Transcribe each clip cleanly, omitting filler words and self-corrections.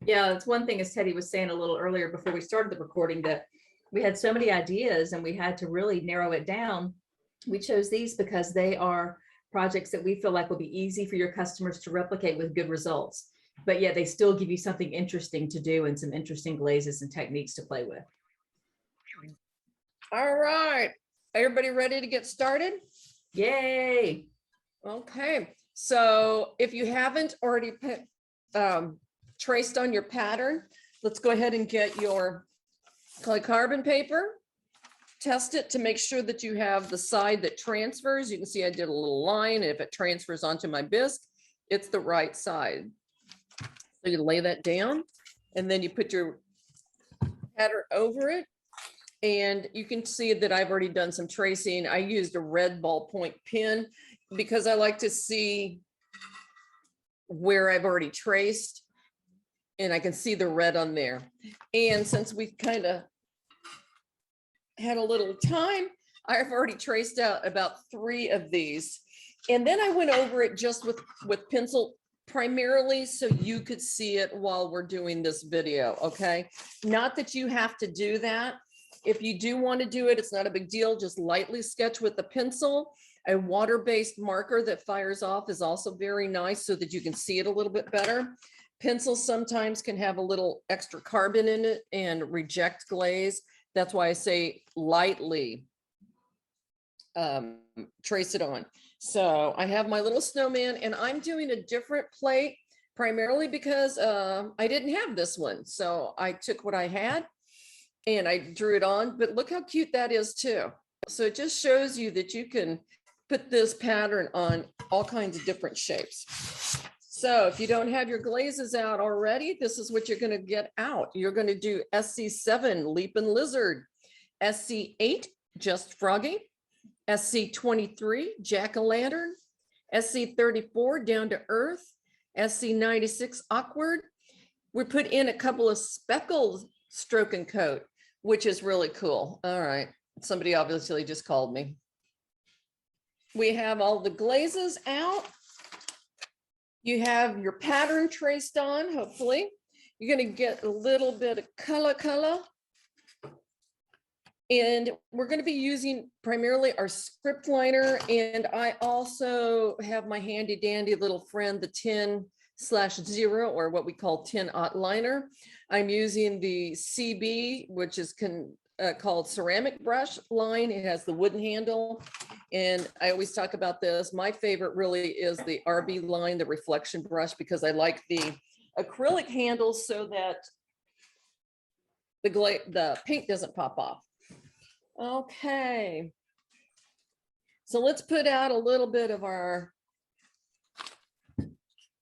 Yeah, it's one thing, as Teddy was saying a little earlier before we started the recording, that we had so many ideas and we had to really narrow it down. We chose these because they are projects that we feel like will be easy for your customers to replicate with good results, but yet they still give you something interesting to do and some interesting glazes and techniques to play with. All right, everybody ready to get started? Yay. Okay, so if you haven't already traced on your pattern, let's go ahead and get your polycarbon paper. Test it to make sure that you have the side that transfers. You can see I did a little line, and if it transfers onto my bisque, it's the right side. So you lay that down, and then you put your pattern over it. And you can see that I've already done some tracing. I used a red ballpoint pen because I like to see where I've already traced, and I can see the red on there. And since we kind of had a little time, I've already traced out about 3 of these. And then I went over it just with pencil, primarily so you could see it while we're doing this video, okay? Not that you have to do that. If you do want to do it, it's not a big deal. Just lightly sketch with the pencil. A water-based marker that fires off is also very nice so that you can see it a little bit better. Pencils sometimes can have a little extra carbon in it and reject glaze. That's why I say lightly trace it on. So I have my little snowman, and I'm doing a different plate primarily because I didn't have this one. So I took what I had and I drew it on, but look how cute that is too. So it just shows you that you can put this pattern on all kinds of different shapes. So if you don't have your glazes out already, this is what you're going to get out. You're going to do SC7, Leaping Lizard, SC8, Just Froggy, SC23, Jack-o'-lantern, SC34, Down to Earth, SC96, Awkward. We put in a couple of speckled stroke and coat, which is really cool. All right, somebody obviously just called me. We have all the glazes out. You have your pattern traced on, hopefully. You're going to get a little bit of color. And we're going to be using primarily our script liner. And I also have my handy dandy little friend, the 10/0, or what we call 10-aught liner. I'm using the CB, which is called ceramic brush line. It has the wooden handle. And I always talk about this. My favorite really is the RB line, the reflection brush, because I like the acrylic handles so that the paint doesn't pop off. Okay. So let's put out a little bit of our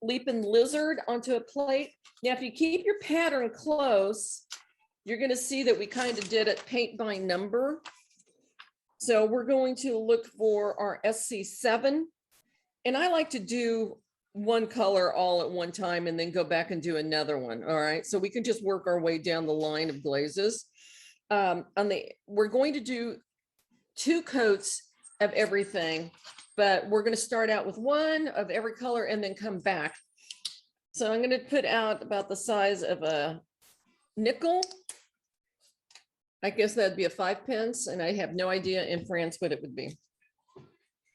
Leaping Lizard onto a plate. Now, if you keep your pattern close, you're going to see that we kind of did it paint by number. So we're going to look for our SC7. And I like to do one color all at one time and then go back and do another one. All right. So we can just work our way down the line of glazes. We're going to do 2 coats of everything, but we're going to start out with 1 of every color and then come back. So I'm going to put out about the size of a nickel. I guess that'd be a 5 pence, and I have no idea in France what it would be.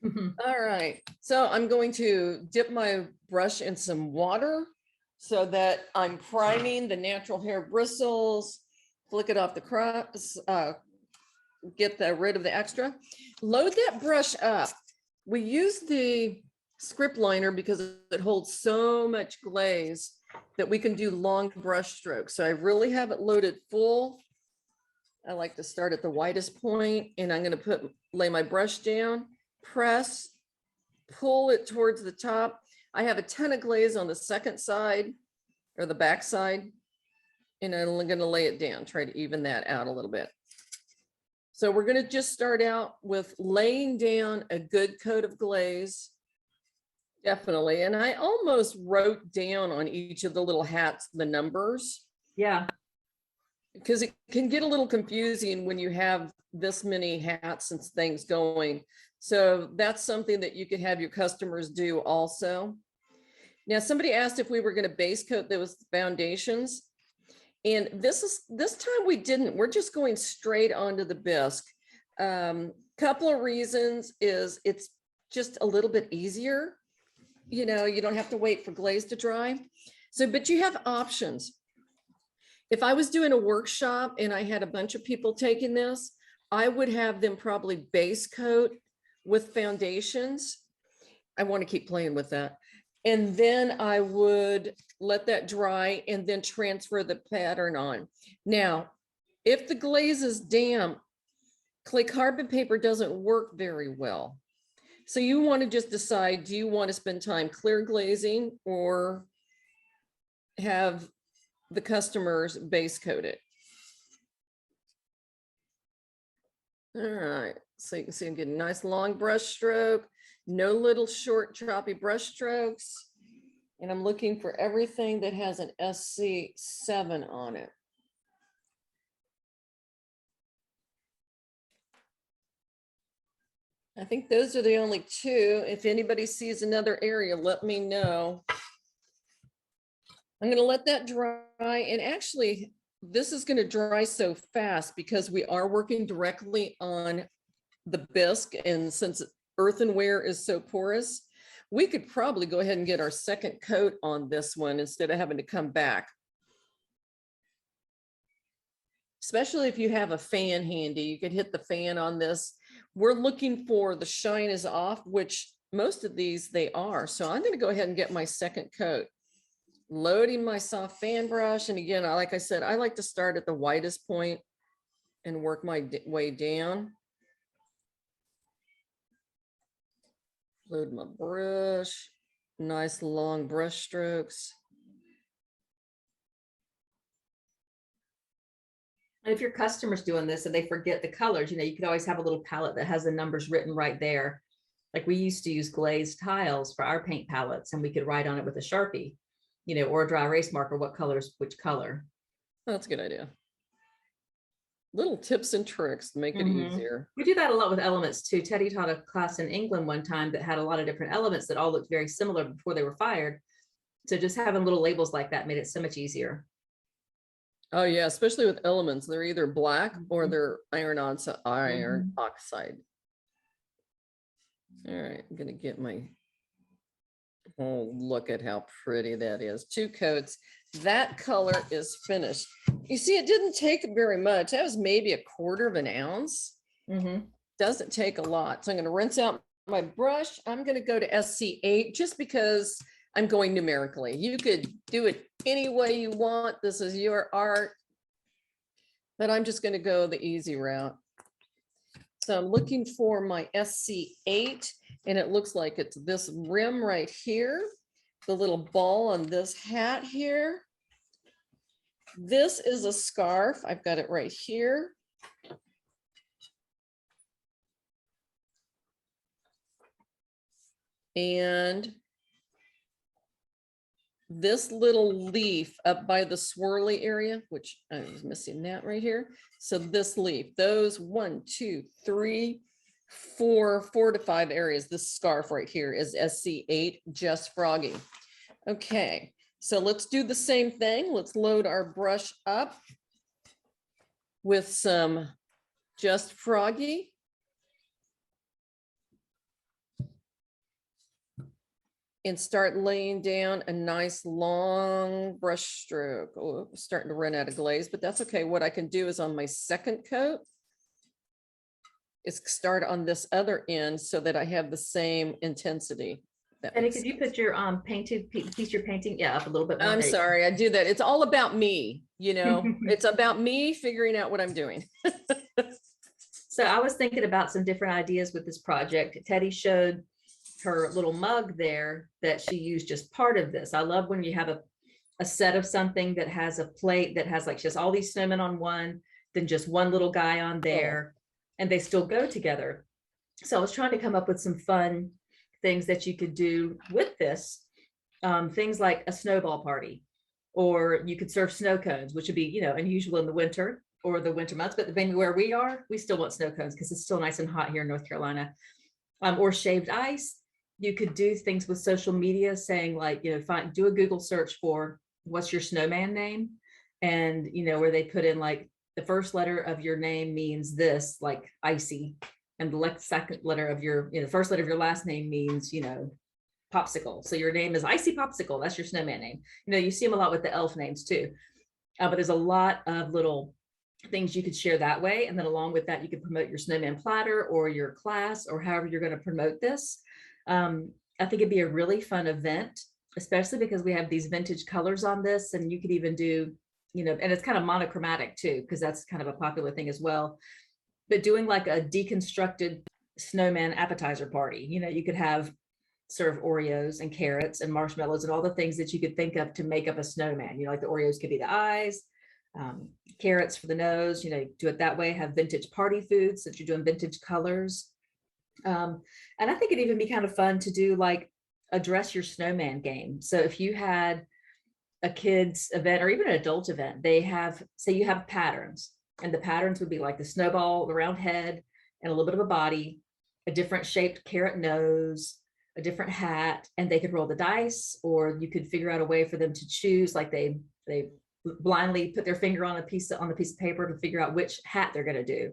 All right, so I'm going to dip my brush in some water so that I'm priming the natural hair bristles, flick it off the cross, get rid of the extra. Load that brush up. We use the script liner because it holds so much glaze that we can do long brush strokes. So I really have it loaded full. I like to start at the widest point, and I'm going to lay my brush down, press, pull it towards the top. I have a ton of glaze on the second side or the back side, and I'm going to lay it down, try to even that out a little bit. So we're going to just start out with laying down a good coat of glaze. Definitely. And I almost wrote down on each of the little hats the numbers. Yeah. Because it can get a little confusing when you have this many hats and things going. So that's something that you could have your customers do also. Now, somebody asked if we were going to base coat those foundations. And this time we didn't. We're just going straight onto the bisque. Couple of reasons is it's just a little bit easier. You know, you don't have to wait for glaze to dry. So, but you have options. If I was doing a workshop and I had a bunch of people taking this, I would have them probably base coat with foundations. I want to keep playing with that. And then I would let that dry and then transfer the pattern on. Now, if the glaze is damp, clay carbon paper doesn't work very well. So you want to just decide, do you want to spend time clear glazing or have the customers base coat it? All right, so you can see I'm getting a nice long brush stroke, no little short choppy brush strokes. And I'm looking for everything that has an SC7 on it. I think those are the only two. If anybody sees another area, let me know. I'm going to let that dry. And actually, this is going to dry so fast because we are working directly on the bisque. And since earthenware is so porous, we could probably go ahead and get our second coat on this one instead of having to come back. Especially if you have a fan handy, you could hit the fan on this. We're looking for the shine is off, which most of these they are. So I'm going to go ahead and get my second coat. Loading my soft fan brush. And again, like I said, I like to start at the widest point and work my way down. Load my brush, nice long brush strokes. And if your customer's doing this and they forget the colors, you know, you could always have a little palette that has the numbers written right there. Like we used to use glazed tiles for our paint palettes, and we could write on it with a Sharpie, you know, or a dry erase marker, what colors, which color. Oh, that's a good idea. Little tips and tricks to make it easier. We do that a lot with elements too. Teddy taught a class in England one time that had a lot of different elements that all looked very similar before they were fired. So just having little labels like that made it so much easier. Oh yeah, especially with elements. They're either black or they're iron oxide. All right, I'm gonna get my, oh, look at how pretty that is. 2 coats. That color is finished. You see, it didn't take very much. That was maybe 1/4 of an ounce. Doesn't take a lot. So I'm going to rinse out my brush. I'm going to go to SC8 just because I'm going numerically. You could do it any way you want. This is your art. But I'm just going to go the easy route. So I'm looking for my SC8, and it looks like it's this rim right here. The little ball on this hat here. This is a scarf. I've got it right here. And this little leaf up by the swirly area, which I was missing that right here. So this leaf, those 1, 2, 3, 4 to 5 areas. This scarf right here is SC8, just froggy. Okay, so let's do the same thing. Let's load our brush up with some just froggy. And start laying down a nice long brush stroke. Oh, starting to run out of glaze, but that's okay. What I can do is on my second coat is start on this other end so that I have the same intensity. And could you put your painted piece you're painting up a little bit more? I'm sorry, I do that. It's all about me, you know. It's about me figuring out what I'm doing. So I was thinking about some different ideas with this project. Teddy showed her little mug there that she used just part of this. I love when you have a set of something that has a plate that has like just all these snowmen on one, then just one little guy on there, and they still go together. So I was trying to come up with some fun things that you could do with this. Things like a snowball party, or you could serve snow cones, which would be, you know, unusual in the winter or the winter months, but maybe where we are, we still want snow cones because it's still nice and hot here in North Carolina. Or shaved ice. you could do things with social media saying like, do a Google search for what's your snowman name, and where they put in like the first letter of your name means this, like icy, and the second letter of your, first letter of your last name means, popsicle. So your name is Icy Popsicle. That's your snowman name. You see them a lot with the elf names too. But there's a lot of little things you could share that way. And then along with that, you could promote your snowman platter or your class or however you're going to promote this. I think it'd be a really fun event, especially because we have these vintage colors on this. And you could even do, and it's kind of monochromatic too, because that's kind of a popular thing as well. But doing like a deconstructed snowman appetizer party, you could have serve Oreos and carrots and marshmallows and all the things that you could think of to make up a snowman. Like the Oreos could be the eyes, carrots for the nose, do it that way, have vintage party foods that you're doing vintage colors. And I think it'd even be kind of fun to do like a dress your snowman game. So if you had a kids event or even an adult event, say you have patterns, and the patterns would be like the snowball, the round head, and a little bit of a body, a different shaped carrot nose, a different hat, and they could roll the dice, or you could figure out a way for them to choose, like they blindly put their finger on the piece of paper to figure out which hat they're going to do.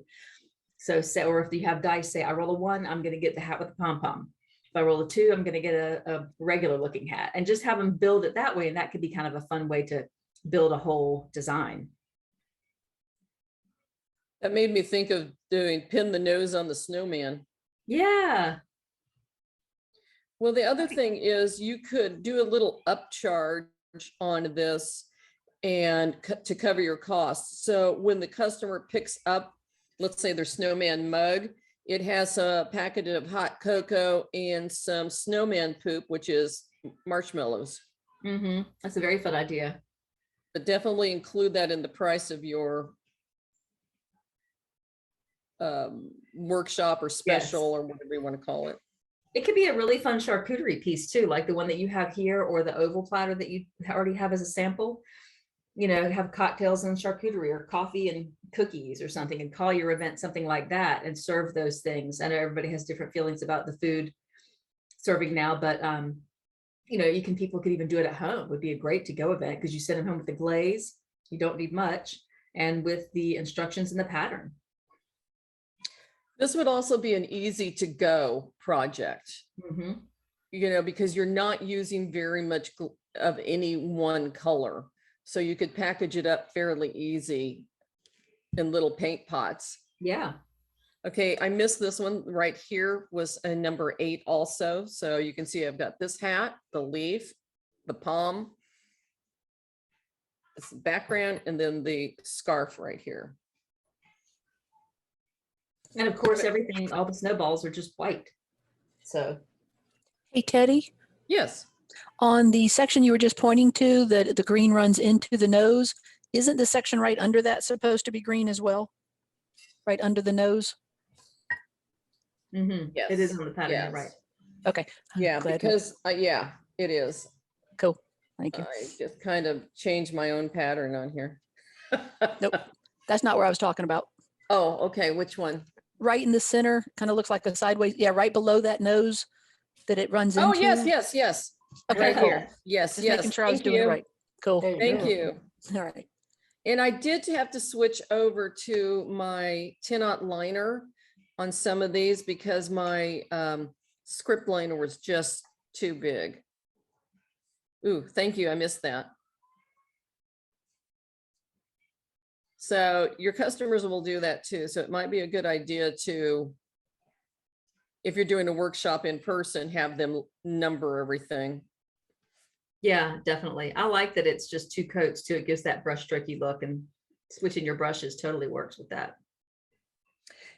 So say, or if you have dice, say I roll a 1, I'm going to get the hat with the pom-pom. If I roll a 2, I'm going to get a regular looking hat, and just have them build it that way. And that could be kind of a fun way to build a whole design. That made me think of doing pin the nose on the snowman. Yeah. Well, the other thing is you could do a little upcharge on this and to cover your costs. So when the customer picks up, let's say their snowman mug, it has a packet of hot cocoa and some snowman poop, which is marshmallows. Mm-hmm. That's a very fun idea. But definitely include that in the price of your workshop or special, yes, or whatever you want to call it. It could be a really fun charcuterie piece too, like the one that you have here, or the oval platter that you already have as a sample. Have cocktails and charcuterie, or coffee and cookies or something, and call your event something like that and serve those things. I know everybody has different feelings about the food serving now, but people could even do it at home. It would be a great to-go event because you send them home with the glaze. You don't need much, and with the instructions and the pattern. This would also be an easy to go project, because you're not using very much of any one color. So you could package it up fairly easy in little paint pots. Yeah. Okay, I missed this one right here, was a number 8 also. So you can see I've got this hat, the leaf, the palm, this background, and then the scarf right here. And of course, everything, all the snowballs are just white. So. Hey, Teddy. Yes. On the section you were just pointing to, that the green runs into the nose, isn't the section right under that supposed to be green as well? Right under the nose? Mm-hmm. Yes. It is on the pattern, yes. Right. Okay. Yeah, because, yeah, it is. Cool. Thank you. I just kind of changed my own pattern on here. Nope. That's not where I was talking about. Oh, okay. Which one? Right in the center, kind of looks like a sideways. Yeah, right below that nose that it runs into. Oh, yes. Okay, right cool. here. Yes, Just making sure I was doing it right. Cool. Thank you. All right. And I did have to switch over to my 10-aught liner on some of these because my script liner was just too big. Ooh, thank you. I missed that. So your customers will do that too. So it might be a good idea to, if you're doing a workshop in person, have them number everything. Yeah, definitely. I like that it's just 2 coats too. It gives that brush strokey look, and switching your brushes totally works with that.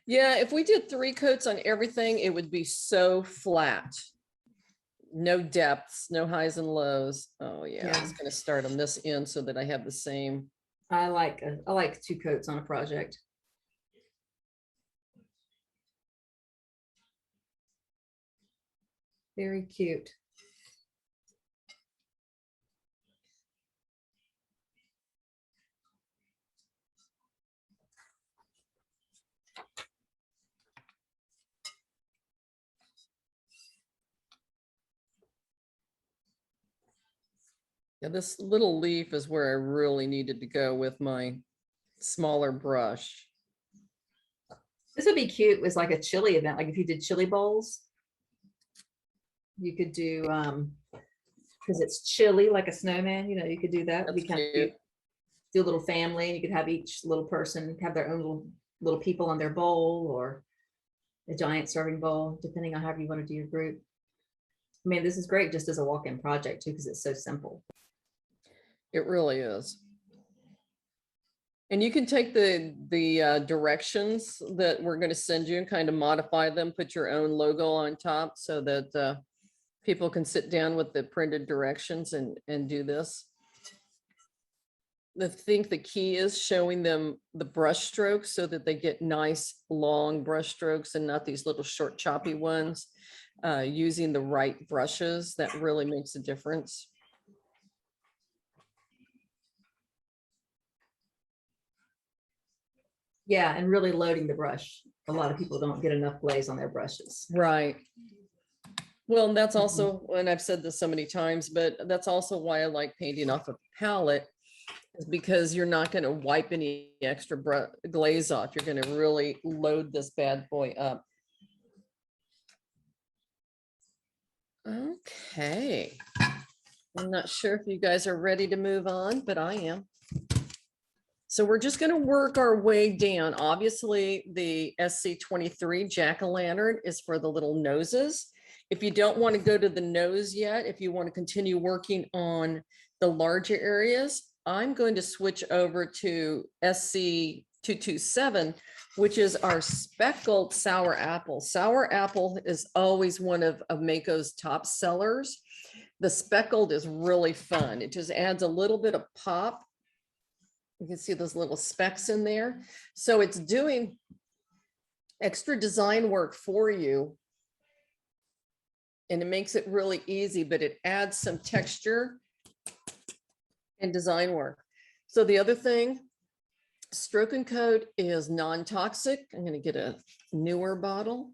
Yeah, if we did 3 coats on everything, it would be so flat. No depths, no highs and lows. Oh yeah, I was going to start on this end so that I have the same. I like 2 coats on a project. Very cute. Yeah, this little leaf is where I really needed to go with my smaller brush. This would be cute with like a chili event, like if you did chili bowls. You could do, because it's chilly, like a snowman, you know, you could do that. It'd be That's kind of cute. cute. Do a little family, and you could have each little person have their own little people on their bowl, or a giant serving bowl, depending on however you want to do your group. I mean, this is great just as a walk-in project too, because it's so simple. It really is. And you can take the directions that we're going to send you and kind of modify them, put your own logo on top so that people can sit down with the printed directions and do this. I think the key is showing them the brush strokes so that they get nice long brush strokes and not these little short choppy ones. Using the right brushes, that really makes a difference. Yeah, and really loading the brush. A lot of people don't get enough glaze on their brushes. Right. Well, and that's also, and I've said this so many times, but that's also why I like painting off a palette, is because you're not going to wipe any extra glaze off. You're going to really load this bad boy up. Okay. I'm not sure if you guys are ready to move on, but I am. So we're just going to work our way down. Obviously, the SC23 jack-o'-lantern is for the little noses. If you don't want to go to the nose yet, if you want to continue working on the larger areas, I'm going to switch over to SC227, which is our speckled sour apple. Sour apple is always one of Mako's top sellers. The speckled is really fun. It just adds a little bit of pop. You can see those little specks in there. So it's doing extra design work for you. And it makes it really easy, but it adds some texture and design work. So the other thing, Stroke and Coat is non-toxic. I'm going to get a newer bottle.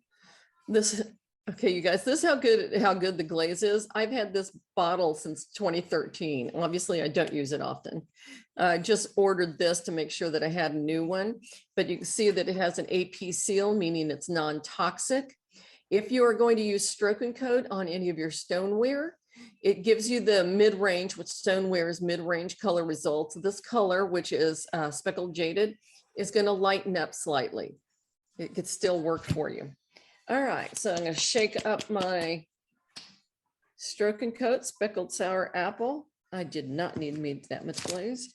Okay, you guys, this is how good the glaze is. I've had this bottle since 2013. Obviously, I don't use it often. I just ordered this to make sure that I had a new one, but you can see that it has an AP seal, meaning it's non-toxic. If you are going to use Stroke and Coat on any of your stoneware, it gives you the mid-range, which stoneware is mid-range color results. This color, which is speckled jaded, is going to lighten up slightly. It could still work for you. All right, so I'm going to shake up my Stroke and Coat speckled sour apple. I did not need that much glaze.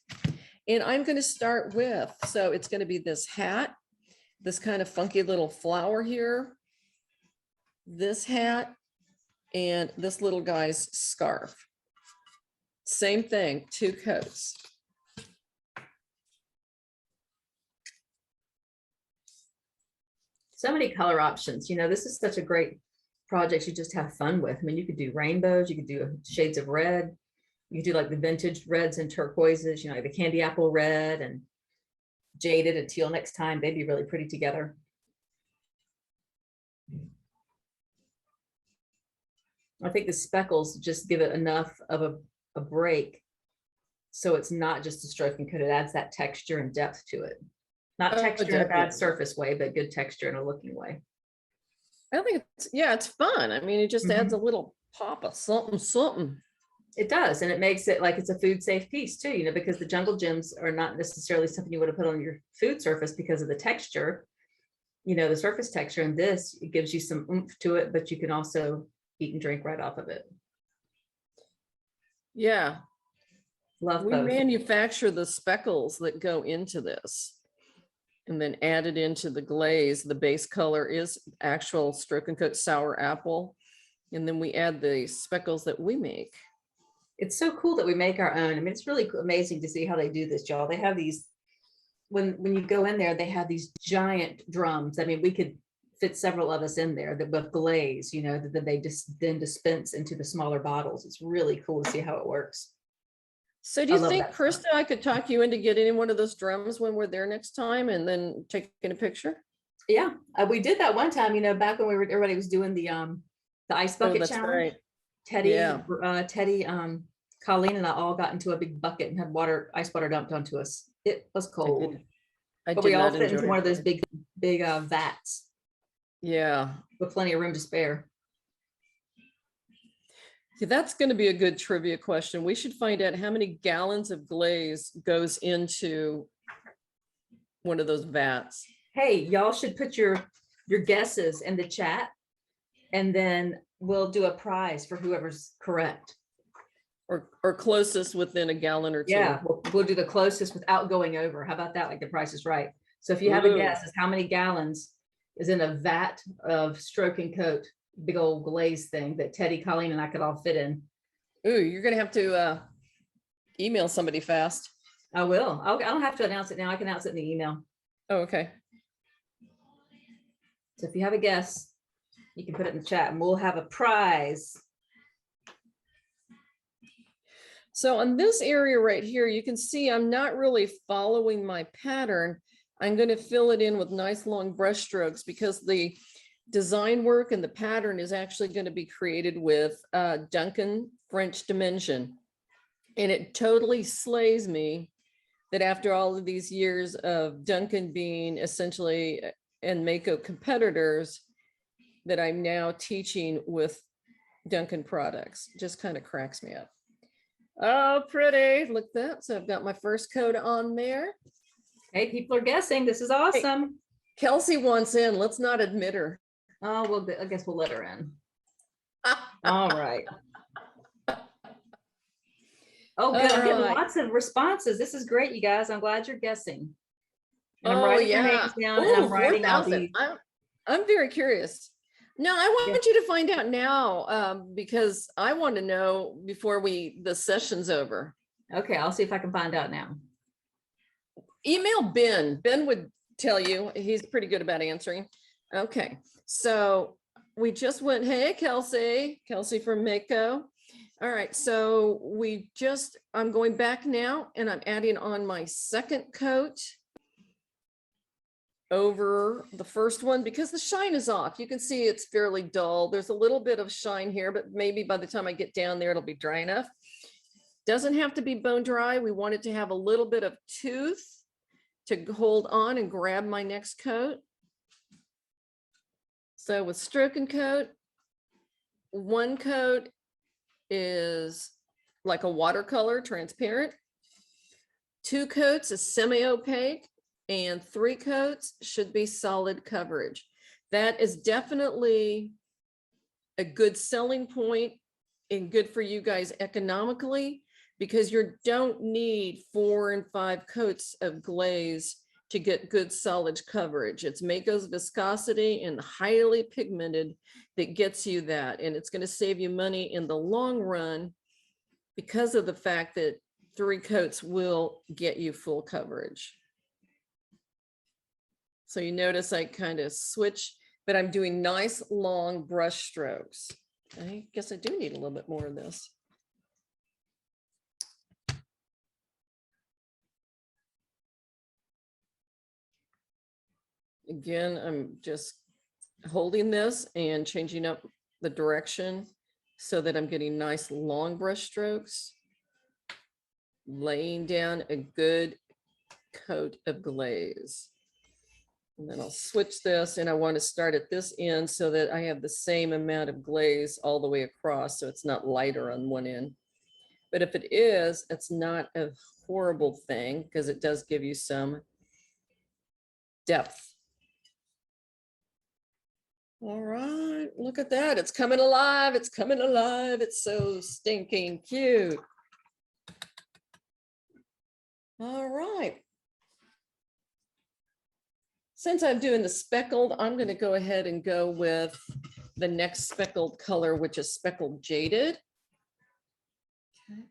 And I'm going to start with, so it's going to be this hat, this kind of funky little flower here, this hat, and this little guy's scarf. Same thing, 2 coats. So many color options. You know, this is such a great project you just have fun with. I mean, you could do rainbows, you could do shades of red, you could do like the vintage reds and turquoises, you know, like the candy apple red and jaded and teal next time. They'd be really pretty together. I think the speckles just give it enough of a break, so it's not just a stroke and coat. It adds that texture and depth to it. Not texture in a bad surface way, but good texture in a looking way. I think it's fun. I mean, it just adds a little pop of something. It does, and it makes it like it's a food safe piece too, you know, because the jungle gems are not necessarily something you would have put on your food surface because of the texture, you know, the surface texture. And this, it gives you some oomph to it, but you can also eat and drink right off of it. Yeah. Love we both. manufacture the speckles that go into this and then add it into the glaze. The base color is actual Stroke and Coat sour apple. And then we add the speckles that we make. It's so cool that we make our own. I mean, it's really amazing to see how they do this, y'all. They have these, when you go in there, they have these giant drums. I mean, we could fit several of us in there that with glaze, you know, that they just then dispense into the smaller bottles. It's really cool to see how it works. So do you think, Krista, I could talk you into getting one of those drums when we're there next time and then taking a picture? Yeah, we did that one time, you know, back when everybody was doing the ice bucket challenge. Right. Teddy, Yeah. Teddy Colleen and I all got into a big bucket and had ice water dumped onto us. It was cold. I But did we all not fit into enjoy one of those it. big vats Yeah. with plenty of room to spare. See, that's going to be a good trivia question. We should find out how many gallons of glaze goes into one of those vats. Hey, y'all should put your guesses in the chat, and then we'll do a prize for whoever's correct. Or closest within a gallon or two. Yeah, we'll do the closest without going over. How about that? Like The Price is Right. So if you have a Ooh. guess as how many gallons is in a vat of Stroke and Coat, big old glaze thing that Teddy, Colleen, and I could all fit in. Ooh, you're gonna have to email somebody fast. I will. I don't have to announce it now. I can announce it in the email. Oh, okay. So if you have a guess, you can put it in the chat and we'll have a prize. So on this area right here, you can see I'm not really following my pattern. I'm going to fill it in with nice long brush strokes because the design work and the pattern is actually going to be created with Duncan French Dimension. And it totally slays me that after all of these years of Duncan being essentially and Mako competitors, that I'm now teaching with Duncan products. Just kind of cracks me up. Oh, pretty. Look at that. So I've got my first coat on there. Hey, people are guessing. This is awesome. Kelsey wants in. Let's not admit her. Oh, well, I guess we'll let her in. All right. Oh, good. I'm getting lots of responses. This is great, you guys. I'm glad you're guessing. And I'm writing your names down and I'm writing out the. I'm very curious. No, I want you to find out now because I want to know before the session's over. Okay, I'll see if I can find out now. Email Ben. Ben would tell you. He's pretty good about answering. Okay, so we just went, hey, Kelsey from Mako. All right, so I'm going back now and I'm adding on my second coat over the first one because the shine is off. You can see it's fairly dull. There's a little bit of shine here, but maybe by the time I get down there, it'll be dry enough. Doesn't have to be bone dry. We want it to have a little bit of tooth to hold on and grab my next coat. So with Stroke and Coat, one coat is like a watercolor, transparent. 2 coats is semi-opaque. And 3 coats should be solid coverage. That is definitely a good selling point and good for you guys economically because you don't need 4 and 5 coats of glaze to get good solid coverage. It's Mako's viscosity and highly pigmented that gets you that. And it's going to save you money in the long run because of the fact that 3 coats will get you full coverage. So you notice I kind of switch, but I'm doing nice long brush strokes. I guess I do need a little bit more of this. Again, I'm just holding this and changing up the direction so that I'm getting nice long brush strokes, laying down a good coat of glaze. And then I'll switch this and I want to start at this end so that I have the same amount of glaze all the way across. So it's not lighter on one end. But if it is, it's not a horrible thing because it does give you some depth. All right, look at that. It's coming alive. It's coming alive. It's so stinking cute. All right. Since I'm doing the speckled, I'm going to go ahead and go with the next speckled color, which is speckled jaded. Okay.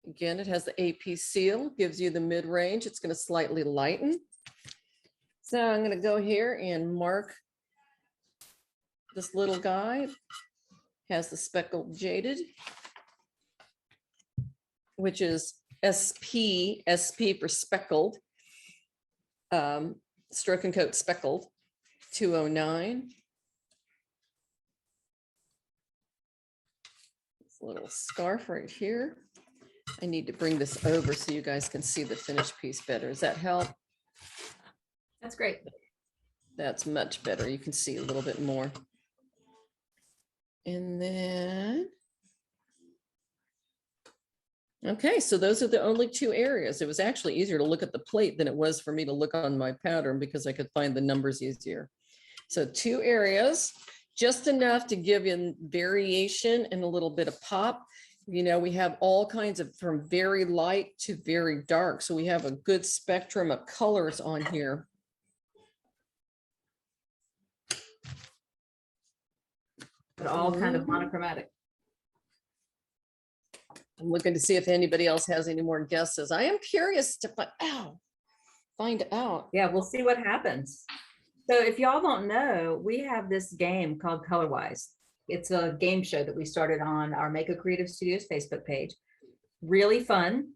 Again, it has the AP seal, gives you the mid-range. It's going to slightly lighten. So I'm going to go here and mark this little guy. Has the speckled jaded, which is SP for speckled. Stroke and Coat speckled 209. little scarf right here. I need to bring this over so you guys can see the finished piece better. Does that help? That's great. That's much better. You can see a little bit more. And then, okay, so those are the only two areas. It was actually easier to look at the plate than it was for me to look on my pattern because I could find the numbers easier. So 2 areas, just enough to give in variation and a little bit of pop. You know, we have all kinds of, from very light to very dark. So we have a good spectrum of colors on here. But all kind of monochromatic. I'm looking to see if anybody else has any more guesses. I am curious to find out. Yeah, we'll see what happens. So if y'all don't know, we have this game called Colorwise. It's a game show that we started on our Mako Creative Studios Facebook page. Really fun.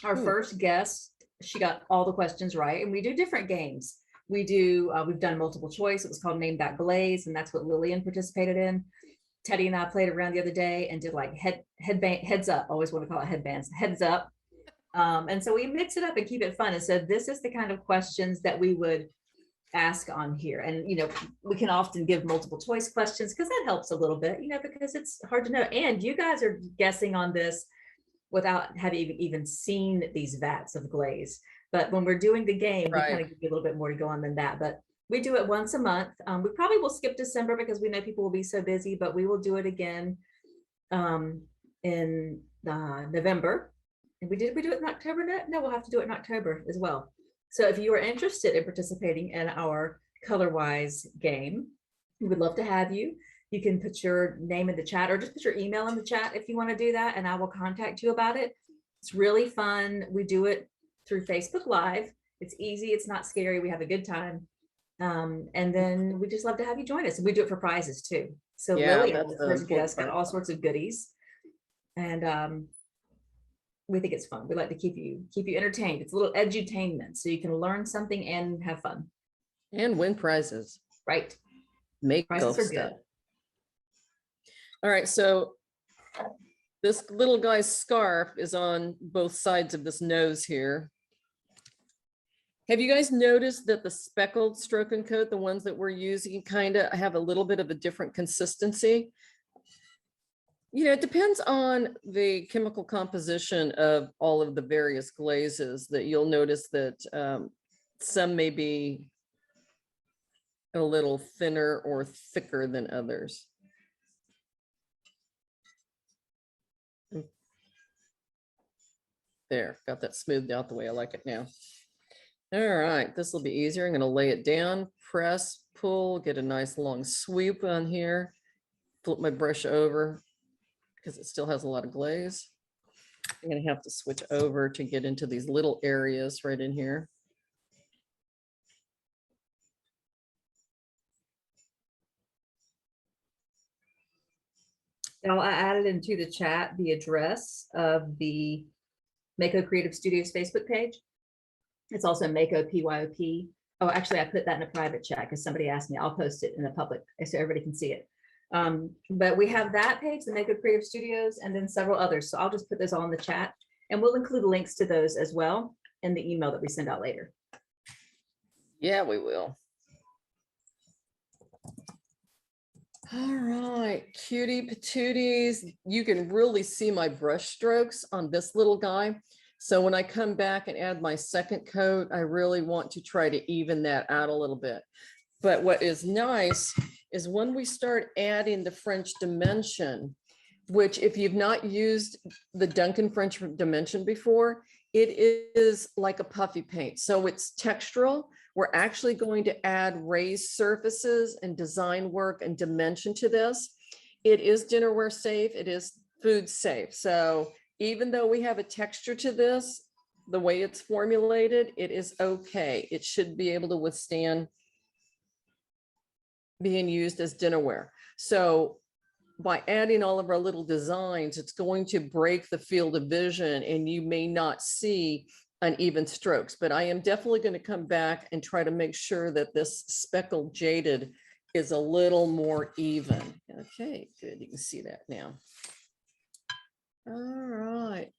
Our first guest, she got all the questions right, and we do different games. We've done multiple choice. It was called Name That Glaze, and that's what Lillian participated in. Teddy and I played around the other day and did like heads up. Always want to call it headbands, heads up. And so we mix it up and keep it fun. And so this is the kind of questions that we would ask on here. And, you know, we can often give multiple choice questions because that helps a little bit, you know, because it's hard to know. And you guys are guessing on this without having even seen these vats of glaze. But when we're doing the game, we kind of give you a little bit more to go on than that. But we do it once a month. We probably will skip December because we know people will be so busy, but we will do it again in November. And we do it in October? No, we'll have to do it in October as well. So if you are interested in participating in our Colorwise game, we would love to have you. You can put your name in the chat or just put your email in the chat if you want to do that, and I will contact you about it. It's really fun. We do it through Facebook Live. It's easy. It's not scary. We have a good time. And then we just love to have you join us. And we do it for prizes too. So Lily, the first guest, got all sorts of goodies. And we think it's fun. We like to keep you entertained. It's a little edutainment, so you can learn something and have fun. And win prizes. Right. Make prizes are good. All right, so this little guy's scarf is on both sides of this nose here. Have you guys noticed that the speckled stroke and coat, the ones that we're using, kind of have a little bit of a different consistency? You know, it depends on the chemical composition of all of the various glazes that you'll notice that some may be a little thinner or thicker than others. There, got that smoothed out the way I like it now. All right, this will be easier. I'm going to lay it down, press, pull, get a nice long sweep on here, flip my brush over because it still has a lot of glaze. I'm going to have to switch over to get into these little areas right in here. Now I added into the chat the address of the Mako Creative Studios Facebook page. It's also Mako PYOP. Oh, actually, I put that in a private chat because somebody asked me. I'll post it in the public so everybody can see it. But we have that page, the Mako Creative Studios, and then several others. So I'll just put those all in the chat, and we'll include links to those as well in the email that we send out later. Yeah, we will. All right, cutie patooties. You can really see my brush strokes on this little guy. So when I come back and add my second coat, I really want to try to even that out a little bit. But what is nice is when we start adding the French dimension, which if you've not used the Duncan French dimension before, it is like a puffy paint. So it's textural. We're actually going to add raised surfaces and design work and dimension to this. It is dinnerware safe. It is food safe. So even though we have a texture to this, the way it's formulated, it is okay. It should be able to withstand being used as dinnerware. So by adding all of our little designs, it's going to break the field of vision and you may not see uneven strokes, but I am definitely going to come back and try to make sure that this speckled jaded is a little more even. Okay, good. You can see that now. All right.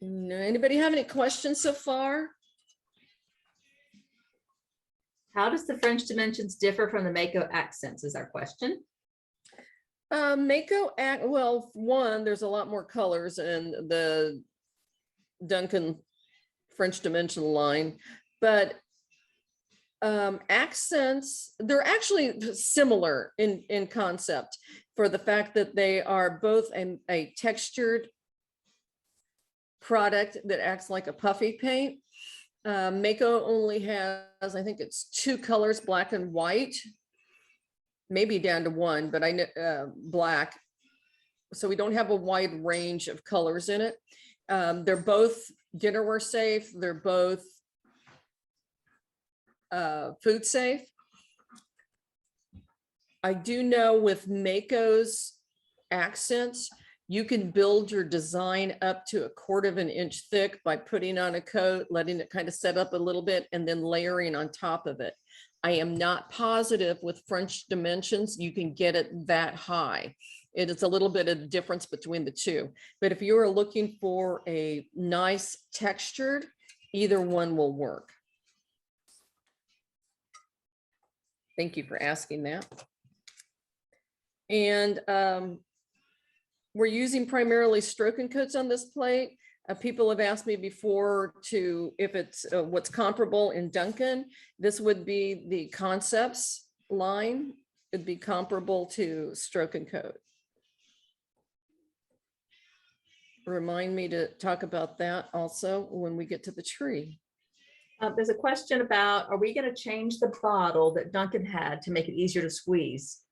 Anybody have any questions so far? How does the French dimensions differ from the Mako accents is our question. Mako well, one, there's a lot more colors in the Duncan French dimension line, but accents, they're actually similar in concept for the fact that they are both a textured product that acts like a puffy paint. Mako only has, I think it's 2 colors, black and white, maybe down to 1, but I know black. So we don't have a wide range of colors in it. They're both dinnerware safe. They're both food safe. I do know with Mako's accents, you can build your design up to 1/4 of an inch thick by putting on a coat, letting it kind of set up a little bit, and then layering on top of it. I am not positive with French dimensions, you can get it that high. It is a little bit of difference between the two. But if you are looking for a nice textured, either one will work. Thank you for asking that. And we're using primarily stroke and coats on this plate. People have asked me before if it's what's comparable in Duncan. This would be the Concepts line. It'd be comparable to stroke and coat. Remind me to talk about that also when we get to the tree. There's a question about, are we going to change the bottle that Duncan had to make it easier to squeeze?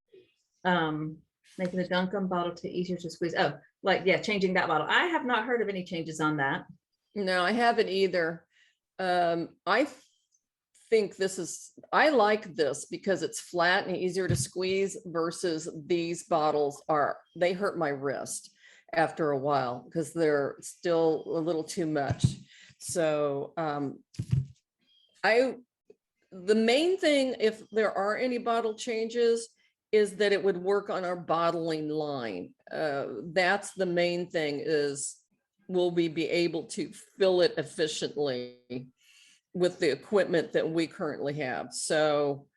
Making the Duncan bottle to easier to squeeze. Oh, like, yeah, changing that bottle. I have not heard of any changes on that. No, I haven't either. I think I like this because it's flat and easier to squeeze versus these bottles they hurt my wrist after a while because they're still a little too much. So the main thing, if there are any bottle changes, is that it would work on our bottling line. That's the main thing, is will we be able to fill it efficiently with the equipment that we currently have. So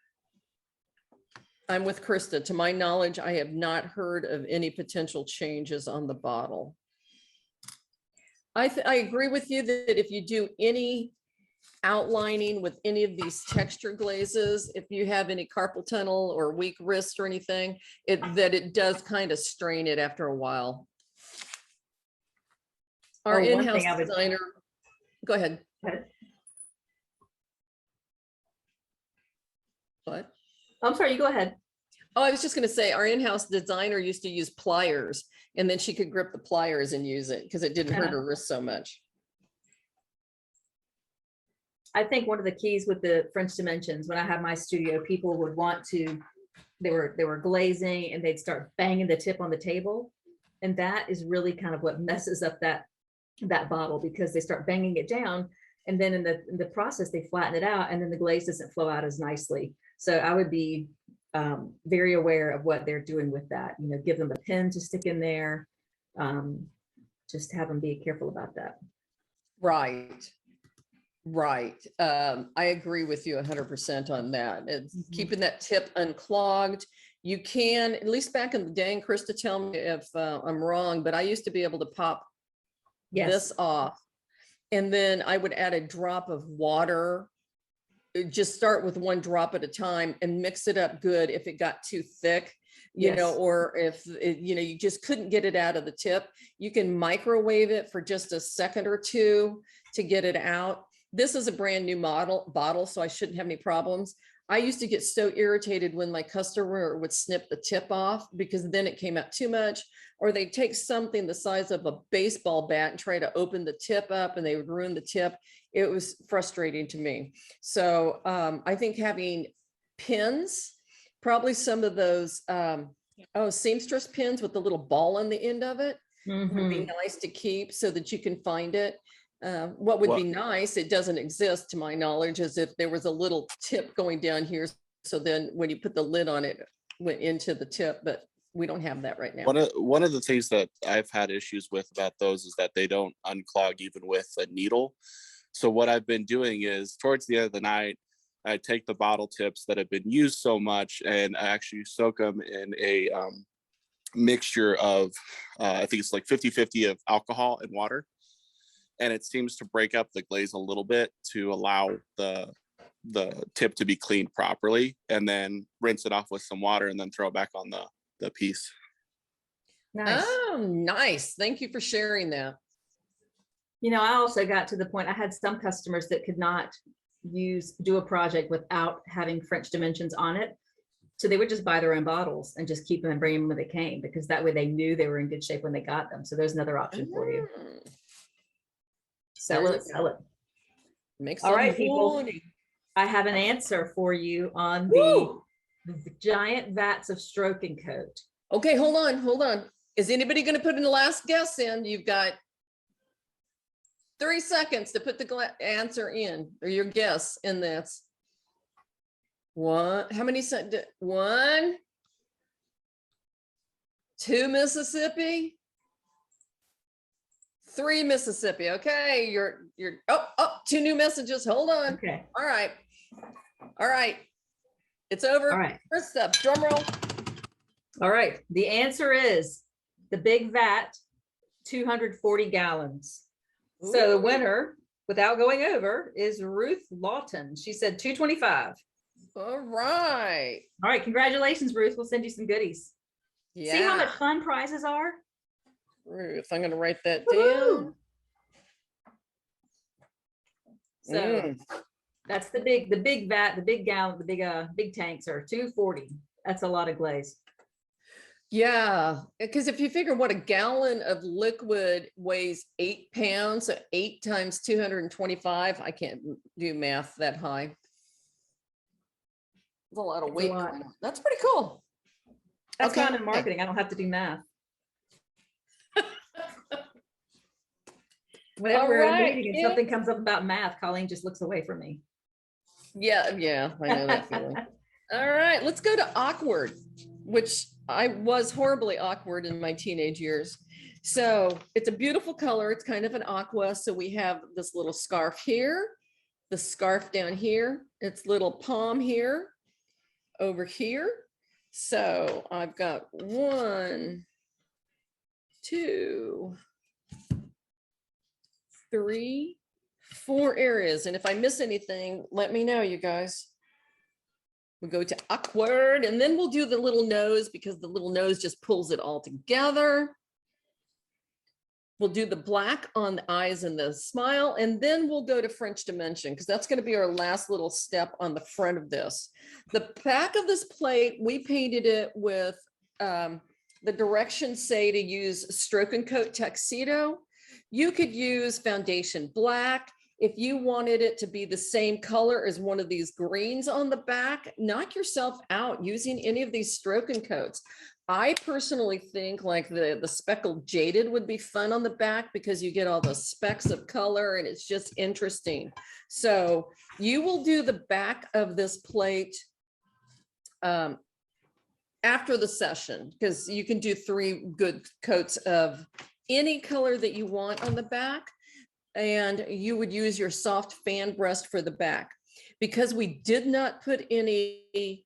I'm with Krista. To my knowledge, I have not heard of any potential changes on the bottle. I agree with you that if you do any outlining with any of these texture glazes, if you have any carpal tunnel or weak wrist or anything, it does kind of strain it after a while. Our in-house designer, go ahead. What? I'm sorry, you go ahead. Oh, I was just going to say our in-house designer used to use pliers, and then she could grip the pliers and use it because it didn't hurt her wrist so much. I think one of the keys with the French dimensions, when I have my studio, people would want to, they were glazing and they'd start banging the tip on the table. And that is really kind of what messes up that bottle, because they start banging it down. And then in the process, they flatten it out, and then the glaze doesn't flow out as nicely. So I would be very aware of what they're doing with that. You know, give them a pin to stick in there. Just have them be careful about that. Right. I agree with you 100% on that. It's keeping that tip unclogged. You can, at least back in the day, and Krista, tell me if I'm wrong, but I used to be able to pop this off, and then I would add a drop of water. Just start with 1 drop at a time and mix it up good if it got too thick, you know, or if you just couldn't get it out of the tip. You can microwave it for just a second or 2 to get it out. This is a brand new bottle, so I shouldn't have any problems. I used to get so irritated when my customer would snip the tip off, because then it came out too much, or they'd take something the size of a baseball bat and try to open the tip up and they would ruin the tip. It was frustrating to me. So I think having pins, probably some of those seamstress pins with the little ball on the end of it, would be nice to keep so that you can find it. What would be nice, it doesn't exist to my knowledge, is if there was a little tip going down here. So then when you put the lid on it, went into the tip, but we don't have that right now. One of the things that I've had issues with about those is that they don't unclog even with a needle. So what I've been doing is towards the end of the night, I take the bottle tips that have been used so much and I actually soak them in a mixture of, I think it's like 50-50 of alcohol and water. And it seems to break up the glaze a little bit to allow the tip to be cleaned properly, and then rinse it off with some water and then throw it back on the piece. Nice. Oh, nice. Thank you for sharing that. You know, I also got to the point, I had some customers that could not do a project without having French dimensions on it. So they would just buy their own bottles and just keep them and bring them when they came, because that way they knew they were in good shape when they got them. So there's another option for you. Sell it, sell it. Makes All right, people. money. I have an answer for you on Woo! the giant vats of stroking coat. Okay, hold on. Is anybody going to put in the last guess in? You've got 3 seconds to put the answer in, or your guess in this. One, how many? 1, 2 Mississippi, 3 Mississippi. Okay, you're 2 new messages. Hold on. Okay. All right. It's over. All right. First up, drum roll. All right. The answer is the big vat, 240 gallons. So the Ooh. winner, without going over, is Ruth Lawton. She said 225. All right. All right. Congratulations, Ruth. We'll send you some goodies. Yeah. See how much fun prizes are? Ruth, I'm going to write that Woo-hoo. down. So that's the big vat, the big gallon, the big tanks are 240. That's a lot of glaze. Yeah, because if you figure what a gallon of liquid weighs 8 pounds, so 8 times 225, I can't do math that high. That's a lot of weight. That's pretty cool. That's Okay. fine in marketing. I don't have to do math. Whenever we're in a meeting and something comes up about math, Colleen just looks away from me. Yeah, I know that feeling. All right, let's go to awkward, which I was horribly awkward in my teenage years. So it's a beautiful color. It's kind of an aqua. So we have this little scarf here, the scarf down here, its little palm here, over here. So I've got 1, 2, 3, 4 areas. And if I miss anything, let me know, you guys. We'll go to awkward, and then we'll do the little nose, because the little nose just pulls it all together. We'll do the black on the eyes and the smile, and then we'll go to French dimension, because that's going to be our last little step on the front of this. The back of this plate, we painted it with the directions say to use stroke and coat tuxedo. You could use foundation black. If you wanted it to be the same color as one of these greens on the back, knock yourself out using any of these stroke and coats. I personally think like the speckled jaded would be fun on the back, because you get all the specks of color and it's just interesting. So you will do the back of this plate after the session, because you can do 3 good coats of any color that you want on the back. And you would use your soft fan breast for the back. Because we did not put any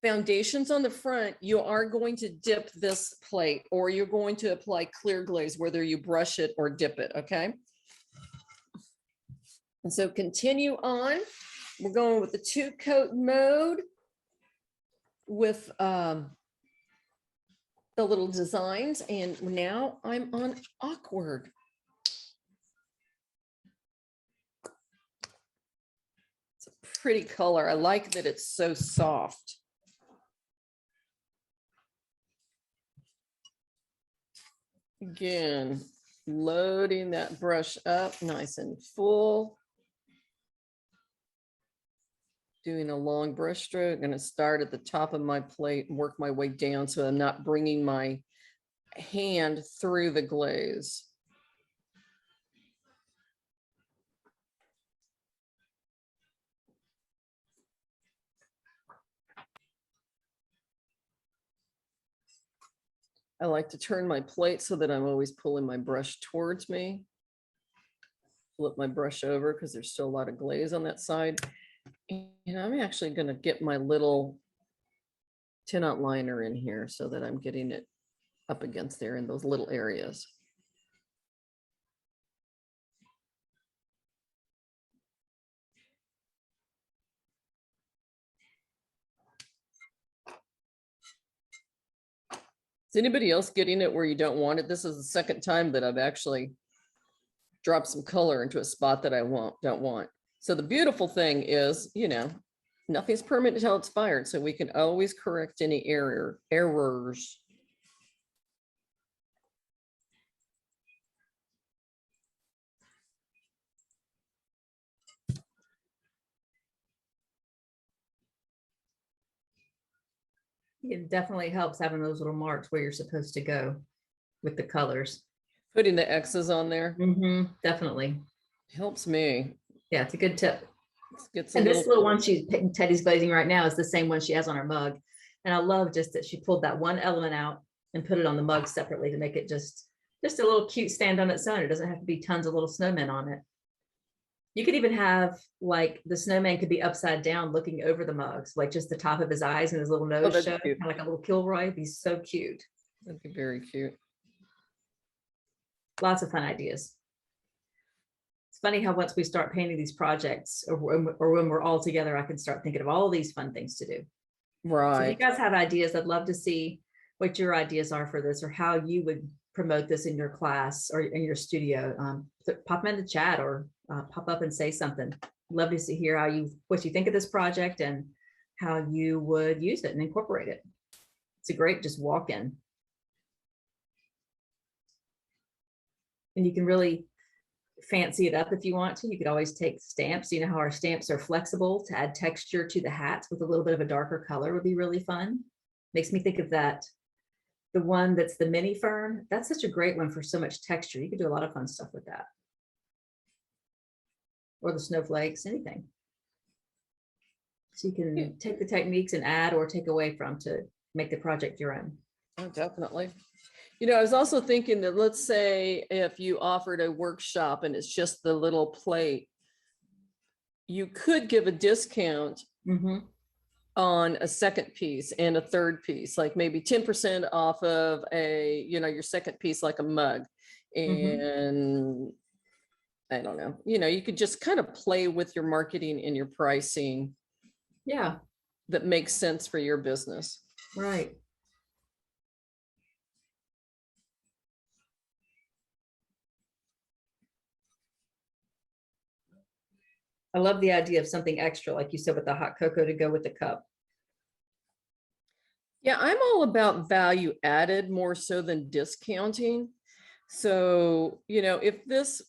foundations on the front, you are going to dip this plate, or you're going to apply clear glaze, whether you brush it or dip it, okay? And so continue on. We're going with the 2-coat mode with the little designs. And now I'm on awkward. Pretty color. I like that it's so soft. Again, loading that brush up nice and full. Doing a long brush stroke. Going to start at the top of my plate and work my way down so I'm not bringing my hand through the glaze. I like to turn my plate so that I'm always pulling my brush towards me. Flip my brush over because there's still a lot of glaze on that side. And I'm actually going to get my little tin out liner in here so that I'm getting it up against there in those little areas. Is anybody else getting it where you don't want it? This is the second time that I've actually dropped some color into a spot that I don't want. So the beautiful thing is, you know, nothing's permanent until it's fired. So we can always correct any errors. It definitely helps having those little marks where you're supposed to go with the colors. Putting the X's on there Definitely. helps me. Yeah, it's a good tip. Get And this little one Teddy's glazing right now is the same one she has on her mug. And I love just that she pulled that one element out and put it on the mug separately to make it just a little cute stand on its own. It doesn't have to be tons of little snowmen on it. You could even have like the snowman could be upside down looking over the mugs, like just the top of his eyes and his little nose show, kind of like a little Kilroy. It'd be so cute. That'd be very cute. Lots of fun ideas. It's funny how once we start painting these projects or when we're all together, I can start thinking of all these fun things to do. Right. So if you guys have ideas, I'd love to see what your ideas are for this or how you would promote this in your class or in your studio. Pop them in the chat or pop up and say something. Love to see hear what you think of this project and how you would use it and incorporate it. It's a great just walk in. And you can really fancy it up if you want to. You could always take stamps. You know how our stamps are flexible to add texture to the hats with a little bit of a darker color would be really fun. Makes me think of that. The one that's the mini fern, that's such a great one for so much texture. You could do a lot of fun stuff with that. Or the snowflakes, anything. So you can take the techniques and add or take away from to make the project your own. Oh, definitely. You know, I was also thinking that let's say if you offered a workshop and it's just the little plate, you could give a discount on a second piece and a third piece, like maybe 10% off of a, you know, your second piece, like a mug. And I don't know, you know, you could just kind of play with your marketing and your pricing. Yeah. That makes sense for your business. Right. I love the idea of something extra, like you said, with the hot cocoa to go with the cup. Yeah, I'm all about value added more so than discounting. So, you know, if this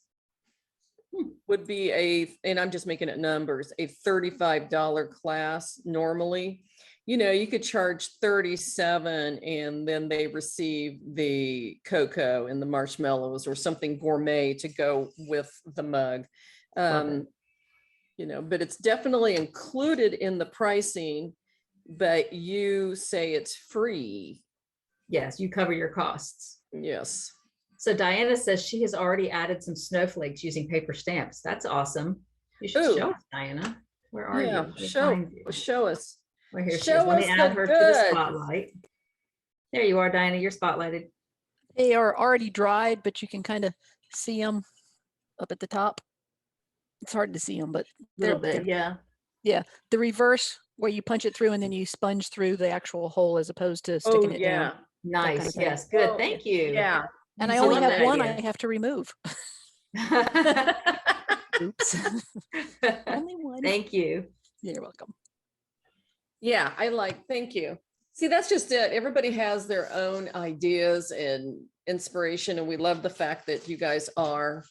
would be and I'm just making it numbers, a $35 class normally, you know, you could charge $37 and then they receive the cocoa and the marshmallows or something gourmet to go with the mug. You know, but it's definitely included in the pricing, but you say it's free. Yes, you cover your costs. Yes. So Diana says she has already added some snowflakes using paper stamps. That's awesome. You should show us, Diana. Where are you? Show us. Well, here she is. Let me add her to the spotlight. There you are, Diana. You're spotlighted. They are already dried, but you can kind of see them up at the top. It's hard to see them, but a little bit, yeah. Yeah, the reverse where you punch it through and then you sponge through the actual hole as opposed to sticking it down. Nice. Kind of yes, good. Thank you. Yeah. And I only have one I have to remove. Oops. Only one. Thank you. You're welcome. Yeah, thank you. See, that's just it. Everybody has their own ideas and inspiration, and we love the fact that you guys are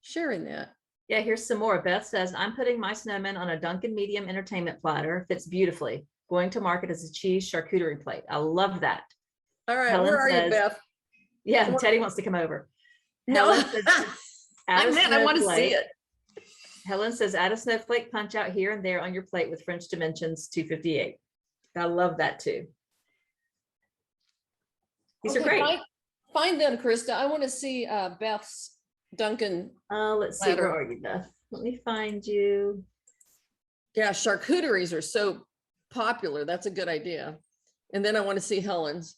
sharing that. Yeah, here's some more. Beth says, I'm putting my snowman on a Dunkin' medium entertainment platter. Fits beautifully. Going to market as a cheese charcuterie plate. I love that. All right, Helen where are you, Beth? Yeah, Teddy wants to come over. No, I want to see it. Helen says, add a snowflake punch out here and there on your plate with French dimensions 258. I love that too. These are Okay, great. find them, Krista. I want to see Beth's Duncan. Let's see, where Platter. are you, Beth? Let me find you. Yeah, charcuteries are so popular. That's a good idea. And then I want to see Helen's.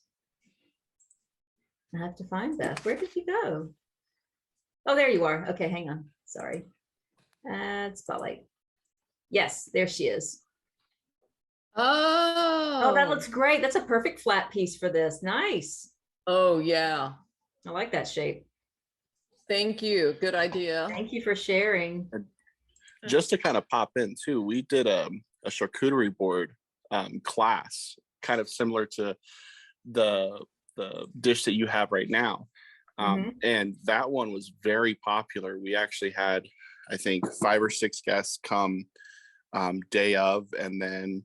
I have to find Beth. Where did you go? Oh, there you are. Okay, hang on. Sorry. Spotlight. Yes, there she is. Oh, that Oh, looks great. That's a perfect flat piece for this. Nice. oh yeah. I like that shape. Thank you. Good idea. Thank you for sharing. Just to kind of pop in too, we did a charcuterie board class, kind of similar to the dish that you have right now. And that one was very popular. We actually had, I think, 5 or 6 guests come day of, and then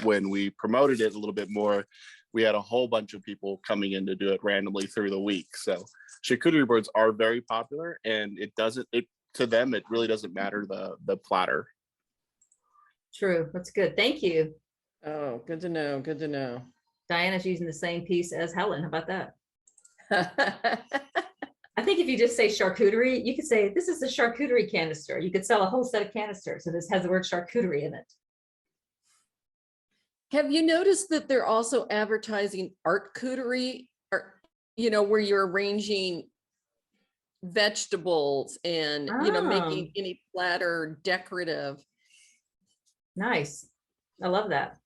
when we promoted it a little bit more, we had a whole bunch of people coming in to do it randomly through the week. So charcuterie boards are very popular, and to them it really doesn't matter the platter. True. That's good. Thank you. Oh, good to know. Good to know. Diana's using the same piece as Helen. How about that? I think if you just say charcuterie, you could say, this is a charcuterie canister. You could sell a whole set of canisters. So this has the word charcuterie in it. Have you noticed that they're also advertising art cootery, or, where you're arranging vegetables and, making any platter decorative? Nice. I love that.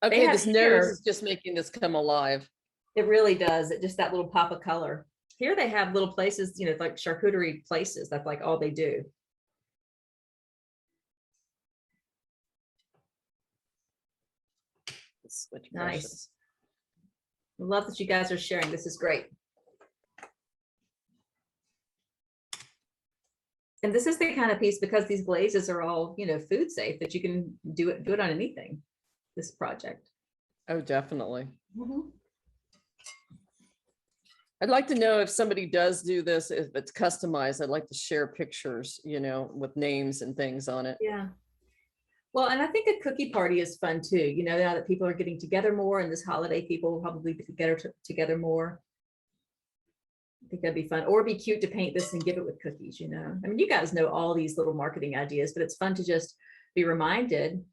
Okay, have this nose here- is just making this come alive. It really does. It just that little pop of color. Here they have little places, like charcuterie places. That's like all they do. Let's switch Nice. brushes. I love that you guys are sharing. This is great. And this is the kind of piece, because these glazes are all, food safe, that you can do it on anything, this project. Oh, definitely. Mhm. I'd like to know if somebody does do this, if it's customized. I'd like to share pictures, with names and things on it. Yeah. Well, and I think a cookie party is fun too. Now that people are getting together more, and this holiday, people will probably be together more. I think that'd be fun. Or it'd be cute to paint this and give it with cookies, I mean, you guys know all these little marketing ideas, but it's fun to just be reminded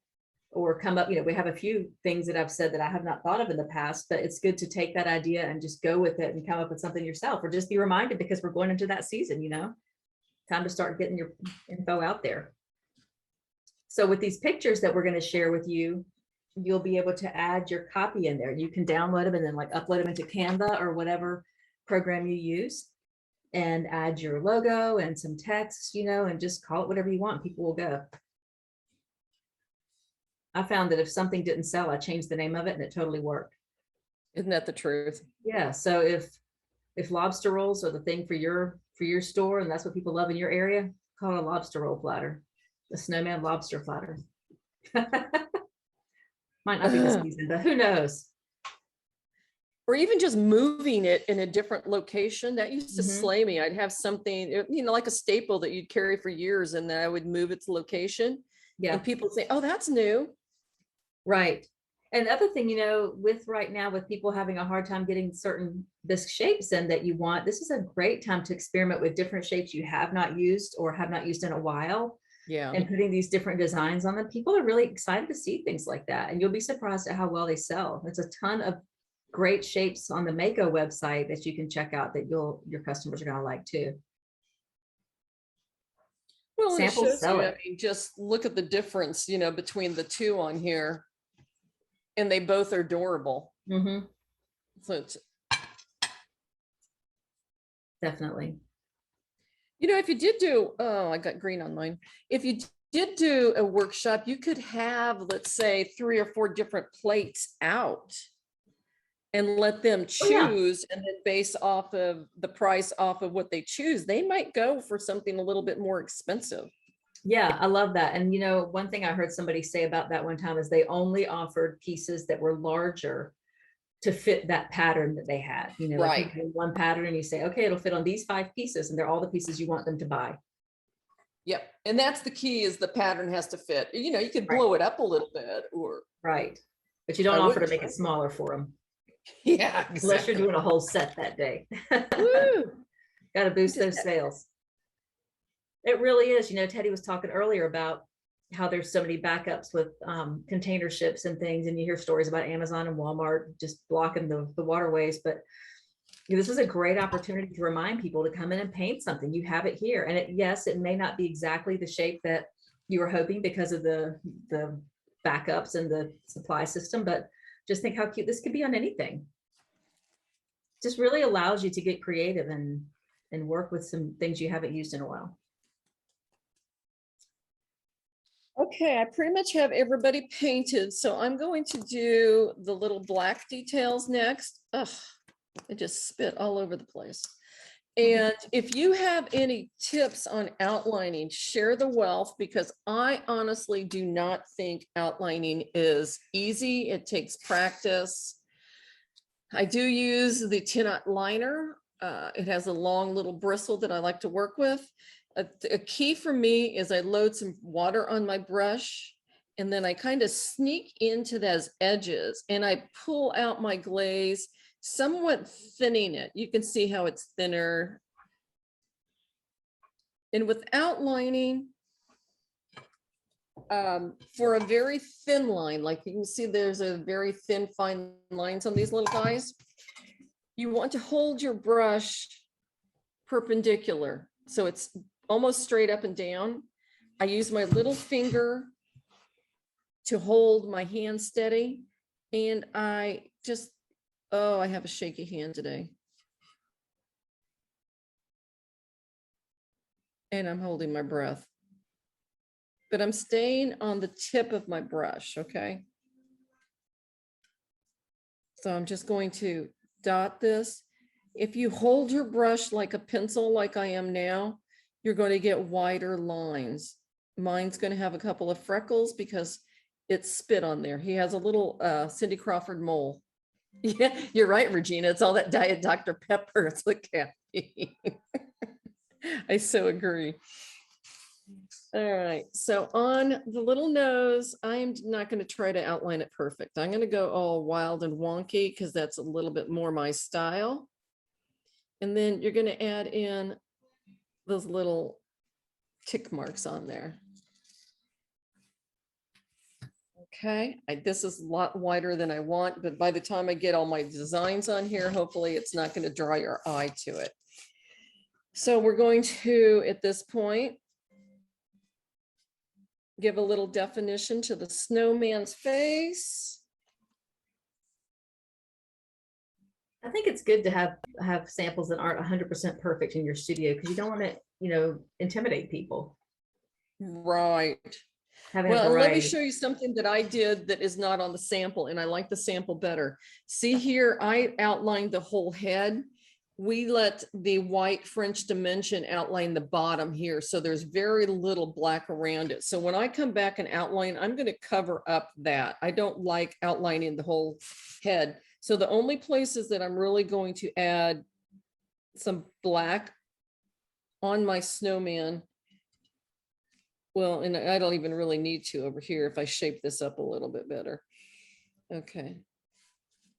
or come up, we have a few things that I've said that I have not thought of in the past, but it's good to take that idea and just go with it and come up with something yourself, or just be reminded, because we're going into that season, time to start getting your info out there. So with these pictures that we're going to share with you, you'll be able to add your copy in there. You can download them and then upload them into Canva or whatever program you use, and add your logo and some text, and just call it whatever you want. People will go. I found that if something didn't sell, I changed the name of it and it totally worked. Isn't that the truth? Yeah. So if lobster rolls are the thing for your store, and that's what people love in your area, call it a lobster roll platter, the Snowman lobster platter. Might not be the season, but who knows? Or even just moving it in a different location. That used to Mhm. slay me. I'd have something, like a staple that you'd carry for years, and then I would move its location. Yeah. And people say, oh, that's new. Right. And the other thing, with right now, with people having a hard time getting certain bisque shapes in that you want, this is a great time to experiment with different shapes you have not used or have not used in a while. Yeah. And putting these different designs on them. People are really excited to see things like that. And you'll be surprised at how well they sell. There's a ton of great shapes on the Mako website that you can check out that your customers are going to like too. Well, and it Samples shows sell you, it. just look at the difference, between the two on here. And they both are adorable. Mm-hmm. So it's, Definitely. if you did do, oh, I got green on mine. If you did do a workshop, you could have, let's say, 3 or 4 different plates out and let them choose, and then base off of the price off of what they choose. They might go for something a little bit more expensive. Yeah, I love that. And one thing I heard somebody say about that one time is they only offered pieces that were larger to fit that pattern that they had. Right. Like you have one pattern and you say, okay, it'll fit on these 5 pieces, and they're all the pieces you want them to buy. Yep. And that's the key, is the pattern has to fit. You could Right. blow it up a little bit, or Right. But you don't I offer to wouldn't make try it smaller for them. Yeah, unless you're exactly. doing a whole set that day. Woo. Got to boost Just those that- sales. It really is. You know, Teddy was talking earlier about how there's so many backups with container ships and things, and you hear stories about Amazon and Walmart just blocking the waterways. But this is a great opportunity to remind people to come in and paint something. You have it here, and yes, it may not be exactly the shape that you were hoping because of the backups and the supply system, but just think how cute this could be on anything. Just really allows you to get creative and work with some things you haven't used in a while. Okay, I pretty much have everybody painted, so I'm going to do the little black details next. Ugh, I just spit all over the place. And if you have any tips on outlining, share the wealth, because I honestly do not think outlining is easy. It takes practice. I do use the 10-aught liner. It has a long little bristle that I like to work with. A key for me is I load some water on my brush, and then I kind of sneak into those edges and I pull out my glaze, somewhat thinning it. You can see how it's thinner. And with outlining, for a very thin line, like you can see there's a very thin, fine lines on these little guys. You want to hold your brush perpendicular, so it's almost straight up and down. I use my little finger to hold my hand steady, and I just, oh, I have a shaky hand today. And I'm holding my breath. But I'm staying on the tip of my brush, okay? So I'm just going to dot this. If you hold your brush like a pencil, like I am now, you're going to get wider lines. Mine's going to have a couple of freckles because it's spit on there. He has a little Cindy Crawford mole. Yeah, you're right, Regina. It's all that Diet Dr. Pepper. It's the caffeine. I so agree. All right, so on the little nose, I'm not going to try to outline it perfect. I'm going to go all wild and wonky because that's a little bit more my style. And then you're going to add in those little tick marks on there. Okay, this is a lot wider than I want, but by the time I get all my designs on here, hopefully it's not going to draw your eye to it. So we're going to, at this point, give a little definition to the snowman's face. I think it's good to have samples that aren't 100% perfect in your studio, because you don't want to, you know, intimidate people. Right. Having Well, a and let me variety. show you something that I did that is not on the sample, and I like the sample better. See here, I outlined the whole head. We let the white French dimension outline the bottom here, so there's very little black around it. So when I come back and outline, I'm going to cover up that. I don't like outlining the whole head. So the only places that I'm really going to add some black on my snowman, well, and I don't even really need to over here if I shape this up a little bit better. Okay.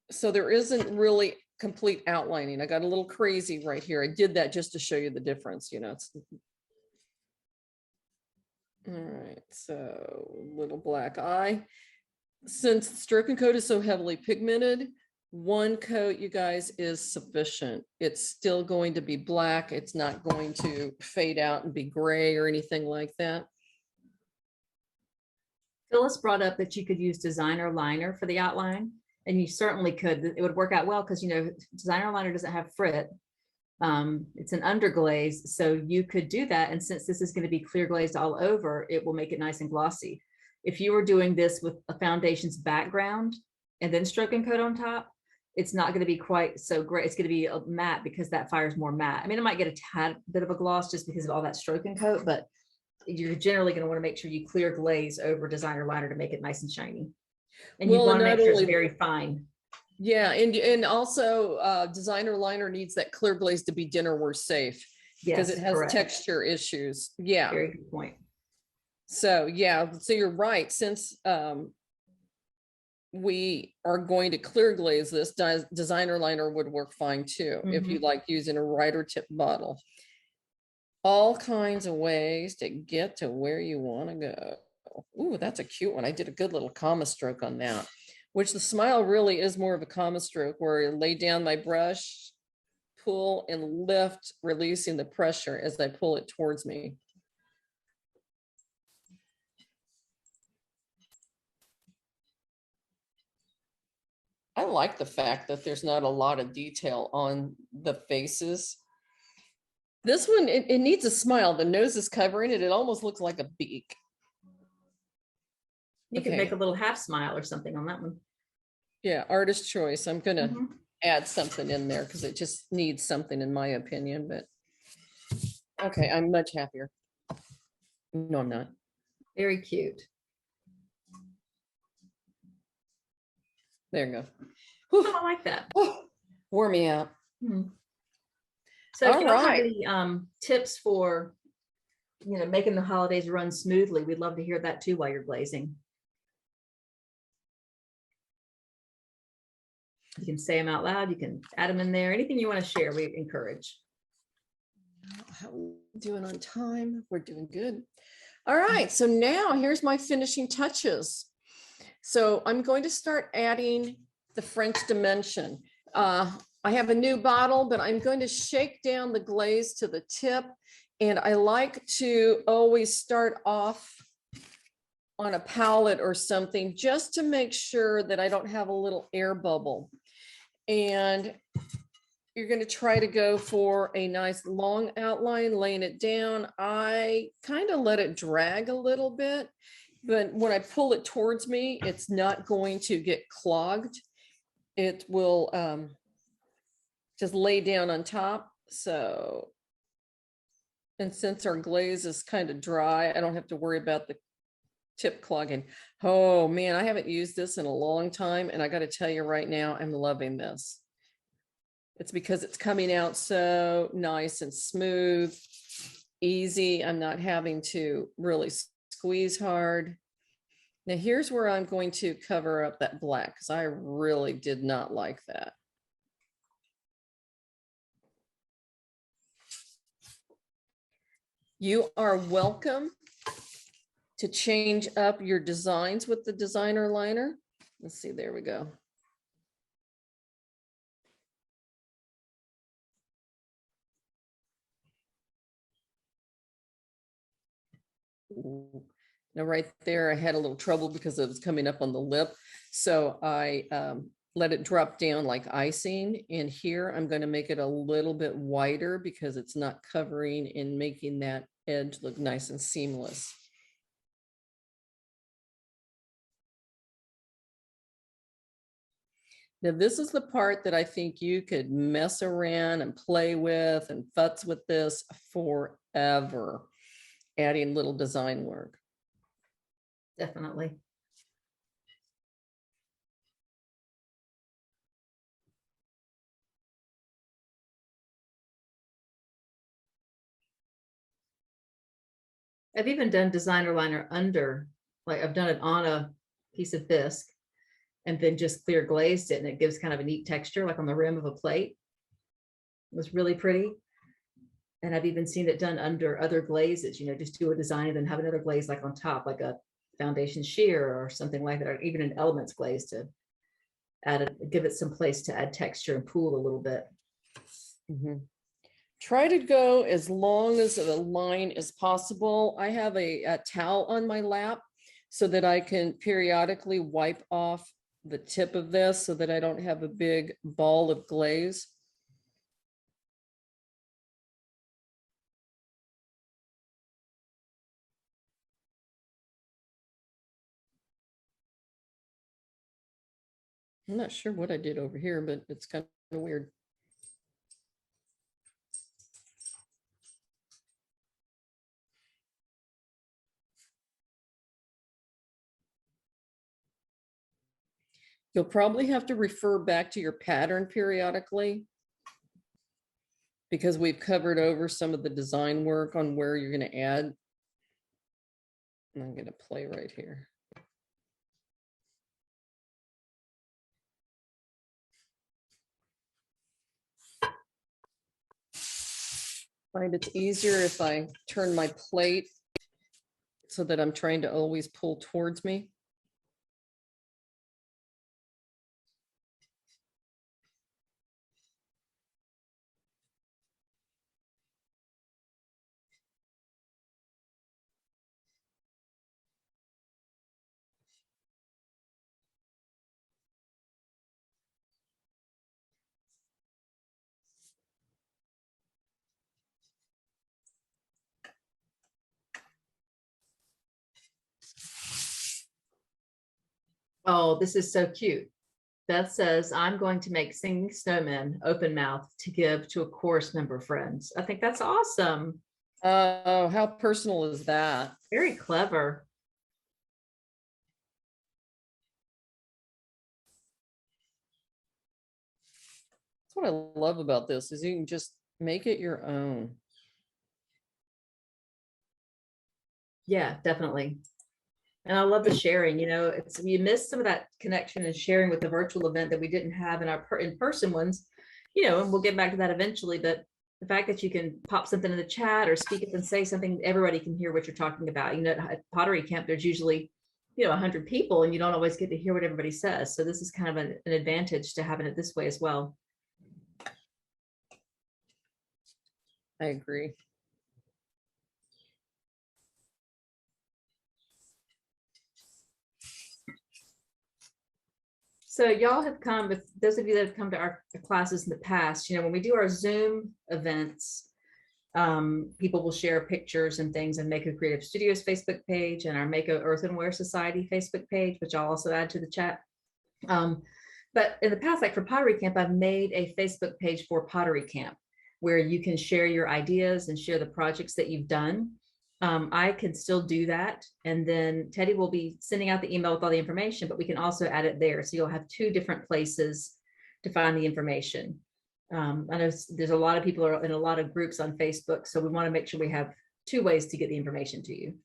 So there isn't really complete outlining. I got a little crazy right here. I did that just to show you the difference, you know. It's, all right, so little black eye. Since stroke and coat is so heavily pigmented, one coat, you guys, is sufficient. It's still going to be black. It's not going to fade out and be gray or anything like that. Phyllis brought up that you could use designer liner for the outline, and you certainly could. It would work out well because, you know, designer liner doesn't have frit. It's an underglaze, so you could do that. And since this is going to be clear glazed all over, it will make it nice and glossy. If you were doing this with a foundation's background and then stroke and coat on top, it's not going to be quite so great. It's going to be a matte because that fire is more matte. I mean, it might get a tad bit of a gloss just because of all that stroke and coat, but you're generally going to want to make sure you clear glaze over designer liner to make it nice and shiny. And you Well, want to and make not sure it's only- very fine. Yeah, and also designer liner needs that clear glaze to be dinnerware safe because Yes, it has correct. texture issues. Yeah. Very good point. So yeah, so you're right. Since we are going to clear glaze this, designer liner would work fine too, if you like using a writer tip bottle. All kinds of ways to get to where you want to go. Ooh, that's a cute one. I did a good little comma stroke on that, which the smile really is more of a comma stroke, where I lay down my brush, pull and lift, releasing the pressure as I pull it towards me. I like the fact that there's not a lot of detail on the faces. This one, it needs a smile. The nose is covering it. It almost looks like a beak. You could make a little half smile or something on that one. Yeah, artist choice. I'm gonna add something in there because it just needs something in my opinion, but okay, I'm much happier. No, I'm not. Very cute. There you go. Oh, I like that. Wore me out. So if you don't have any tips for, making the holidays run smoothly, we'd love to hear that too while you're glazing. You can say them out loud. You can add them in there. Anything you want to share, we encourage. How are we doing on time? We're doing good. All right, so now here's my finishing touches. So I'm going to start adding the French dimension. I have a new bottle, but I'm going to shake down the glaze to the tip. And I like to always start off on a palette or something just to make sure that I don't have a little air bubble. And you're going to try to go for a nice long outline, laying it down. I kind of let it drag a little bit, but when I pull it towards me, it's not going to get clogged. It will just lay down on top. So, and since our glaze is kind of dry, I don't have to worry about the tip clogging. Oh man, I haven't used this in a long time. And I got to tell you right now, I'm loving this. It's because it's coming out so nice and smooth, easy. I'm not having to really squeeze hard. Now here's where I'm going to cover up that black because I really did not like that. You are welcome to change up your designs with the designer liner. Let's see, there we go. Now right there, I had a little trouble because it was coming up on the lip. So I let it drop down like icing. And here I'm going to make it a little bit wider because it's not covering and making that edge look nice and seamless. Now this is the part that I think you could mess around and play with and futz with this forever, adding little design work. Definitely. I've even done designer liner under, like I've done it on a piece of bisque and then just clear glazed it, and it gives kind of a neat texture, like on the rim of a plate. It was really pretty. And I've even seen it done under other glazes, just do a design and then have another glaze like on top, like a foundation sheer or something like that, or even an elements glaze to give it some place to add texture and pool a little bit. Try to go as long as the line as possible. I have a towel on my lap so that I can periodically wipe off the tip of this so that I don't have a big ball of glaze. I'm not sure what I did over here, but it's kind of weird. You'll probably have to refer back to your pattern periodically because we've covered over some of the design work on where you're going to add. And I'm going to play right here. Find it's easier if I turn my plate so that I'm trying to always pull towards me. Oh, this is so cute. Beth says, I'm going to make singing snowmen open mouth to give to a course member of friends. I think that's awesome. Oh, how personal is that? Very clever. That's what I love about this is you can just make it your own. Yeah, definitely. And I love the sharing, it's, you miss some of that connection and sharing with the virtual event that we didn't have in our in-person ones, and we'll get back to that eventually, but the fact that you can pop something in the chat or speak up and say something, everybody can hear what you're talking about. At Pottery Camp, there's usually, 100 people and you don't always get to hear what everybody says. So this is kind of an advantage to having it this way as well. I agree. So y'all have come, with those of you that have come to our classes in the past, when we do our Zoom events, people will share pictures and things and Make a Creative Studios Facebook page and our Make a Earthenware Society Facebook page, which I'll also add to the chat. But in the past, like for Pottery Camp, I've made a Facebook page for Pottery Camp where you can share your ideas and share the projects that you've done. I can still do that. And then Teddy will be sending out the email with all the information, but we can also add it there. So you'll have two different places to find the information. I know there's a lot of people are in a lot of groups on Facebook, so we want to make sure we have two ways to get the information to you.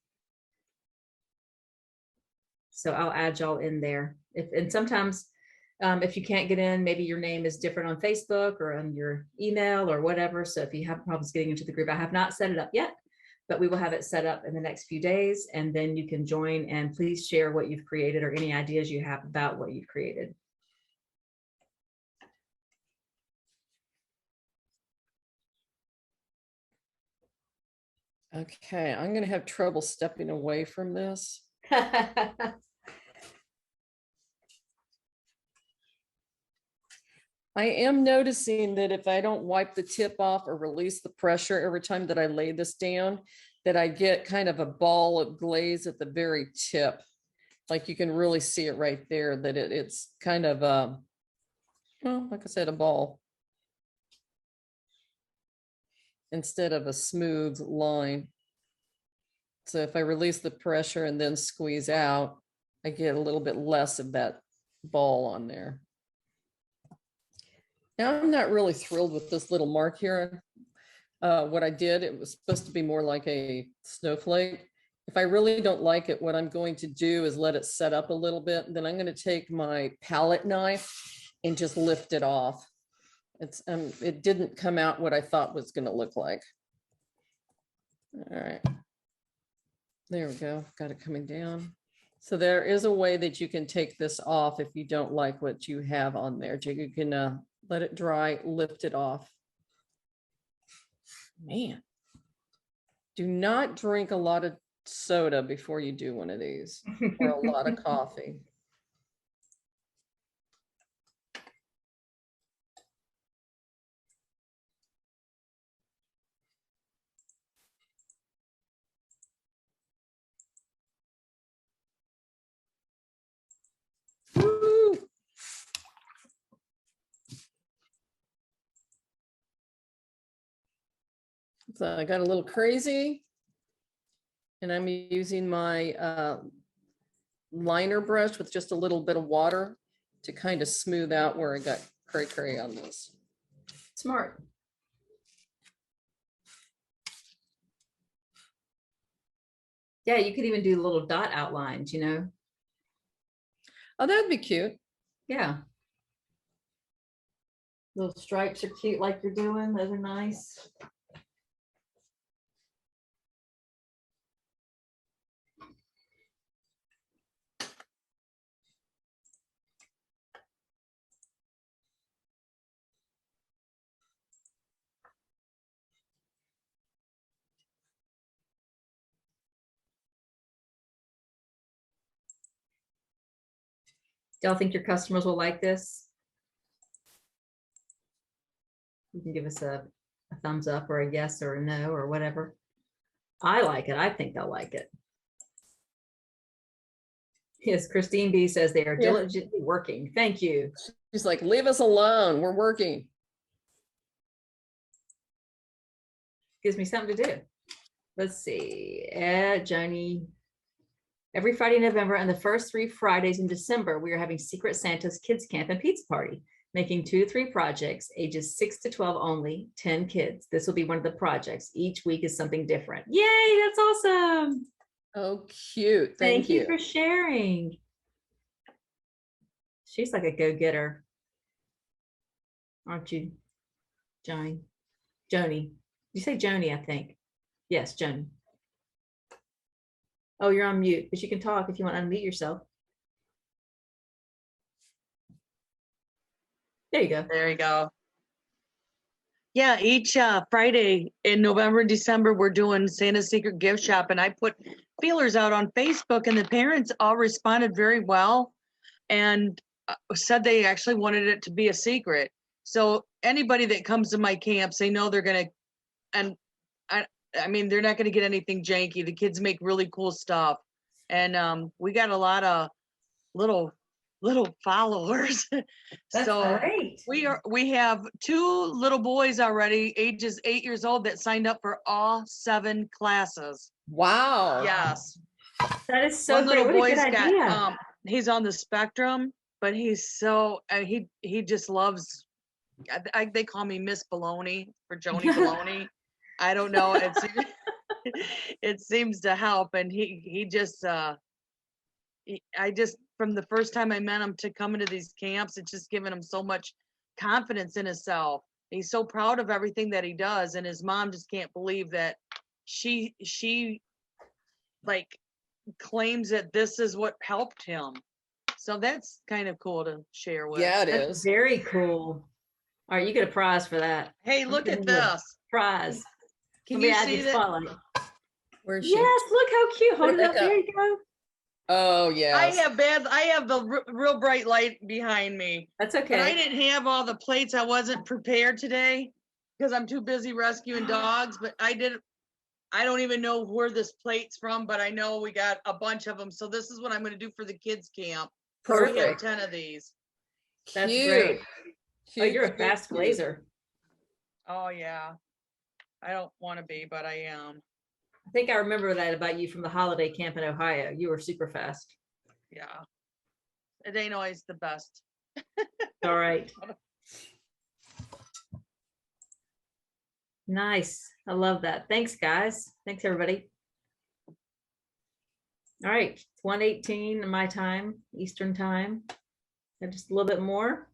So I'll add y'all in there. And sometimes if you can't get in, maybe your name is different on Facebook or on your email or whatever. So if you have problems getting into the group, I have not set it up yet, but we will have it set up in the next few days, and then you can join and please share what you've created or any ideas you have about what you've created. Okay, I'm going to have trouble stepping away from this. I am noticing that if I don't wipe the tip off or release the pressure every time that I lay this down, that I get kind of a ball of glaze at the very tip. Like you can really see it right there, that it's kind of, well, like I said, a ball instead of a smooth line. So if I release the pressure and then squeeze out, I get a little bit less of that ball on there. Now, I'm not really thrilled with this little mark here. What I did, it was supposed to be more like a snowflake. If I really don't like it, what I'm going to do is let it set up a little bit. And then I'm going to take my palette knife and just lift it off. It didn't come out what I thought was going to look like. All right. There we go. Got it coming down. So there is a way that you can take this off if you don't like what you have on there. You can let it dry, lift it off. Man, do not drink a lot of soda before you do one of these, or a lot of coffee. Woo! So I got a little crazy, and I'm using my liner brush with just a little bit of water to kind of smooth out where I got cray on this. Smart. Yeah, you could even do little dot outlines, Oh, that'd be cute. Yeah. Little stripes are cute like you're doing. Those are nice. Y'all think your customers will like this? You can give us a thumbs up or a yes or a no or whatever. I like it. I think they'll like it. Yes, Christine B says they are Yeah. diligently working. Thank you. She's like, leave us alone. We're working. Gives me something to do. Let's see. Joni. Every Friday in November and the first 3 Fridays in December, we are having Secret Santa's Kids Camp and Pizza Party, making 2 to 3 projects, ages 6 to 12 only, 10 kids. This will be one of the projects. Each week is something different. Yay, that's awesome. Oh, cute. Thank you you. for sharing. She's like a go-getter. Aren't you, Joni? You say Joni, I think. Yes, Joni. Oh, you're on mute, but you can talk if you want to unmute yourself. There you go. There you go. Yeah, each Friday in November and December, we're doing Santa's Secret Gift Shop, and I put feelers out on Facebook, and the parents all responded very well and said they actually wanted it to be a secret. So anybody that comes to my camps, they know they're gonna, and I mean, they're not gonna get anything janky. The kids make really cool stuff, and we got a lot of little followers. That's So great. we have 2 little boys already, ages 8 years old, that signed up for all 7 classes. Wow. Yes. That is so One great. little What a boy's good idea. got he's on the spectrum, but he's so he just loves, they call me Miss Baloney for Joni Baloney. I don't know, it seems to help, and he just I just, from the first time I met him to come into these camps, it's just given him so much confidence in himself. He's so proud of everything that he does, and his mom just can't believe that she like claims that this is what helped him. So that's kind of cool to share with. Yeah, it That's is. very cool. All right, you get a prize for that. Hey, look at giving you a this. Prize. Can Somebody you add see the that? spotlight. Where's she? Yes, look how cute. Hold Put it it up. back There up. you go. Oh, yeah. I have the real bright light behind me. That's But I okay. didn't have all the plates. I wasn't prepared today because I'm too busy rescuing dogs. But I don't even know where this plate's from, but I know we got a bunch of them. So this is what I'm going to do for the kids camp. We have Perfect. 10 of these. That's Cute. great. Oh, Cute, you're a cute, fast cute. blazer. Oh yeah. I don't want to be, but I am. I think I remember that about you from the holiday camp in Ohio. You were super fast. Yeah. It ain't always the best. All right. Nice. I love that. Thanks, guys. Thanks, everybody. All right. It's 1:18 my time, Eastern time. And just a little bit more.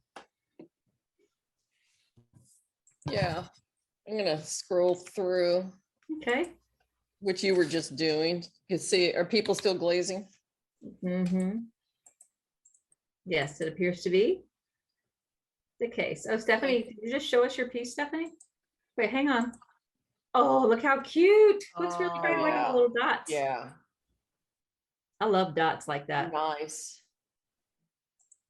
Yeah. I'm going to scroll through, Okay. which you were just doing. You can see, are people still glazing? Mm-hmm. Yes, it appears to be the case. Oh, Stephanie, did you just show us your piece, Stephanie? Wait, hang on. Oh, look how cute. Looks really great. I like yeah. the little dots. Yeah. I love dots like that. Nice.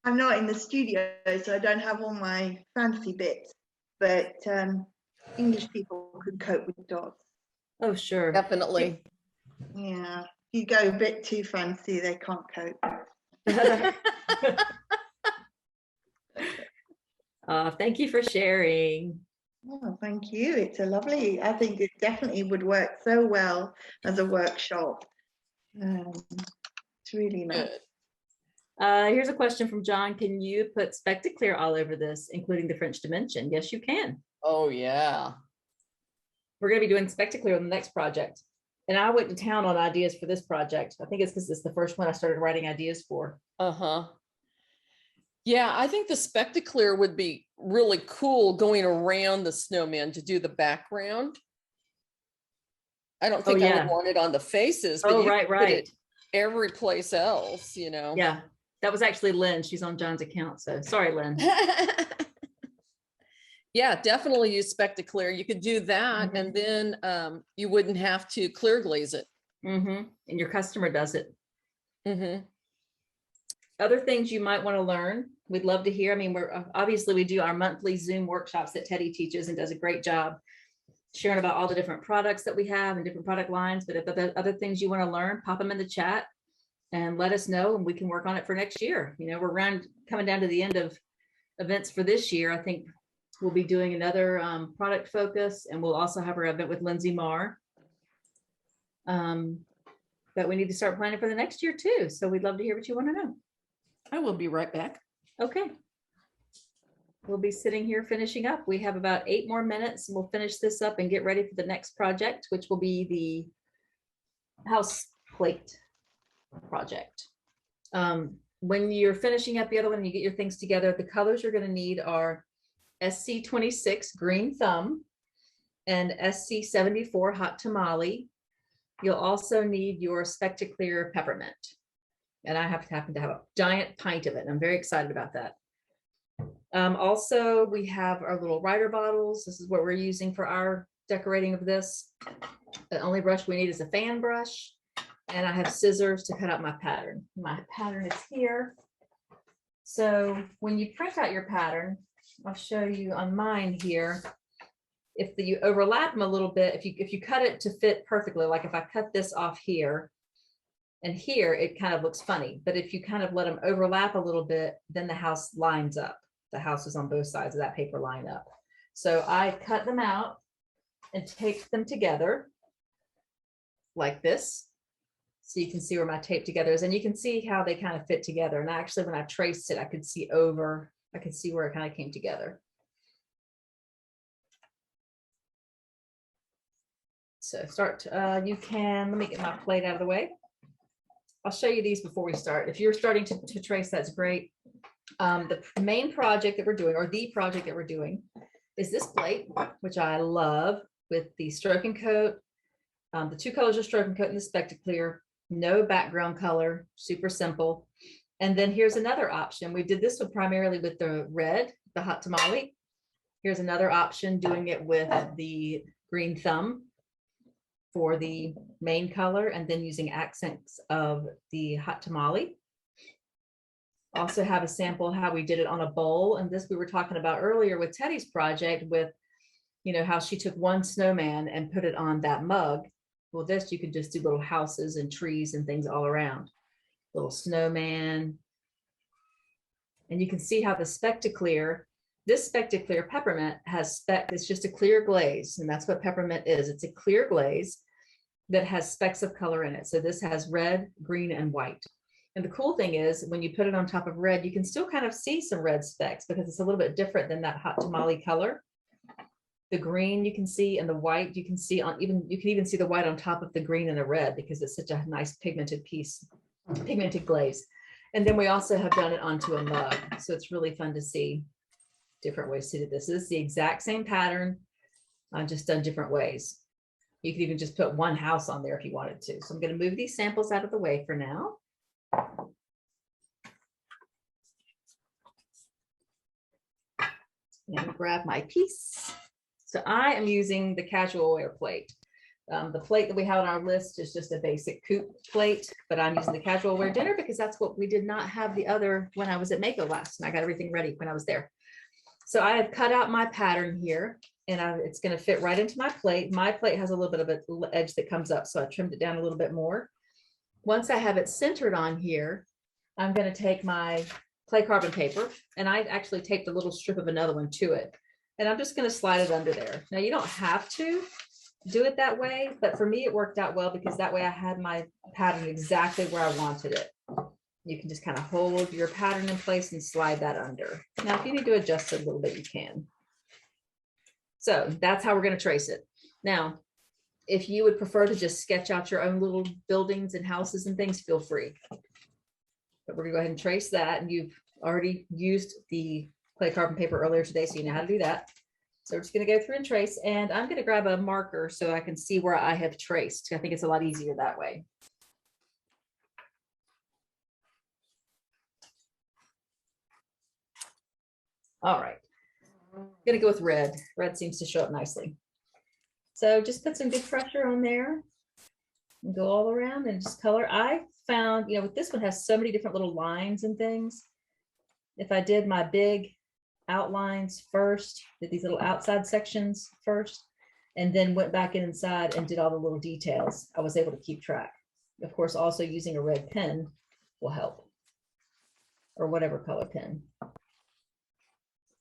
I'm not in the studio, so I don't have all my fancy bits, but English people could cope with dots. Oh, sure. Definitely. Yeah, if you go a bit too fancy, they can't cope. Thank you for sharing. Oh, thank you. It's a lovely, I think it definitely would work so well as a workshop. It's really nice. Good. Here's a question from John. Can you put Spectaclear all over this, including the French dimension? Yes, you can. Oh, yeah. We're going to be doing Spectaclear on the next project. And I went to town on ideas for this project. I think it's because it's the first one I started writing ideas for. Uh-huh. Yeah, I think the Spectaclear would be really cool going around the snowman to do the background. I don't think I yeah. would want it on the faces, but Oh, you right, could put right. it every place else, you know. Yeah, that was actually Lynn. She's on John's account. So sorry, Lynn. Yeah, definitely use Spectaclear. You could do that, and then you wouldn't have to clear glaze it. And your customer does it. other things you might want to learn, we'd love to hear. I mean, we're obviously we do our monthly Zoom workshops that Teddy teaches and does a great job sharing about all the different products that we have and different product lines. But if there are other things you want to learn, pop them in the chat and let us know, and we can work on it for next year. You know, we're coming down to the end of events for this year. I think we'll be doing another product focus, and we'll also have our event with Lindsay Marr. But we need to start planning for the next year too. So we'd love to hear what you want to know. I will be right back. Okay. We'll be sitting here finishing up. We have about 8 more minutes. We'll finish this up and get ready for the next project, which will be the house plate project. When you're finishing up the other one, you get your things together, the colors you're going to need are SC26 green thumb and SC74 hot tamale. You'll also need your Spectaclear peppermint. And I happen to have a giant pint of it. I'm very excited about that. Also, we have our little writer bottles. This is what we're using for our decorating of this. The only brush we need is a fan brush. And I have scissors to cut out my pattern. My pattern is here. So when you print out your pattern, I'll show you on mine here. If you overlap them a little bit, if you cut it to fit perfectly, like if I cut this off here and here, it kind of looks funny. But if you kind of let them overlap a little bit, then the house lines up. The houses on both sides of that paper line up. So I cut them out and tape them together like this. So you can see where my tape together is, and you can see how they kind of fit together. And actually, when I traced it, I could see where it kind of came together. So let me get my plate out of the way. I'll show you these before we start. If you're starting to trace, that's great. The main project that we're doing, or the project that we're doing, is this plate, which I love, with the stroke and coat. The 2 colors are stroke and coat and the Spectaclear. No background color, super simple. And then here's another option. We did this one primarily with the red, the hot tamale. Here's another option, doing it with the green thumb for the main color, and then using accents of the hot tamale. Also have a sample how we did it on a bowl. And this we were talking about earlier with Teddy's project with, you know, how she took one snowman and put it on that mug. Well, this you could just do little houses and trees and things all around. Little snowman. And you can see how the Spectaclear, this Spectaclear peppermint has it's just a clear glaze. And that's what peppermint is. It's a clear glaze that has specks of color in it. So this has red, green, and white. And the cool thing is when you put it on top of red, you can still kind of see some red specks because it's a little bit different than that hot tamale color. The green you can see, and the white you can see you can even see the white on top of the green and the red because it's such a nice pigmented glaze. And then we also have done it onto a mug. So it's really fun to see different ways to do this. This is the exact same pattern, just done different ways. You could even just put one house on there if you wanted to. So I'm going to move these samples out of the way for now. And grab my piece. So I am using the casual wear plate. The plate that we have on our list is just a basic coupe plate, but I'm using the casual wear dinner because that's what we did not have the other when I was at Mako last, and I got everything ready when I was there. So I have cut out my pattern here, and it's going to fit right into my plate. My plate has a little bit of an edge that comes up, so I trimmed it down a little bit more. Once I have it centered on here, I'm going to take my clay carbon paper, and I actually taped a little strip of another one to it. And I'm just going to slide it under there. Now you don't have to do it that way, but for me, it worked out well because that way I had my pattern exactly where I wanted it. You can just kind of hold your pattern in place and slide that under. Now, if you need to adjust it a little bit, you can. So that's how we're going to trace it. Now, if you would prefer to just sketch out your own little buildings and houses and things, feel free. But we're going to go ahead and trace that. And you've already used the clay carbon paper earlier today, so you know how to do that. So we're just going to go through and trace, and I'm going to grab a marker so I can see where I have traced. I think it's a lot easier that way. All right, I'm going to go with red. Red seems to show up nicely. So just put some good pressure on there. and go all around and just color. I found, with this one has so many different little lines and things. If I did my big outlines first, did these little outside sections first, and then went back inside and did all the little details, I was able to keep track. Of course, also using a red pen will help, or whatever color pen.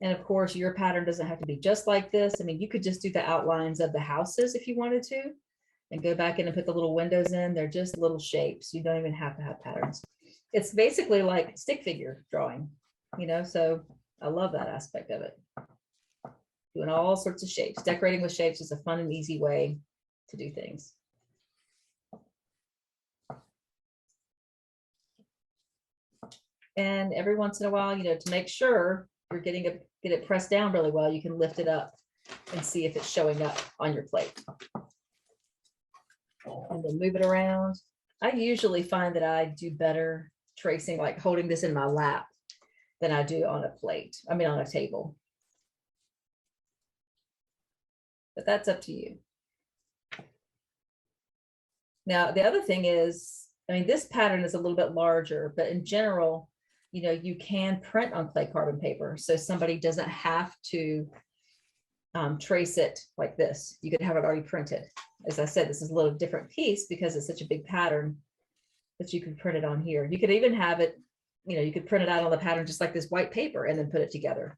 And of course, your pattern doesn't have to be just like this. I mean, you could just do the outlines of the houses if you wanted to, and go back in and put the little windows in. They're just little shapes. You don't even have to have patterns. It's basically like stick figure drawing, so I love that aspect of it. Doing all sorts of shapes. Decorating with shapes is a fun and easy way to do things. And every once in a while, to make sure you're get it pressed down really well, you can lift it up and see if it's showing up on your plate. And then move it around. I usually find that I do better tracing, like holding this in my lap, than I do on a plate. I mean, on a table. But that's up to you. Now, the other thing is, I mean, this pattern is a little bit larger, but in general, you can print on clay carbon paper. So somebody doesn't have to trace it like this. You could have it already printed. As I said, this is a little different piece because it's such a big pattern, but you can print it on here. You could even have it, you could print it out on the pattern just like this white paper and then put it together.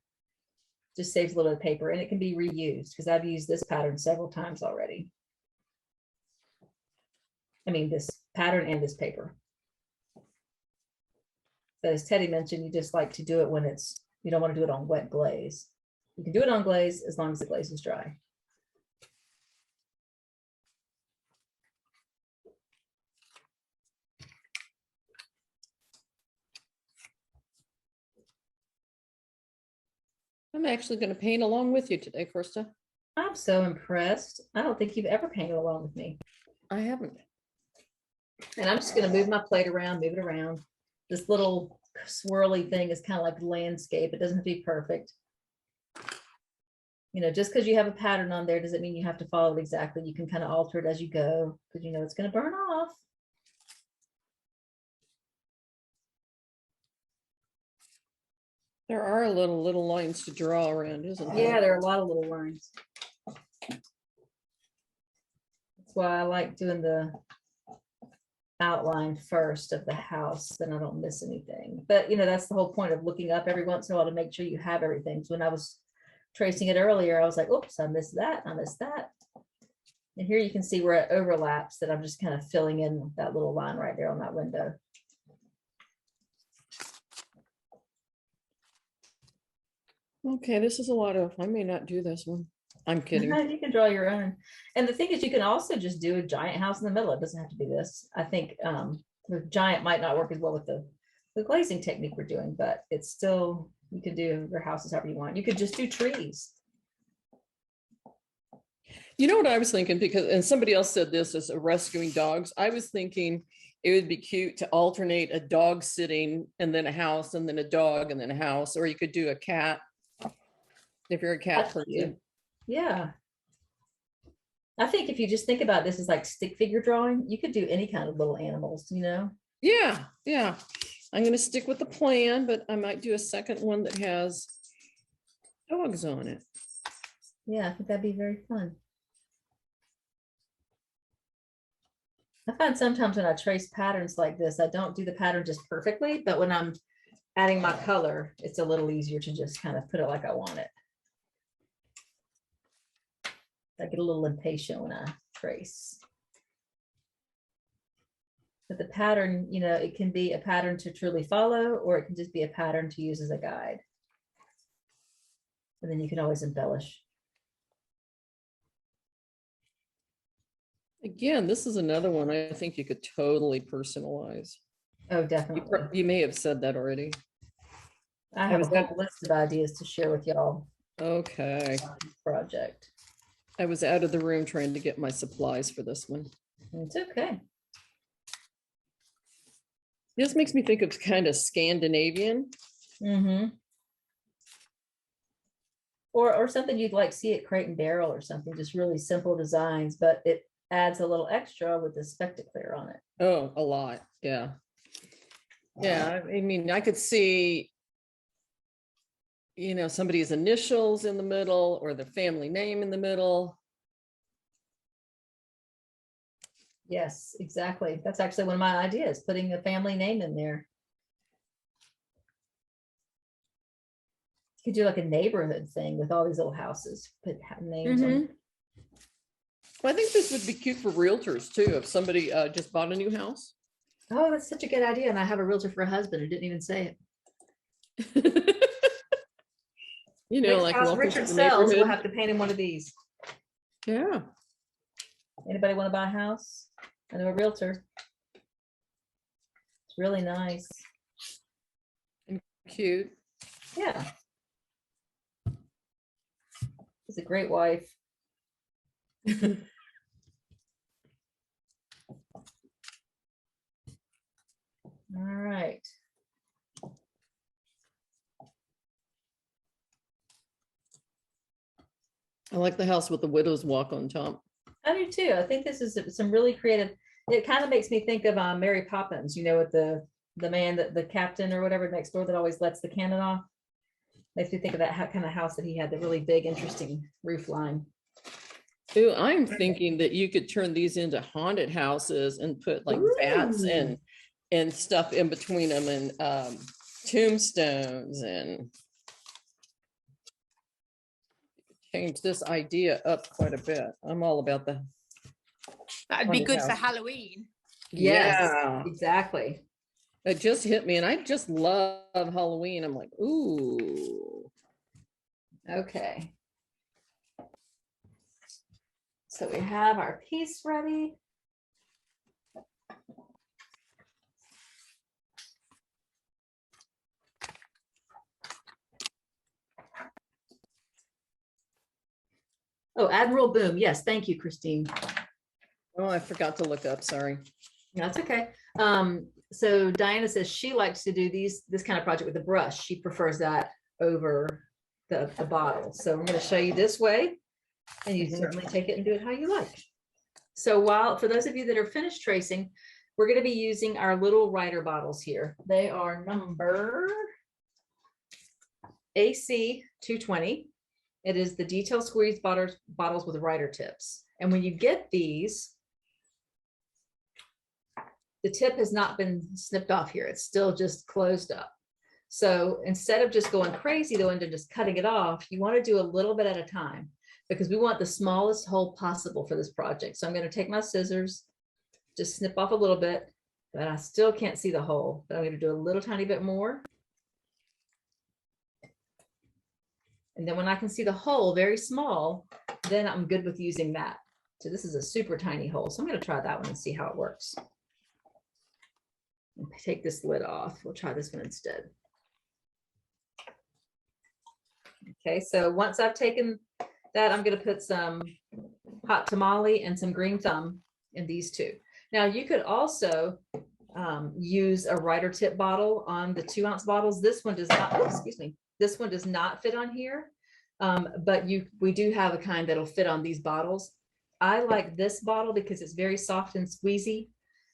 Just saves a little bit of paper, and it can be reused because I've used this pattern several times already. I mean, this pattern and this paper. But as Teddy mentioned, you just like to do it when you don't want to do it on wet glaze. You can do it on glaze as long as the glaze is dry. I'm actually going to paint along with you today, Krista. I'm so impressed. I don't think you've ever painted along with me. I haven't. And I'm just going to move my plate around, move it around. This little swirly thing is kind of like landscape. It doesn't have to be perfect. Just because you have a pattern on there doesn't mean you have to follow it exactly. You can kind of alter it as you go because it's going to burn off. There are little lines to draw around, isn't there? Yeah, there are a lot of little lines. That's why I like doing the outline first of the house, then I don't miss anything. But that's the whole point of looking up every once in a while to make sure you have everything. So when I was tracing it earlier, I was like, oops, I missed that, I missed that. And here you can see where it overlaps, that I'm just kind of filling in that little line right there on that window. Okay, this is a lot of, I may not do this one. I'm kidding. You can draw your own. And the thing is, you can also just do a giant house in the middle. It doesn't have to be this. I think the giant might not work as well with the glazing technique we're doing, but it's still, you can do your houses however you want. You could just do trees. You know what I was thinking, and somebody else said this as a rescuing dogs. I was thinking it would be cute to alternate a dog sitting and then a house and then a dog and then a house, or you could do a cat if you're a cat That's person. cute. Yeah. I think if you just think about this as like stick figure drawing, you could do any kind of little animals, Yeah. I'm going to stick with the plan, but I might do a second one that has dogs on it. Yeah, I think that'd be very fun. I find sometimes when I trace patterns like this, I don't do the pattern just perfectly, but when I'm adding my color, it's a little easier to just kind of put it like I want it. I get a little impatient when I trace. But the pattern, it can be a pattern to truly follow, or it can just be a pattern to use as a guide. And then you can always embellish. Again, this is another one I think you could totally personalize. Oh, definitely. You may have said that already. I have a whole list of ideas to share with y'all. Okay. Project. I was out of the room trying to get my supplies for this one. It's okay. This makes me think of kind of Scandinavian. Mm-hmm. Or something you'd like see at Crate and Barrel or something, just really simple designs, but it adds a little extra with the Spectaclear on it. Oh, a lot. Yeah. Yeah. I mean, I could see, somebody's initials in the middle or the family name in the middle. Yes, exactly. That's actually one of my ideas, putting a family name in there. You could do like a neighborhood thing with all these little houses, put names on. Mhm. Well, I think this would be cute for realtors too, if somebody just bought a new house. Oh, that's such a good idea. And I have a realtor for a husband who didn't even say it. Next Like house welcome to Richard the sells, we'll neighborhood. have to paint him one of these. Yeah. Anybody want to buy a house? I know a realtor. It's really nice. Cute. Yeah. She's a great wife. All right. I like the house with the widow's walk on top. I do too. I think this is some really creative. It kind of makes me think of Mary Poppins, with the man, that the captain or whatever next door that always lets the cannon off. Makes me think of that kind of house that he had, the really big, interesting roof line. Ooh, I'm thinking that you could turn these into haunted houses and put like bats and stuff in between them, and tombstones, and change this idea up quite a bit. I'm all about the That'd be haunted good for house. Halloween. Yes, Yeah. exactly. It just hit me, and I just love Halloween. I'm like, ooh. Okay. So we have our piece ready. Oh, Admiral Boom. Yes, thank you, Christine. Oh, I forgot to look up, sorry. That's okay. So Diana says she likes to do this kind of project with a brush. She prefers that over the bottle. So I'm going to show you this way, and you certainly take it and do it how you like. So for those of you that are finished tracing, we're going to be using our little writer bottles here. They are number AC 220. It is the detail squeeze bottles with writer tips. And when you get these, the tip has not been snipped off here. It's still just closed up. So instead of just going crazy though, and just cutting it off, you want to do a little bit at a time, because we want the smallest hole possible for this project. So I'm going to take my scissors, just snip off a little bit, but I still can't see the hole, but I'm going to do a little tiny bit more. And then when I can see the hole very small, then I'm good with using that. So this is a super tiny hole. So I'm going to try that one and see how it works. Take this lid off. We'll try this one instead. Okay, so once I've taken that, I'm going to put some hot tamale and some green thumb in these two. Now you could also use a writer tip bottle on the 2-ounce bottles. This one does not, excuse me, this one does not fit on here, but we do have a kind that'll fit on these bottles. I like this bottle because it's very soft and squeezy,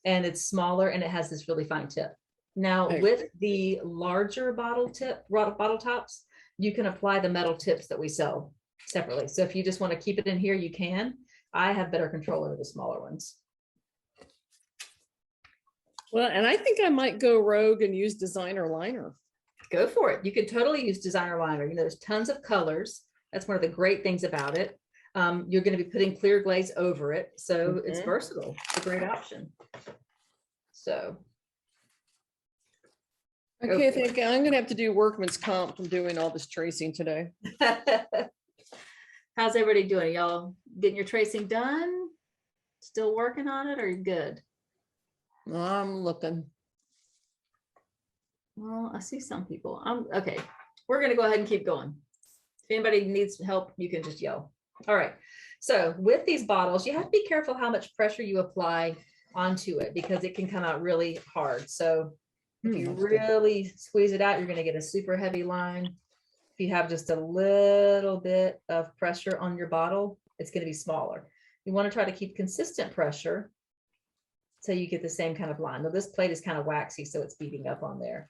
and it's smaller, and it has this really fine tip. Now with the larger bottle tops, you can apply the metal tips that we sell separately. So if you just want to keep it in here, you can. I have better control over the smaller ones. Well, and I think I might go rogue and use designer liner. Go for it. You could totally use designer liner. There's tons of colors. That's one of the great things about it. You're going to be putting clear glaze over it, so it's versatile. It's a great option. So. Okay, I think I'm going to have to do workman's comp from doing all this tracing today. How's everybody doing? Y'all getting your tracing done? Still working on it, or you good? I'm looking. Well, I see some people. Okay. We're going to go ahead and keep going. If anybody needs help, you can just yell. All right. So with these bottles, you have to be careful how much pressure you apply onto it, because it can come out really hard. So if you really squeeze it out, you're going to get a super heavy line. If you have just a little bit of pressure on your bottle, it's going to be smaller. You want to try to keep consistent pressure so you get the same kind of line. Now this plate is kind of waxy, so it's beating up on there.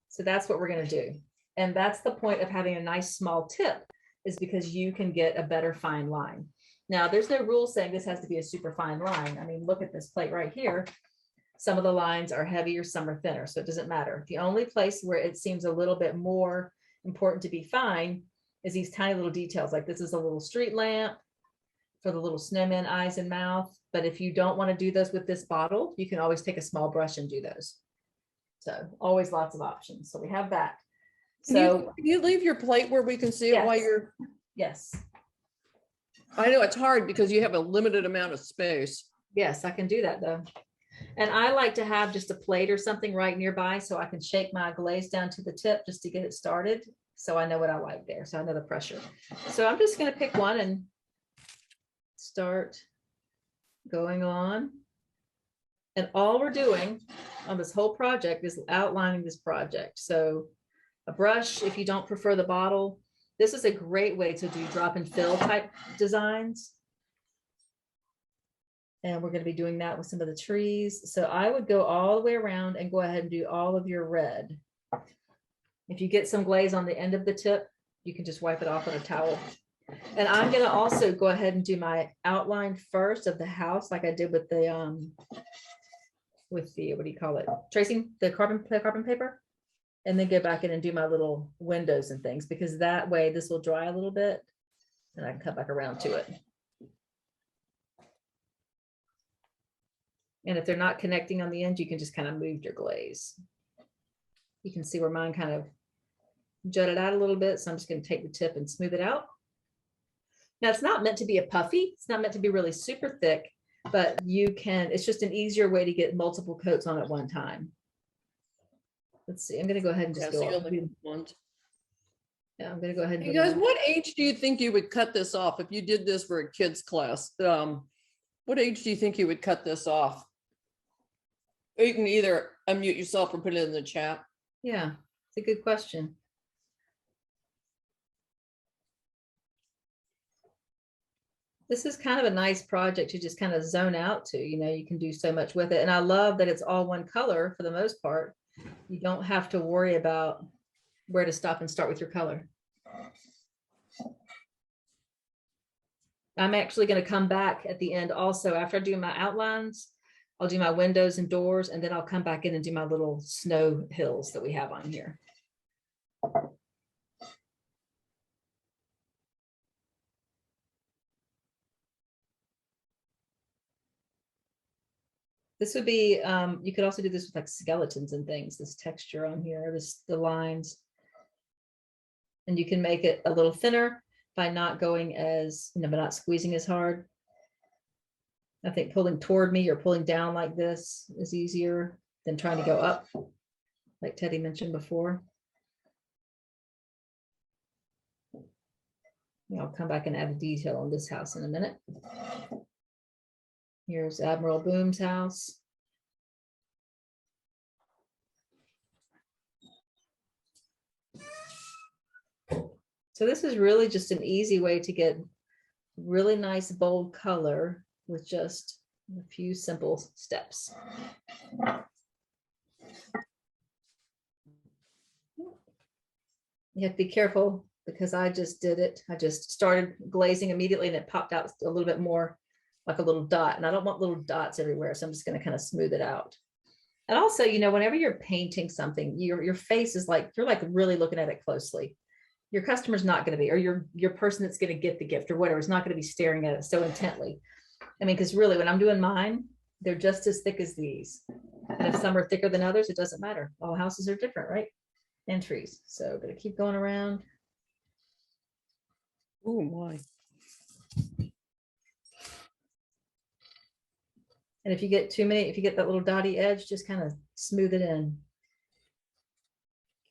So that's what we're going to do. And that's the point of having a nice small tip, is because you can get a better fine line. Now there's no rule saying this has to be a super fine line. I mean, look at this plate right here. Some of the lines are heavier, some are thinner, so it doesn't matter. The only place where it seems a little bit more important to be fine is these tiny little details. Like this is a little street lamp for the little snowman eyes and mouth. But if you don't want to do those with this bottle, you can always take a small brush and do those. So always lots of options. So we have that. So Can you leave your plate where we can see it while Yes. you're, yes, I know it's hard because you have a limited amount of space. yes, I can do that though. And I like to have just a plate or something right nearby so I can shake my glaze down to the tip just to get it started. So I know what I like there. So I know the pressure. So I'm just going to pick one and start going on. And all we're doing on this whole project is outlining this project. So a brush, if you don't prefer the bottle, this is a great way to do drop and fill type designs. And we're going to be doing that with some of the trees. So I would go all the way around and go ahead and do all of your red. If you get some glaze on the end of the tip, you can just wipe it off on a towel. And I'm going to also go ahead and do my outline first of the house, like I did with the what do you call it? Tracing the carbon paper. And then go back in and do my little windows and things, because that way this will dry a little bit and I can come back around to it. And if they're not connecting on the end, you can just kind of move your glaze. You can see where mine kind of jutted out a little bit. So I'm just going to take the tip and smooth it out. Now it's not meant to be a puffy. It's not meant to be really super thick, but you can, it's just an easier way to get multiple coats on at one time. Let's see, I'm going to go ahead and just That's go. the only ones. Yeah, I'm going to go ahead and Hey go guys, down. what age do you think you would cut this off if you did this for a kid's class? What age do you think you would cut this off? Or you can either unmute yourself or put it in the chat. Yeah, it's a good question. This is kind of a nice project to just kind of zone out to, you know, you can do so much with it. And I love that it's all one color for the most part. You don't have to worry about where to stop and start with your color. I'm actually going to come back at the end also after I do my outlines. I'll do my windows and doors, and then I'll come back in and do my little snow hills that we have on here. This would be, you could also do this with like skeletons and things, this texture on here, the lines. And you can make it a little thinner by not going as, by not squeezing as hard. I think pulling toward me or pulling down like this is easier than trying to go up, like Teddy mentioned before. I'll come back and add a detail on this house in a minute. Here's Admiral Boom's house. So this is really just an easy way to get really nice bold color with just a few simple steps. You have to be careful because I just did it. I just started glazing immediately and it popped out a little bit more like a little dot. And I don't want little dots everywhere. So I'm just going to kind of smooth it out. And also, you know, whenever you're painting something, your face is like, you're like really looking at it closely. Your customer's not going to be, or your person that's going to get the gift or whatever is not going to be staring at it so intently. I mean, because really when I'm doing mine, they're just as thick as these. And if some are thicker than others, it doesn't matter. All houses are different, right? And trees. So I'm going to keep going around. Oh my. And if you get too many, if you get that little dotty edge, just kind of smooth it in.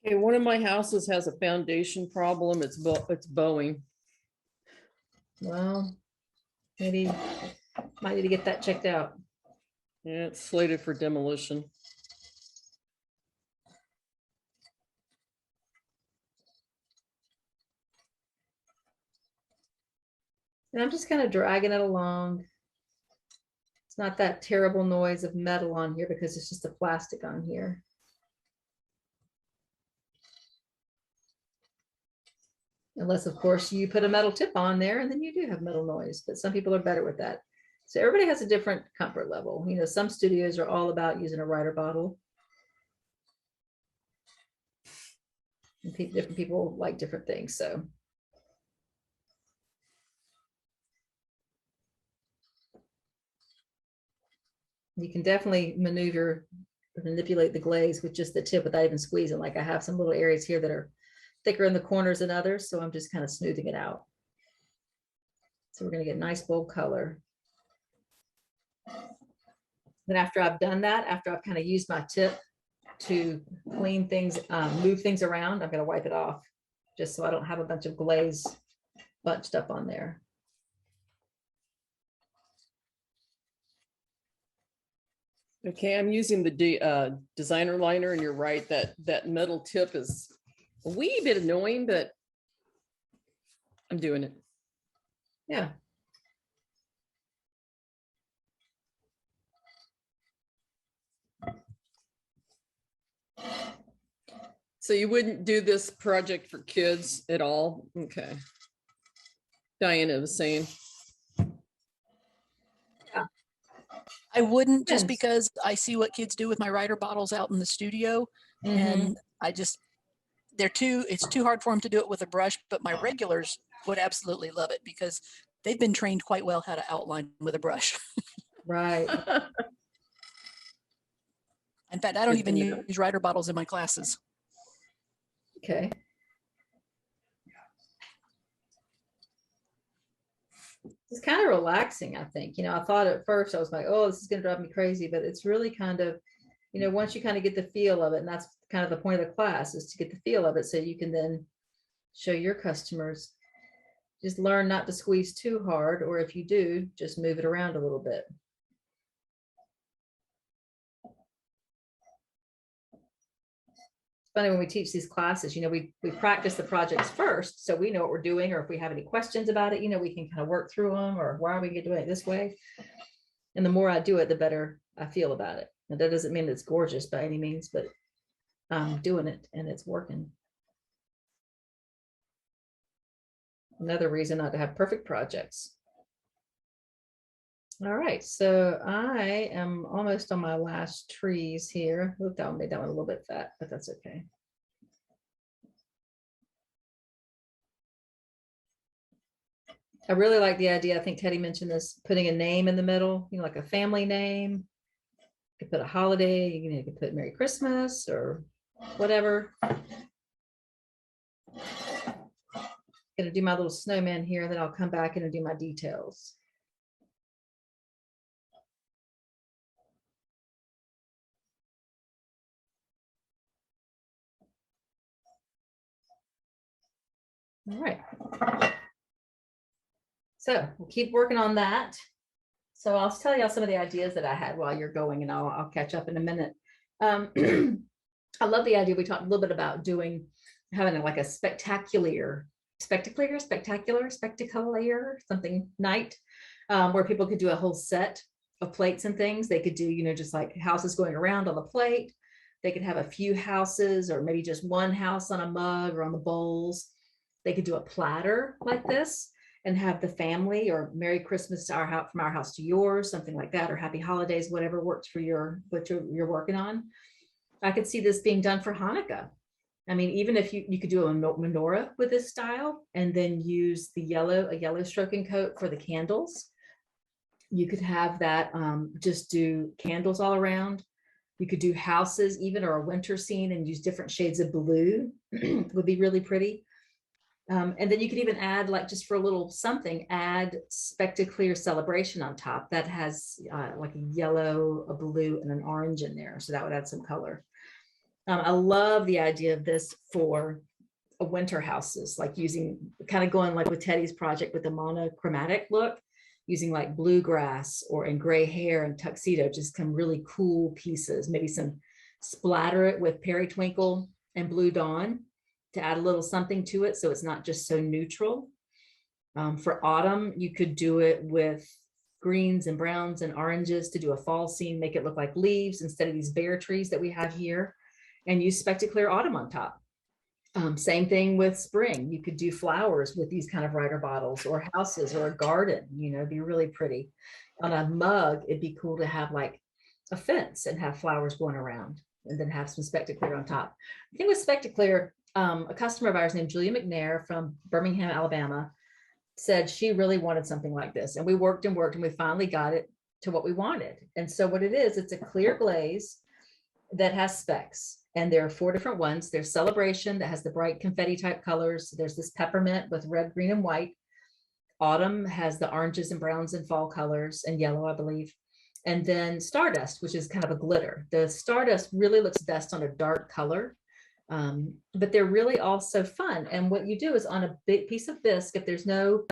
Okay, one of my houses has a foundation problem. It's bowing. Well, maybe might need to get that checked out. Yeah, it's slated for demolition. And I'm just kind of dragging it along. It's not that terrible noise of metal on here because it's just a plastic on here. Unless, of course, you put a metal tip on there and then you do have metal noise, but some people are better with that. So everybody has a different comfort level. You know, some studios are all about using a writer bottle. And different people like different things, so. You can definitely manipulate the glaze with just the tip without even squeezing. Like I have some little areas here that are thicker in the corners than others, so I'm just kind of smoothing it out. So we're going to get nice bold color. Then after I've done that, after I've kind of used my tip to clean things, move things around, I'm going to wipe it off just so I don't have a bunch of glaze bunched up on there. Okay, I'm using the designer liner, and you're right, that metal tip is a wee bit annoying, but I'm doing it. Yeah. So you wouldn't do this project for kids at all? Okay. Diana was saying. I wouldn't, just Depends. because I see what kids do with my writer bottles out in the studio, and it's too hard for them to do it with a brush, but my regulars would absolutely love it because they've been trained quite well how to outline with a brush. Right. In fact, I don't Good to even know. use writer bottles in my classes. Okay. It's kind of relaxing, I think. You know, I thought at first I was like, oh, this is going to drive me crazy, but it's really kind of, you know, once you kind of get the feel of it, and that's kind of the point of the class, is to get the feel of it so you can then show your customers. Just learn not to squeeze too hard, or if you do, just move it around a little bit. It's funny when we teach these classes, you know, we practice the projects first, so we know what we're doing, or if we have any questions about it, you know, we can kind of work through them, or why are we doing it this way? And the more I do it, the better I feel about it. And that doesn't mean it's gorgeous by any means, but I'm doing it and it's working. Another reason not to have perfect projects. All right, so I am almost on my last trees here. Look, I made that one a little bit fat, but that's okay. I really like the idea. I think Teddy mentioned this, putting a name in the middle, you know, like a family name. You could put a holiday, you could put Merry Christmas or whatever. Gonna do my little snowman here, and then I'll come back in and do my details. All right. So we'll keep working on that. So I'll tell y'all some of the ideas that I had while you're going, and I'll catch up in a minute. I love the idea. We talked a little bit about having like a spectacular, something night, where people could do a whole set of plates and things. They could do, you know, just like houses going around on the plate. They could have a few houses, or maybe just one house on a mug or on the bowls. They could do a platter like this and have the family, or Merry Christmas to our house, from our house to yours, something like that, or Happy Holidays, whatever works for what you're working on. I could see this being done for Hanukkah. I mean, even if you could do a menorah with this style, and then use a yellow stroking coat for the candles. You could have that, just do candles all around. You could do houses even, or a winter scene, and use different shades of blue. Would be really pretty. And then you could even add, like, just for a little something, add Spectaclear Celebration on top. That has like a yellow, a blue, and an orange in there. So that would add some color. I love the idea of this for a winter houses, like kind of going like with Teddy's project with the monochromatic look, using like bluegrass and gray hair and tuxedo, just some really cool pieces, maybe splatter it with Periwinkle and Blue Dawn to add a little something to it, so it's not just so neutral. For autumn, you could do it with greens and browns and oranges to do a fall scene, make it look like leaves instead of these bare trees that we have here, and use Spectaclear Autumn on top. Same thing with spring. You could do flowers with these kind of Rider bottles, or houses, or a garden, you know, be really pretty. On a mug, it'd be cool to have like a fence and have flowers going around, and then have some Spectaclear on top. I think with Spectaclear, a customer of ours named Julia McNair from Birmingham, Alabama, said she really wanted something like this. And we worked and worked, and we finally got it to what we wanted. And so what it is, it's a clear glaze that has specks. And there are 4 different ones. There's Celebration that has the bright confetti type colors. There's this Peppermint with red, green, and white. Autumn has the oranges and browns and fall colors, and yellow, I believe. And then Stardust, which is kind of a glitter. The Stardust really looks best on a dark color, but they're really also fun. And what you do is, on a big piece of bisque, if there's no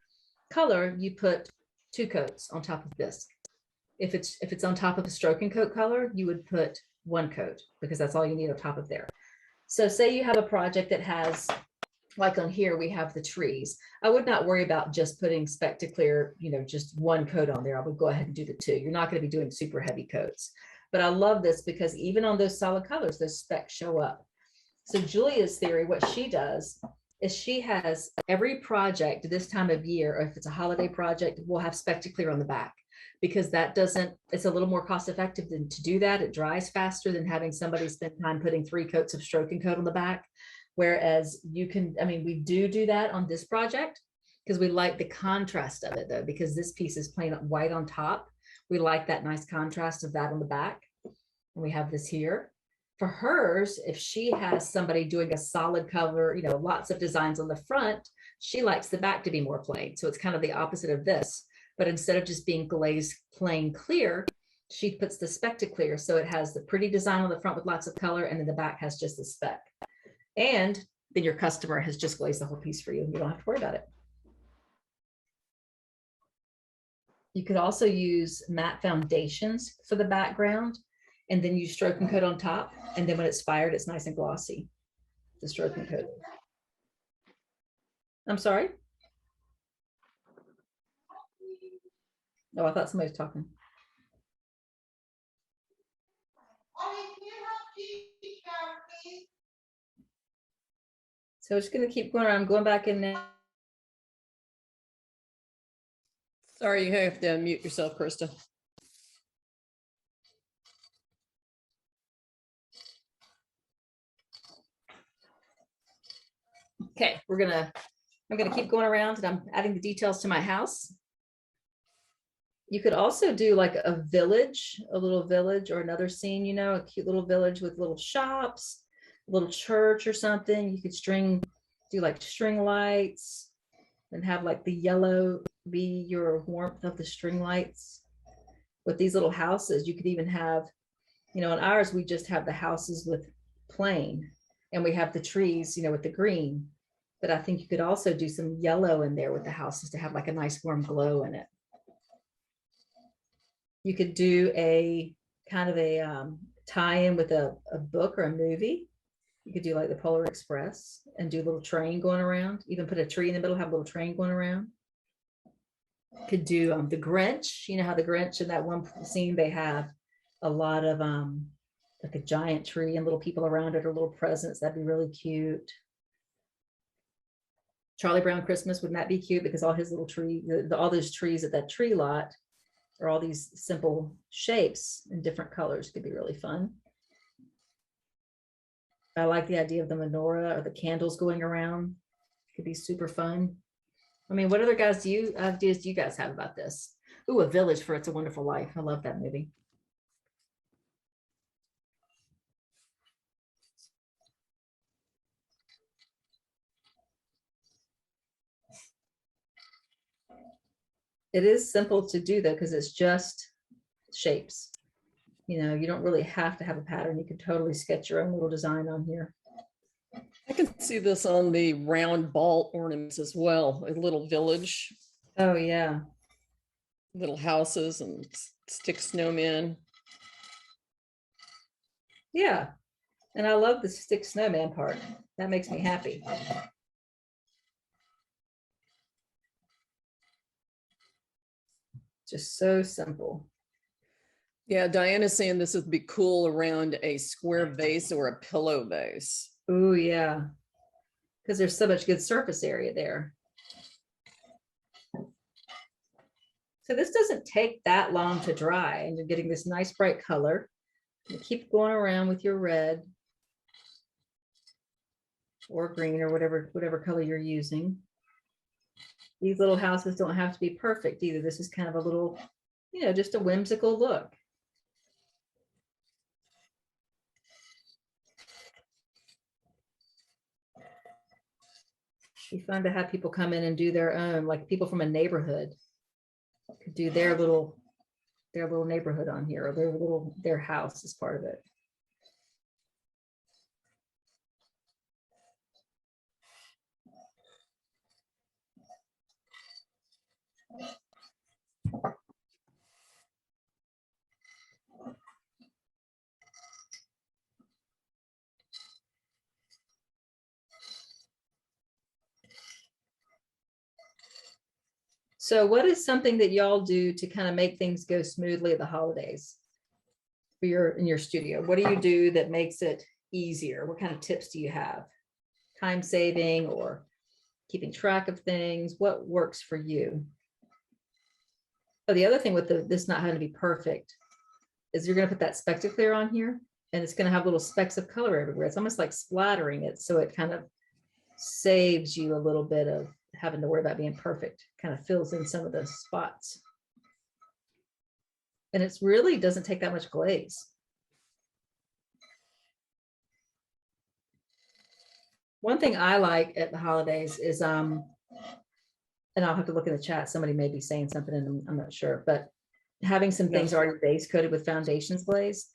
color, you put 2 coats on top of bisque. If it's on top of a stroke and coat color, you would put 1 coat, because that's all you need on top of there. So say you have a project that has, like on here, we have the trees. I would not worry about just putting Spectaclear, you know, just 1 coat on there. I would go ahead and do the 2. You're not going to be doing super heavy coats. But I love this because even on those solid colors, those specks show up. So Julia's theory, what she does is she has every project this time of year, or if it's a holiday project, we'll have Spectaclear on the back, because that doesn't, it's a little more cost effective than to do that. It dries faster than having somebody spend time putting 3 coats of stroke and coat on the back. Whereas you can, I mean, we do that on this project because we like the contrast of it, though, because this piece is plain white on top. We like that nice contrast of that on the back. And we have this here. For hers, if she has somebody doing a solid color, you know, lots of designs on the front, she likes the back to be more plain. So it's kind of the opposite of this. But instead of just being glazed plain clear, she puts the Spectaclear. So it has the pretty design on the front with lots of color, and then the back has just the speck. And then your customer has just glazed the whole piece for you, and you don't have to worry about it. You could also use matte foundations for the background, and then use stroke and coat on top. And then when it's fired, it's nice and glossy, the stroke and coat. I'm sorry. Oh, I thought somebody was talking. So it's going to keep going around. I'm going back in now. Sorry, you have to mute yourself, Krista. Okay, I'm gonna keep going around, and I'm adding the details to my house. You could also do like a village, a little village, or another scene, you know, a cute little village with little shops, a little church or something. You could do like string lights, and have like the yellow be your warmth of the string lights. With these little houses, you could even have, you know, in ours, we just have the houses with plain, and we have the trees, you know, with the green. But I think you could also do some yellow in there with the houses to have like a nice warm glow in it. You could do a kind of a tie-in with a book or a movie. You could do like the Polar Express and do a little train going around. Even put a tree in the middle, have a little train going around. Could do the Grinch. You know how the Grinch, in that one scene, they have a lot of like a giant tree and little people around it, or little presents. That'd be really cute. Charlie Brown Christmas, wouldn't that be cute? Because all his little tree, all those trees at that tree lot are all these simple shapes in different colors. Could be really fun. I like the idea of the menorah or the candles going around. Could be super fun. I mean, what other ideas do you guys have about this? Ooh, a village for It's a Wonderful Life. I love that movie. It is simple to do though, because it's just shapes. You know, you don't really have to have a pattern. You can totally sketch your own little design on here. I can see this on the round ball ornaments as well. A little village. Oh yeah. Little houses and stick snowmen. Yeah. And I love the stick snowman part. That makes me happy. Just so simple. Yeah, Diana's saying this would be cool around a square vase or a pillow vase. Oh, yeah. Because there's so much good surface area there. So this doesn't take that long to dry, and you're getting this nice bright color. You keep going around with your red or green or whatever color you're using. These little houses don't have to be perfect either. This is kind of a little, you know, just a whimsical look. It'd be fun to have people come in and do their own, like people from a neighborhood could do their little neighborhood on here, or their house as part of it. So what is something that y'all do to kind of make things go smoothly at the holidays in your studio? What do you do that makes it easier? What kind of tips do you have? Time saving or keeping track of things? What works for you? Oh, the other thing with this not having to be perfect is you're going to put that spectaclear on here, and it's going to have little specks of color everywhere. It's almost like splattering it, so it kind of saves you a little bit of having to worry about being perfect. Kind of fills in some of those spots. And it's really doesn't take that much glaze. One thing I like at the holidays is, and I'll have to look in the chat, somebody may be saying something and I'm not sure, but having some things already base coated with foundations glaze,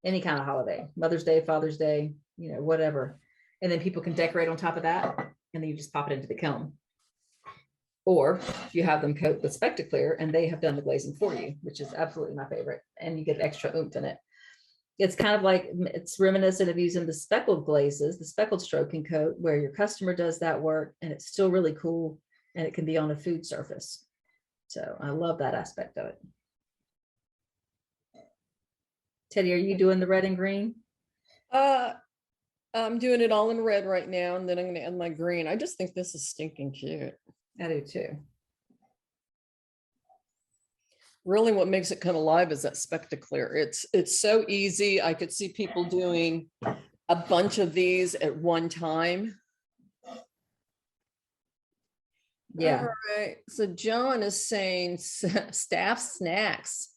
any kind of holiday, Mother's Day, Father's Day, you know, whatever. And then people can decorate on top of that, and then you just pop it into the kiln. Or you have them coat with Spectaclear and they have done the glazing for you, which is absolutely my favorite. And you get extra oomph in it. It's kind of like, it's reminiscent of using the speckled glazes, the speckled stroking coat, where your customer does that work and it's still really cool and it can be on a food surface. So I love that aspect of it. Teddy, are you doing the red and green? I'm doing it all in red right now, and then I'm going to add my green. I just think this is stinking cute. I do too. Really what makes it come alive is that Spectaclear. It's so easy. I could see people doing a bunch of these at one time. Yeah. All right. So John is saying staff snacks.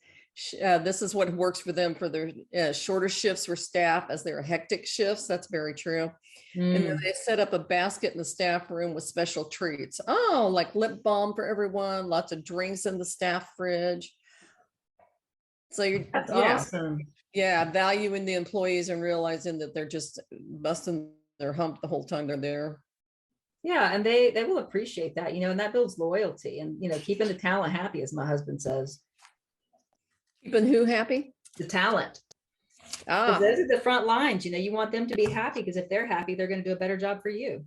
This is what works for them for their shorter shifts for staff as their hectic shifts. That's very true. And then they set up a basket in the staff room with special treats. Oh, like lip balm for everyone, lots of drinks in the staff fridge. So That's awesome. Yeah, valuing the employees and realizing that they're just busting their hump the whole time they're there. Yeah, and they will appreciate that, you know, and that builds loyalty and, you know, keeping the talent happy, as my husband says. Keeping who happy? The talent. Ah, Those are the front lines, you know, you want them to be happy, because if they're happy, they're going to do a better job for you.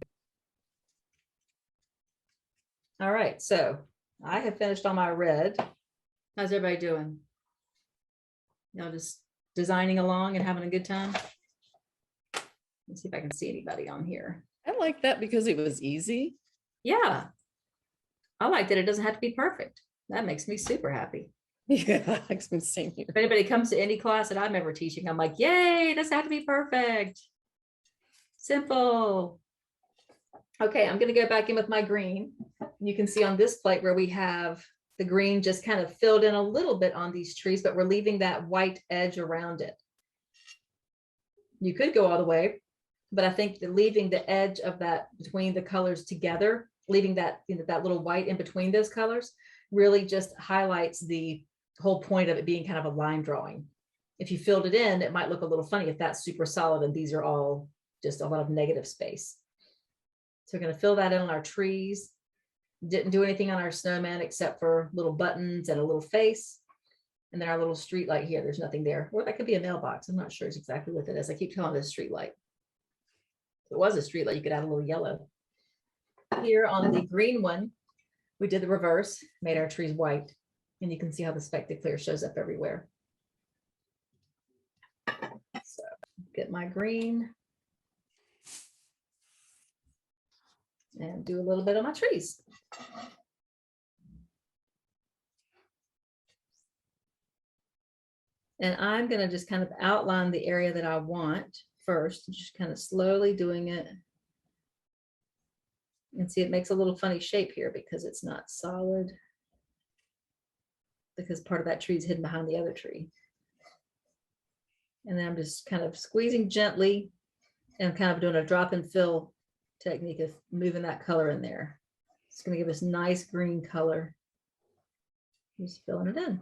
All right, so I have finished on my red. How's everybody doing? You know, just designing along and having a good time. Let's see if I can see anybody on here. I like that because it was easy. Yeah, I like that it doesn't have to be perfect. That makes me super happy. Yeah, it's been same here. If anybody comes to any class that I'm ever teaching, I'm like, yay, it doesn't have to be perfect. Simple. Okay, I'm going to go back in with my green. You can see on this plate where we have the green just kind of filled in a little bit on these trees, but we're leaving that white edge around it. You could go all the way, but I think that leaving the edge of that between the colors together, leaving that, you know, that little white in between those colors really just highlights the whole point of it being kind of a line drawing. If you filled it in, it might look a little funny if that's super solid and these are all just a lot of negative space. So we're going to fill that in on our trees. Didn't do anything on our snowman except for little buttons and a little face. And then our little street light here, there's nothing there. Or that could be a mailbox. I'm not sure exactly what it is. I keep calling it a street light. If it was a street light, you could add a little yellow. Here on the green one, we did the reverse, made our trees white. And you can see how the Spectaclear shows up everywhere. So get my green. And do a little bit of my trees. And I'm going to just kind of outline the area that I want first, just kind of slowly doing it. And see, it makes a little funny shape here because it's not solid. Because part of that tree is hidden behind the other tree. And then I'm just kind of squeezing gently and kind of doing a drop and fill technique of moving that color in there. It's going to give us nice green color. Just filling it in.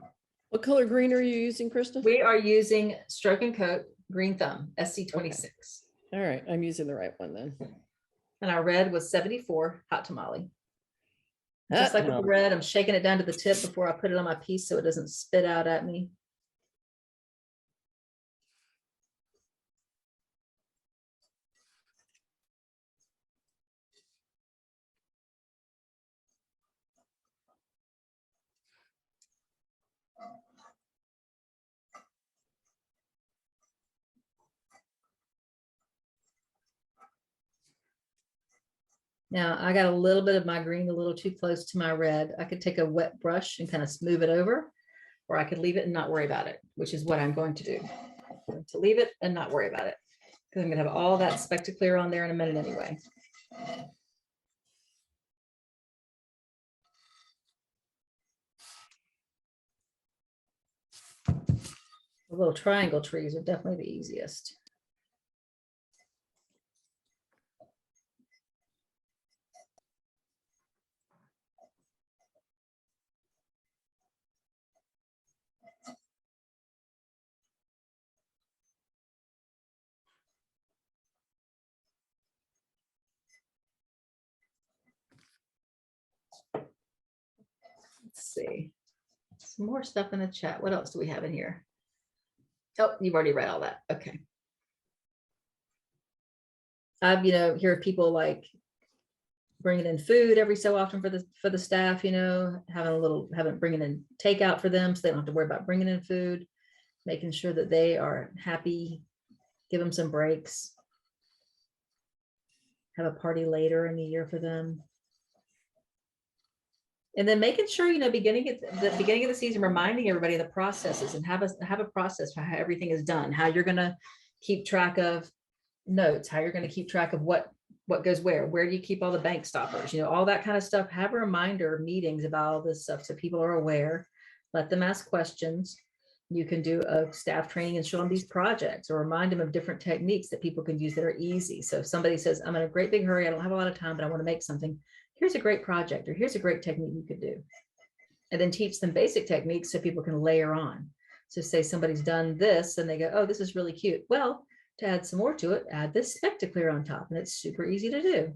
What color green are you using, Krista? We are using Stroke and Coat Green Thumb SC26. All right, I'm using the right one then. And our red was 74 Hot Tamale. Just like with the red, I'm shaking it down to the tip before I put it on my piece so it doesn't spit out at me. Now I got a little bit of my green a little too close to my red. I could take a wet brush and kind of smooth it over, or I could leave it and not worry about it, which is what I'm going to do. I'm going to leave it and not worry about it because I'm going to have all that Spectaclear on there in a minute anyway. The little triangle trees are definitely the easiest. Let's see. Some more stuff in the chat. What else do we have in here? Oh, you've already read all that. Okay. I've, hear people like bringing in food every so often for the staff, bringing in takeout for them so they don't have to worry about bringing in food, making sure that they are happy, give them some breaks, have a party later in the year for them. And then making sure, beginning at the beginning of the season, reminding everybody of the processes and have a process for how everything is done, how you're going to keep track of notes, how you're going to keep track of what goes where do you keep all the bank stoppers, all that kind of stuff. Have a reminder meetings about all this stuff so people are aware. Let them ask questions. You can do a staff training and show them these projects or remind them of different techniques that people can use that are easy. So if somebody says, I'm in a great big hurry, I don't have a lot of time, but I want to make something. Here's a great project, or here's a great technique you could do. And then teach them basic techniques so people can layer on. So say somebody's done this and they go, oh, this is really cute. Well, to add some more to it, add this Spectaclear on top, and it's super easy to do.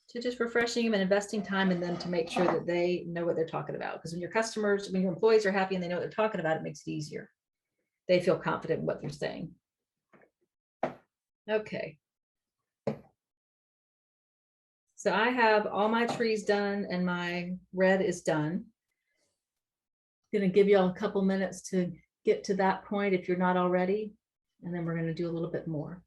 So just refreshing them and investing time in them to make sure that they know what they're talking about. Because when your employees are happy and they know what they're talking about, it makes it easier. They feel confident in what they're saying. Okay. So I have all my trees done and my red is done. Going to give you all a couple minutes to get to that point if you're not already, and then we're going to do a little bit more.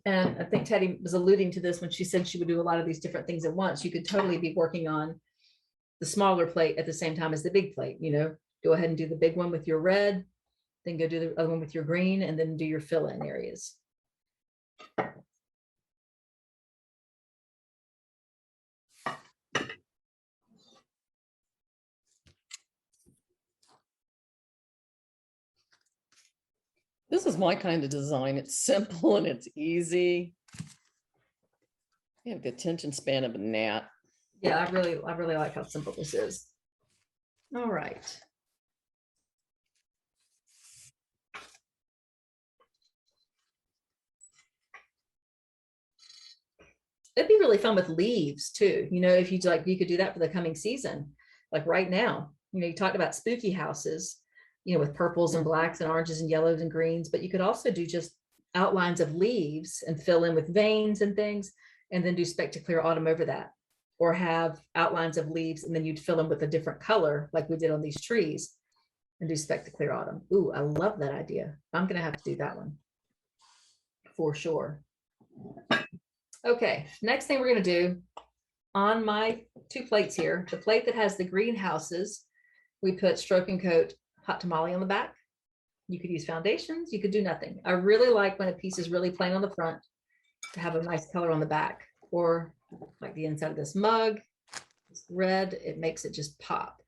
And I think Teddy was alluding to this when she said she would do a lot of these different things at once. You could totally be working on the smaller plate at the same time as the big plate. Go ahead and do the big one with your red, then go do the other one with your green, and then do your fill-in areas. This is my kind of design. It's simple and it's easy. I have the attention span of a gnat. Yeah, I really like how simple this is. All right. It'd be really fun with leaves too. If you'd like, you could do that for the coming season. Like right now, you talked about spooky houses, with purples and blacks and oranges and yellows and greens, but you could also do just outlines of leaves and fill in with veins and things, and then do Spectaclear Autumn over that. Or have outlines of leaves and then you'd fill them with a different color like we did on these trees and do Spectaclear Autumn. Ooh, I love that idea. I'm gonna have to do that one for sure. Okay, next thing we're gonna do on my 2 plates here, the plate that has the greenhouses, we put Stroke and Coat Hot Tamale on the back. You could use foundations, you could do nothing. I really like when a piece is really plain on the front to have a nice color on the back, or like the inside of this mug, it's red, it makes it just pop.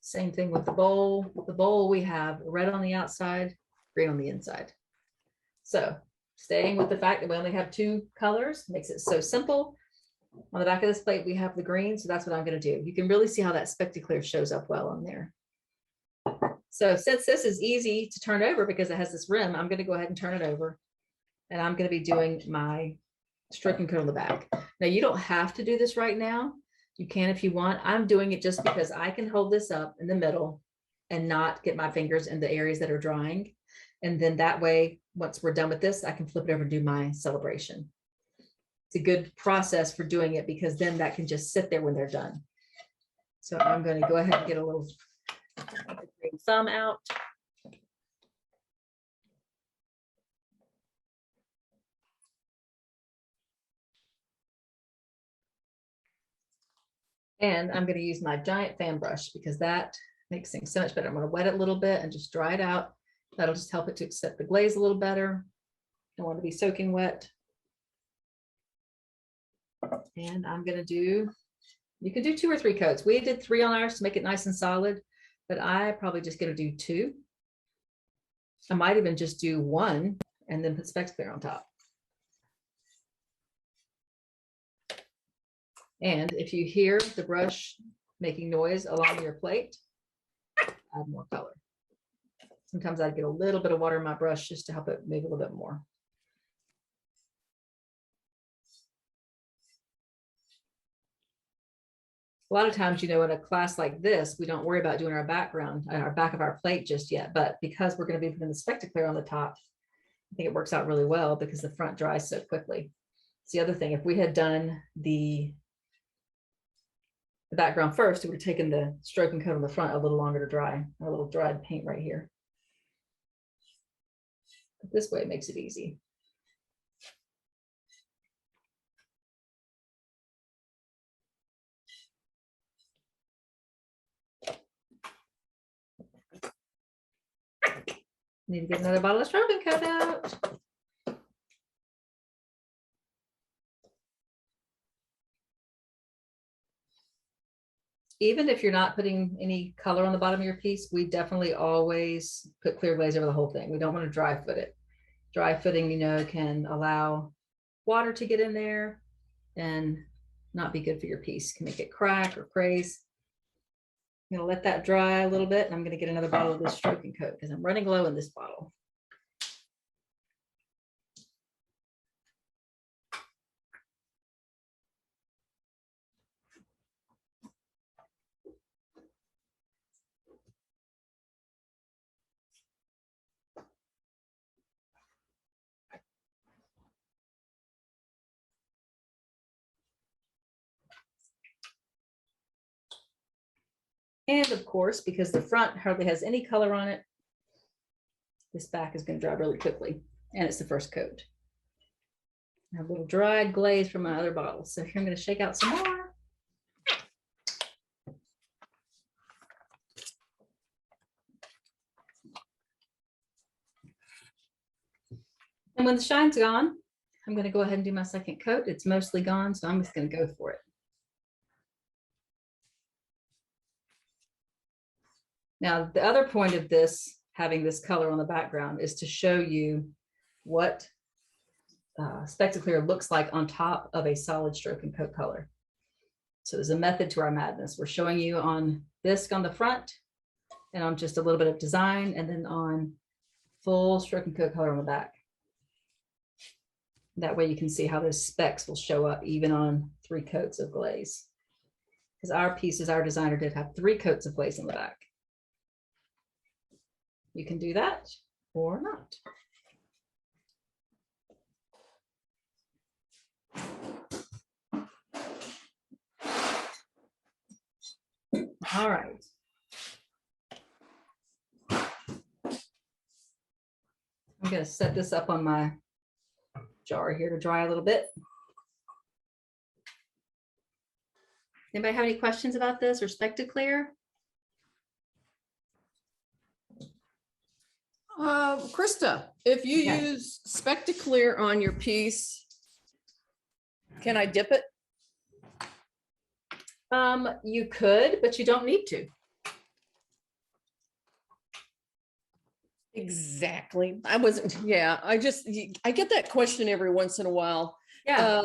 Same thing with the bowl. The bowl we have red on the outside, green on the inside. So staying with the fact that we only have 2 colors makes it so simple. On the back of this plate, we have the green, so that's what I'm going to do. You can really see how that Spectaclear shows up well on there. So since this is easy to turn over because it has this rim, I'm going to go ahead and turn it over. And I'm going to be doing my Stroke and Coat on the back. Now, you don't have to do this right now. You can if you want. I'm doing it just because I can hold this up in the middle and not get my fingers in the areas that are drying. And then that way, once we're done with this, I can flip it over and do my celebration. It's a good process for doing it because then that can just sit there when they're done. So I'm going to go ahead and get a little green thumb out. And I'm going to use my giant fan brush because that makes things so much better. I'm going to wet it a little bit and just dry it out. That'll just help it to accept the glaze a little better. Don't want to be soaking wet. And I'm going to do, you can do 2 or 3 coats. We did 3 on ours to make it nice and solid, but I probably just going to do 2. I might even just do 1 and then put Spectaclear on top. And if you hear the brush making noise along your plate, add more color. Sometimes I get a little bit of water in my brush just to help it move a little bit more. A lot of times, you know, in a class like this, we don't worry about doing our background, our back of our plate just yet. But because we're going to be putting the Spectaclear on the top, I think it works out really well because the front dries so quickly. It's the other thing. If we had done the background first, it would have taken the Stroke and Coat on the front a little longer to dry, a little dried paint right here. But this way it makes it easy. Need to get another bottle of Stroke and Coat out. Even if you're not putting any color on the bottom of your piece, we definitely always put clear glaze over the whole thing. We don't want to dry foot it. Dry footing, you know, can allow water to get in there and not be good for your piece. Can make it crack or craze. I'm going to let that dry a little bit, and I'm going to get another bottle of this Stroke and Coat because I'm running low in this bottle. And of course, because the front hardly has any color on it, this back is going to dry really quickly. And it's the first coat. I have a little dried glaze from my other bottle. So here I'm going to shake out some more. And when the shine's gone, I'm going to go ahead and do my second coat. It's mostly gone, so I'm just going to go for it. Now, the other point of this, having this color on the background, is to show you what Spectaclear looks like on top of a solid Stroke and Coat color. So there's a method to our madness. We're showing you on bisque on the front and on just a little bit of design, and then on full Stroke and Coat color on the back. That way you can see how those specks will show up even on 3 coats of glaze. Because our pieces, our designer did have 3 coats of glaze on the back. You can do that or not. All right. I'm gonna set this up on my jar here to dry a little bit. Anybody have any questions about this or Spectaclear? Krista, if you Okay. use Spectaclear on your piece, can I dip it? You could, but you don't need to. Exactly. I wasn't, yeah, I get that question every once in a while. Yeah,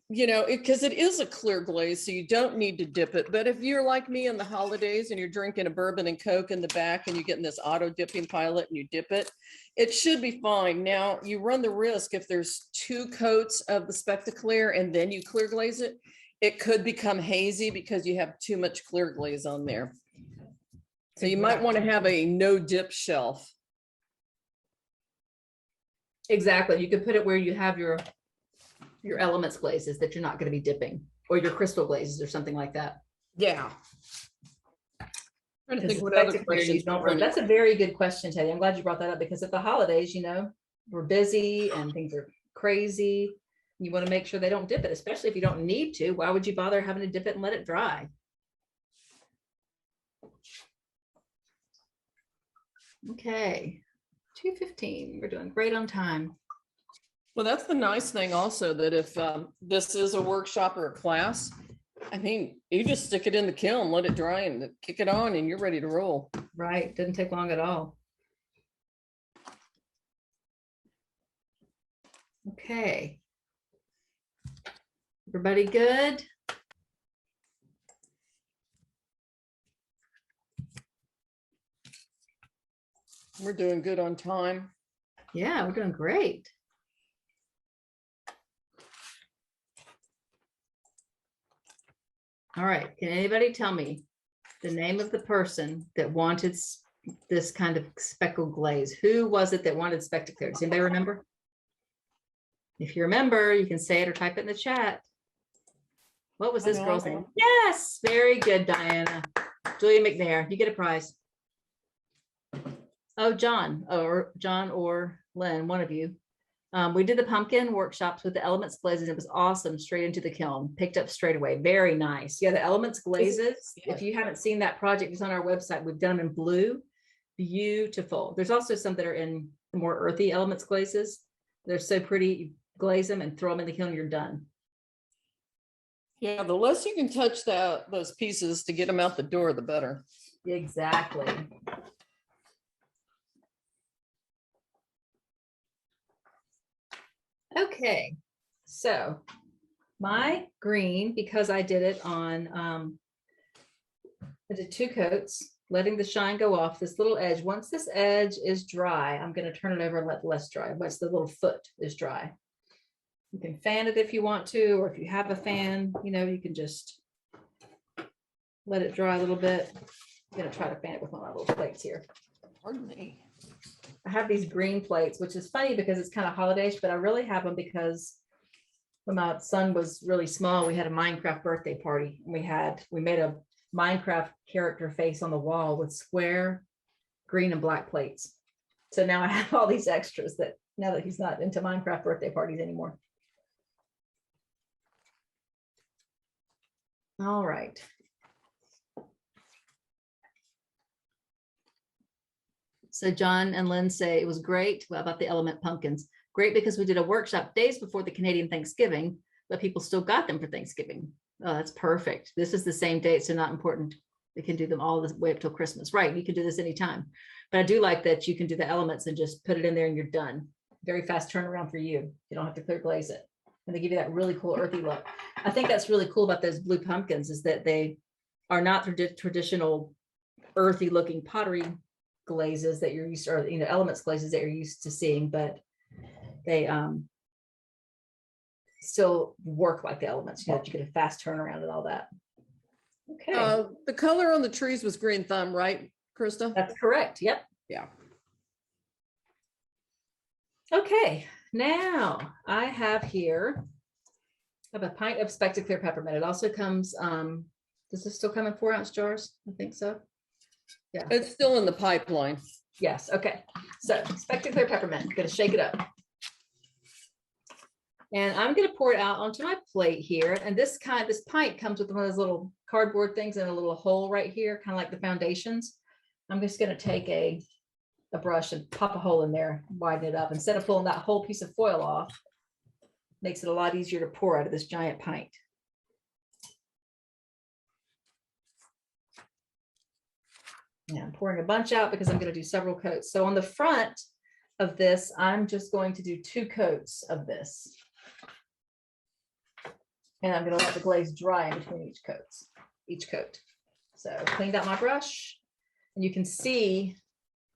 You know, because it is a clear glaze, so you don't need to dip it. But if you're like me in the holidays and you're drinking a bourbon and Coke in the back and you get in this auto dipping pilot and you dip it, it should be fine. Now, you run the risk if there's 2 coats of the Spectaclear and then you clear glaze it, it could become hazy because you have too much clear glaze on there. So you might want to have a no dip shelf. exactly. You could put it where you have your elements glazes that you're not going to be dipping, or your crystal glazes or something like that. Yeah. Trying to Because think what other Spectaclear, questions. you don't we're really- running. that's a very good question, Teddy. I'm glad you brought that up because at the holidays, you know, we're busy and things are crazy. You want to make sure they don't dip it, especially if you don't need to. Why would you bother having to dip it and let it dry? Okay, 2:15. We're doing great on time. Well, that's the nice thing also, that if this is a workshop or a class, I mean, you just stick it in the kiln, let it dry and kick it on and you're ready to roll. Right, didn't take long at all. Okay. Everybody good? We're doing good on time. Yeah, we're doing great. All right, can anybody tell me the name of the person that wanted this kind of speckled glaze? Who was it that wanted Spectaclear? Does anybody remember? If you remember, you can say it or type it in the chat. What was I this know, girl's I know. name? Yes, very good, Diana. Julia McNair, you get a prize. Oh, John or Lynn, one of you. We did the pumpkin workshops with the elements glazes. It was awesome. Straight into the kiln, picked up straight away. Very nice. Yeah, the elements glazes. If you haven't seen that project, it's on our website. We've done them in blue. Beautiful. There's also some that are in the more earthy elements glazes. They're so pretty. You glaze them and throw them in the kiln. You're done. Yeah, the less you can touch those pieces to get them out the door, the better. Exactly. Okay, so my green, because I did it on, I did 2 coats, letting the shine go off this little edge. Once this edge is dry, I'm going to turn it over and let the less dry. Once the little foot is dry, you can fan it if you want to, or if you have a fan, you know, you can just let it dry a little bit. I'm going to try to fan it with one of my little plates here. Pardon me. I have these green plates, which is funny because it's kind of holidayish, but I really have them because when my son was really small, we had a Minecraft birthday party. And we made a Minecraft character face on the wall with square green and black plates. So now I have all these extras that now that he's not into Minecraft birthday parties anymore. All right. So John and Lynn say it was great. Well, about the element pumpkins. Great because we did a workshop days before the Canadian Thanksgiving, but people still got them for Thanksgiving. Oh, that's perfect. This is the same date, so not important. They can do them all the way up till Christmas. Right, you can do this anytime. But I do like that you can do the elements and just put it in there and you're done. Very fast turnaround for you. You don't have to clear glaze it. And they give you that really cool earthy look. I think that's really cool about those blue pumpkins is that they are not traditional earthy looking pottery glazes that you're used to, or, you know, elements glazes that you're used to seeing, but they still work like the elements, you know, you get a fast turnaround and all that. Okay. The color on the trees was green thumb, right, Krista? That's correct. Yep. Yeah. Okay, now I have here, I have a pint of Spectaclear peppermint. It also comes Does this still come in 4-ounce jars? I think so. Yeah. It's still in the pipeline. Yes. Okay. So Spectaclear peppermint. Gonna shake it up. And I'm gonna pour it out onto my plate here. And this pint comes with one of those little cardboard things and a little hole right here, kind of like the foundations. I'm just gonna take a brush and pop a hole in there, widen it up. Instead of pulling that whole piece of foil off, makes it a lot easier to pour out of this giant pint. Yeah, I'm pouring a bunch out because I'm going to do several coats. So on the front of this, I'm just going to do 2 coats of this. And I'm going to let the glaze dry in between each coat. So cleaned out my brush, and you can see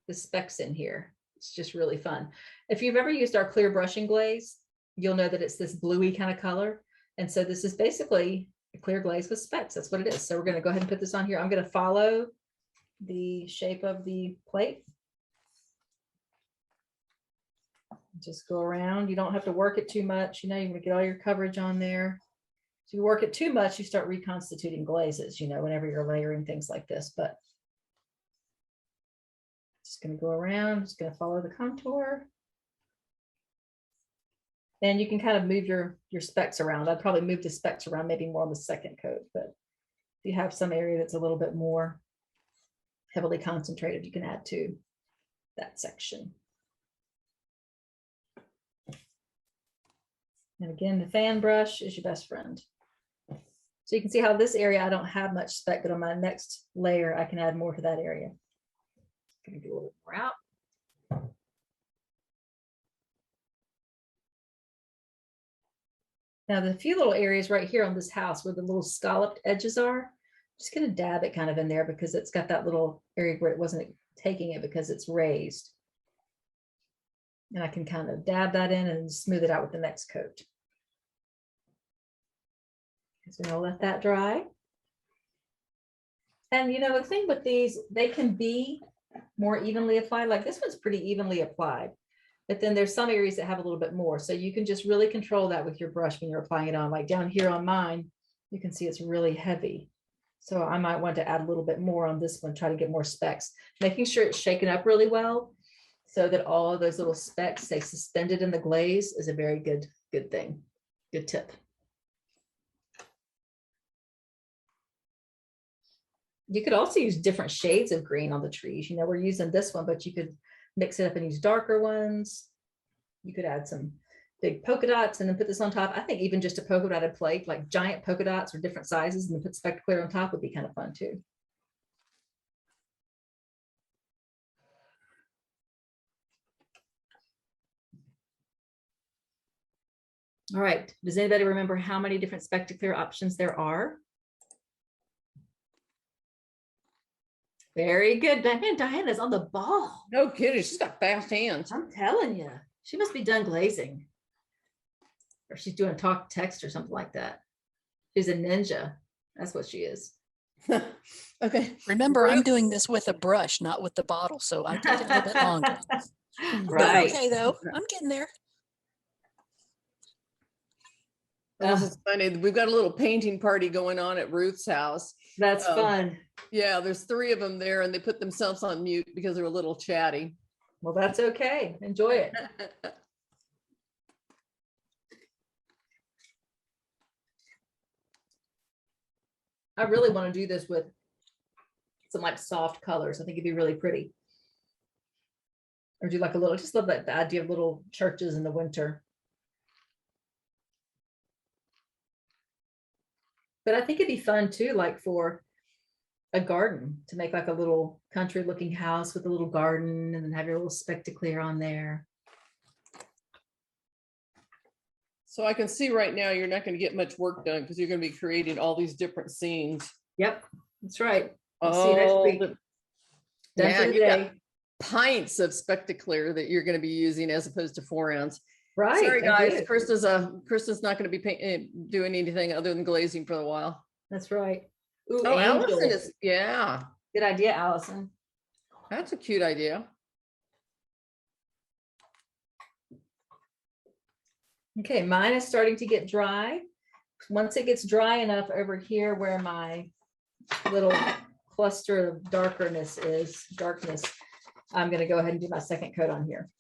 the specks in here. It's just really fun. If you've ever used our clear brushing glaze, you'll know that it's this bluey kind of color. And so this is basically a clear glaze with specks. That's what it is. So we're going to go ahead and put this on here. I'm going to follow the shape of the plate. Just go around. You don't have to work it too much. You know, you're going to get all your coverage on there. If you work it too much, you start reconstituting glazes, you know, whenever you're layering things like this. But just going to go around, just going to follow the contour. And you can kind of move your specks around. I'd probably move the specks around maybe more on the second coat, but if you have some area that's a little bit more heavily concentrated, you can add to that section. And again, the fan brush is your best friend. So you can see how this area, I don't have much speck, but on my next layer, I can add more to that area. Gonna do a little more out. Now the few little areas right here on this house where the little scalloped edges are, just gonna dab it kind of in there because it's got that little area where it wasn't taking it because it's raised. And I can kind of dab that in and smooth it out with the next coat. So I'm gonna let that dry. And you know, the thing with these, they can be more evenly applied. Like this one's pretty evenly applied, but then there's some areas that have a little bit more. So you can just really control that with your brush when you're applying it on. Like down here on mine, you can see it's really heavy. So I might want to add a little bit more on this one, try to get more specks, making sure it's shaken up really well so that all of those little specks stay suspended in the glaze is a very good thing. Good tip. You could also use different shades of green on the trees. You know, we're using this one, but you could mix it up and use darker ones. You could add some big polka dots and then put this on top. I think even just a polka dotted plate, like giant polka dots or different sizes, and then put Spectaclear on top would be kind of fun too. All right, does anybody remember how many different Spectaclear options there are? Very good. Man, Diana's on the ball. No kidding. She's got fast hands. I'm telling you, she must be done glazing. Or she's doing talk text or something like that. She's a ninja. That's what she is. Okay. Remember, I'm doing this with a brush, not with the bottle, so I'm taking a little bit longer. Right. Okay, though. I'm getting there. This is funny. We've got a little painting party going on at Ruth's house. That's fun. Yeah, there's 3 of them there, and they put themselves on mute because they're a little chatty. Well, that's okay. Enjoy it. I really want to do this with some like soft colors. I think it'd be really pretty. Or do like a little, just love that the idea of little churches in the winter. But I think it'd be fun too, like for a garden, to make like a little country looking house with a little garden and then have your little Spectaclear on there. So I can see right now you're not going to get much work done because you're going to be creating all these different scenes. Yep, that's right. We'll see you next week. Done Yeah, for the you got day. pints of Spectaclear that you're going to be using as opposed to 4 ounce. Right. Sorry, I guys. did. Krista's not going to be doing anything other than glazing for a while. That's right. Ooh, Oh, Allison angels. is, yeah, Good idea, Allison. that's a cute idea. Okay, mine is starting to get dry. Once it gets dry enough over here where my little cluster of darkness, I'm going to go ahead and do my second coat on here.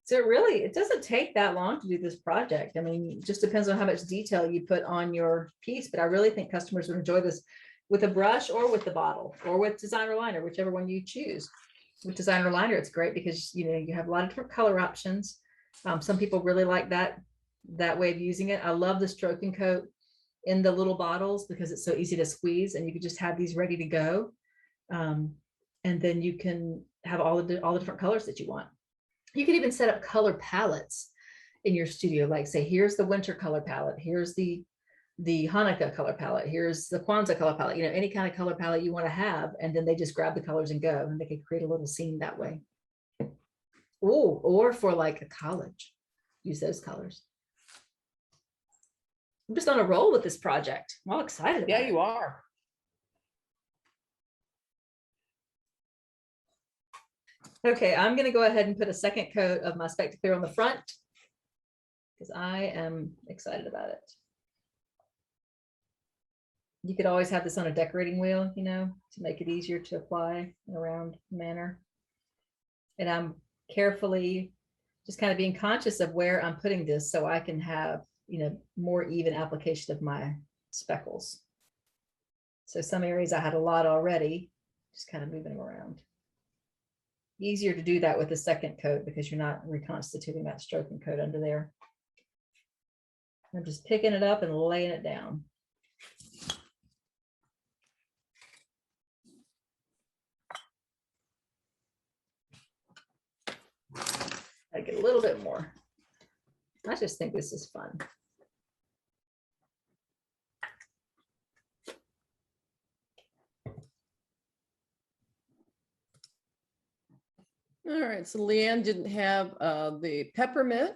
So it doesn't take that long to do this project. I mean, it just depends on how much detail you put on your piece, but I really think customers would enjoy this with a brush or with the bottle or with designer liner, whichever one you choose. With designer liner, it's great because you have a lot of different color options. Some people really like that way of using it. I love the stroking coat in the little bottles because it's so easy to squeeze, and you can just have these ready to go. And then you can have all the different colors that you want. You can even set up color palettes in your studio, like say, here's the winter color palette, here's the Hanukkah color palette, here's the Kwanzaa color palette, any kind of color palette you want to have, and then they just grab the colors and go, and they can create a little scene that way. Oh, or for like a college, use those colors. I'm just on a roll with this project. I'm all excited about Yeah, it. you are. Okay, I'm going to go ahead and put a second coat of my Spectaclear on the front because I am excited about it. You could always have this on a decorating wheel, to make it easier to apply in a round manner. And I'm carefully just kind of being conscious of where I'm putting this so I can have, more even application of my speckles. So some areas I had a lot already, just kind of moving them around. Easier to do that with the second coat because you're not reconstituting that stroking coat under there. I'm just picking it up and laying it down. I get a little bit more. I just think this is fun. All right, so Leanne didn't have the peppermint.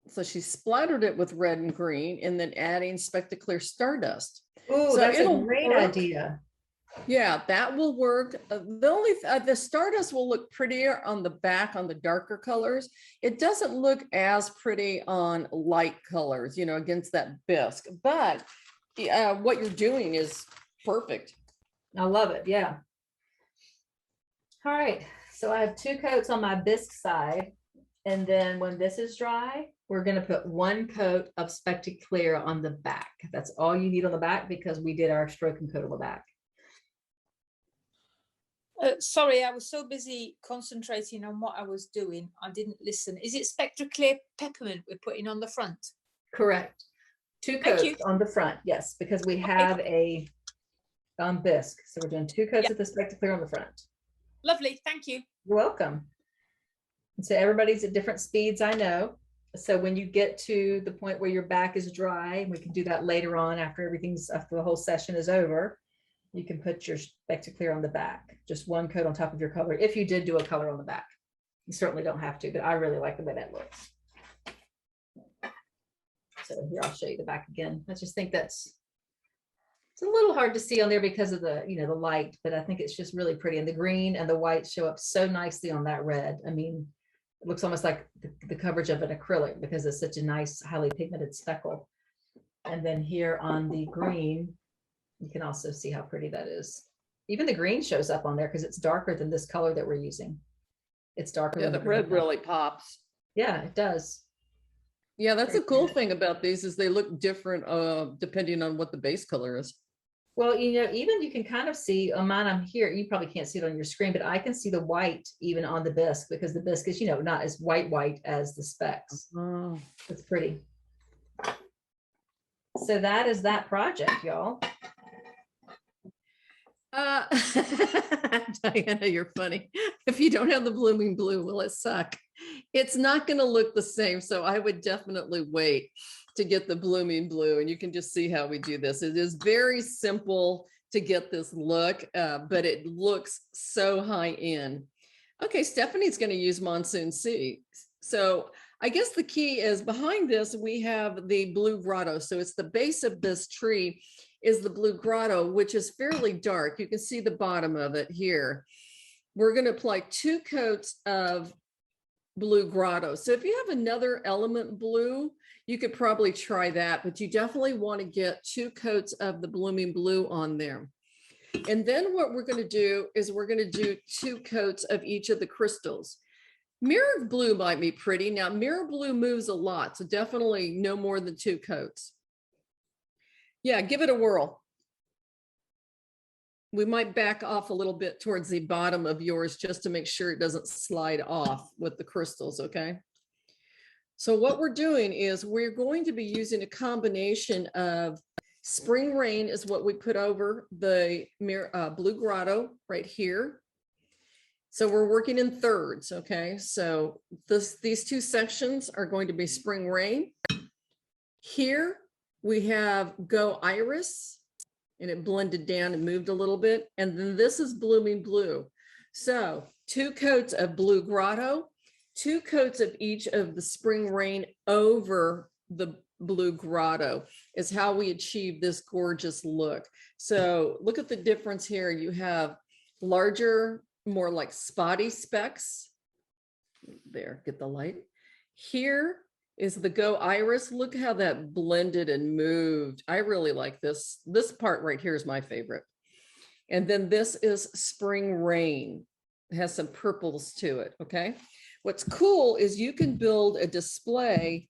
So she splattered it with red and green and then adding Spectaclear Stardust. Oh, So that's a it'll great work. idea. Yeah, that will work. The Stardust will look prettier on the back on the darker colors. It doesn't look as pretty on light colors, against that bisque, but what you're doing is perfect. I love it. Yeah. All right. So I have 2 coats on my bisque side. And then when this is dry, we're going to put 1 coat of Spectaclear on the back. That's all you need on the back because we did our stroking coat on the back. Sorry, I was so busy concentrating on what I was doing, I didn't listen. Is it Spectaclear Peppermint we're putting on the front? Correct. 2 Thank coats you. on the front. Yes, because we have a bisque. So we're doing 2 coats Yeah. of the Spectaclear on the front. Lovely, thank you. You're welcome. And so everybody's at different speeds, I know. So when you get to the point where your back is dry, we can do that later on after the whole session is over. You can put your Spectaclear on the back, just 1 coat on top of your color. If you did do a color on the back, you certainly don't have to, but I really like the way that looks. So here, I'll show you the back again. I just think it's a little hard to see on there because of the, the light, but I think it's just really pretty. And the green and the white show up so nicely on that red. I mean, it looks almost like the coverage of an acrylic because it's such a nice, highly pigmented speckle. And then here on the green, you can also see how pretty that is. Even the green shows up on there because it's darker than this color that we're using. It's darker. Yeah, than the red really pops. Yeah, it does. Yeah, that's the cool thing about these is they look different depending on what the base color is. Well, even you can kind of see on mine, I'm here, you probably can't see it on your screen, but I can see the white even on the bisque because the bisque is, not as white as the specks. Oh. It's pretty. So that is that project, y'all. Diana, you're funny. If you don't have the blooming blue, will it suck? It's not going to look the same. So I would definitely wait to get the blooming blue, and you can just see how we do this. It is very simple to get this look, but it looks so high end. Okay, Stephanie's going to use Monsoon Sea. So I guess the key is behind this, we have the blue grotto. So it's the base of this tree is the blue grotto, which is fairly dark. You can see the bottom of it here. We're going to apply 2 coats of blue grotto. So if you have another element blue, you could probably try that, but you definitely want to get 2 coats of the blooming blue on there. And then what we're going to do is we're going to do 2 coats of each of the crystals. Mirror blue might be pretty. Now, mirror blue moves a lot, so definitely no more than 2 coats. Yeah, give it a whirl. We might back off a little bit towards the bottom of yours just to make sure it doesn't slide off with the crystals, okay? So what we're doing is we're going to be using a combination of spring rain is what we put over the blue grotto right here. So we're working in thirds, okay? So these 2 sections are going to be spring rain. Here we have Go Iris, and it blended down and moved a little bit. And then this is blooming blue. So 2 coats of blue grotto, 2 coats of each of the spring rain over the blue grotto is how we achieve this gorgeous look. So look at the difference here. You have larger, more like spotty specks. There, get the light. Here is the Go Iris. Look how that blended and moved. I really like this. This part right here is my favorite. And then this is Spring Rain. It has some purples to it, okay? What's cool is you can build a display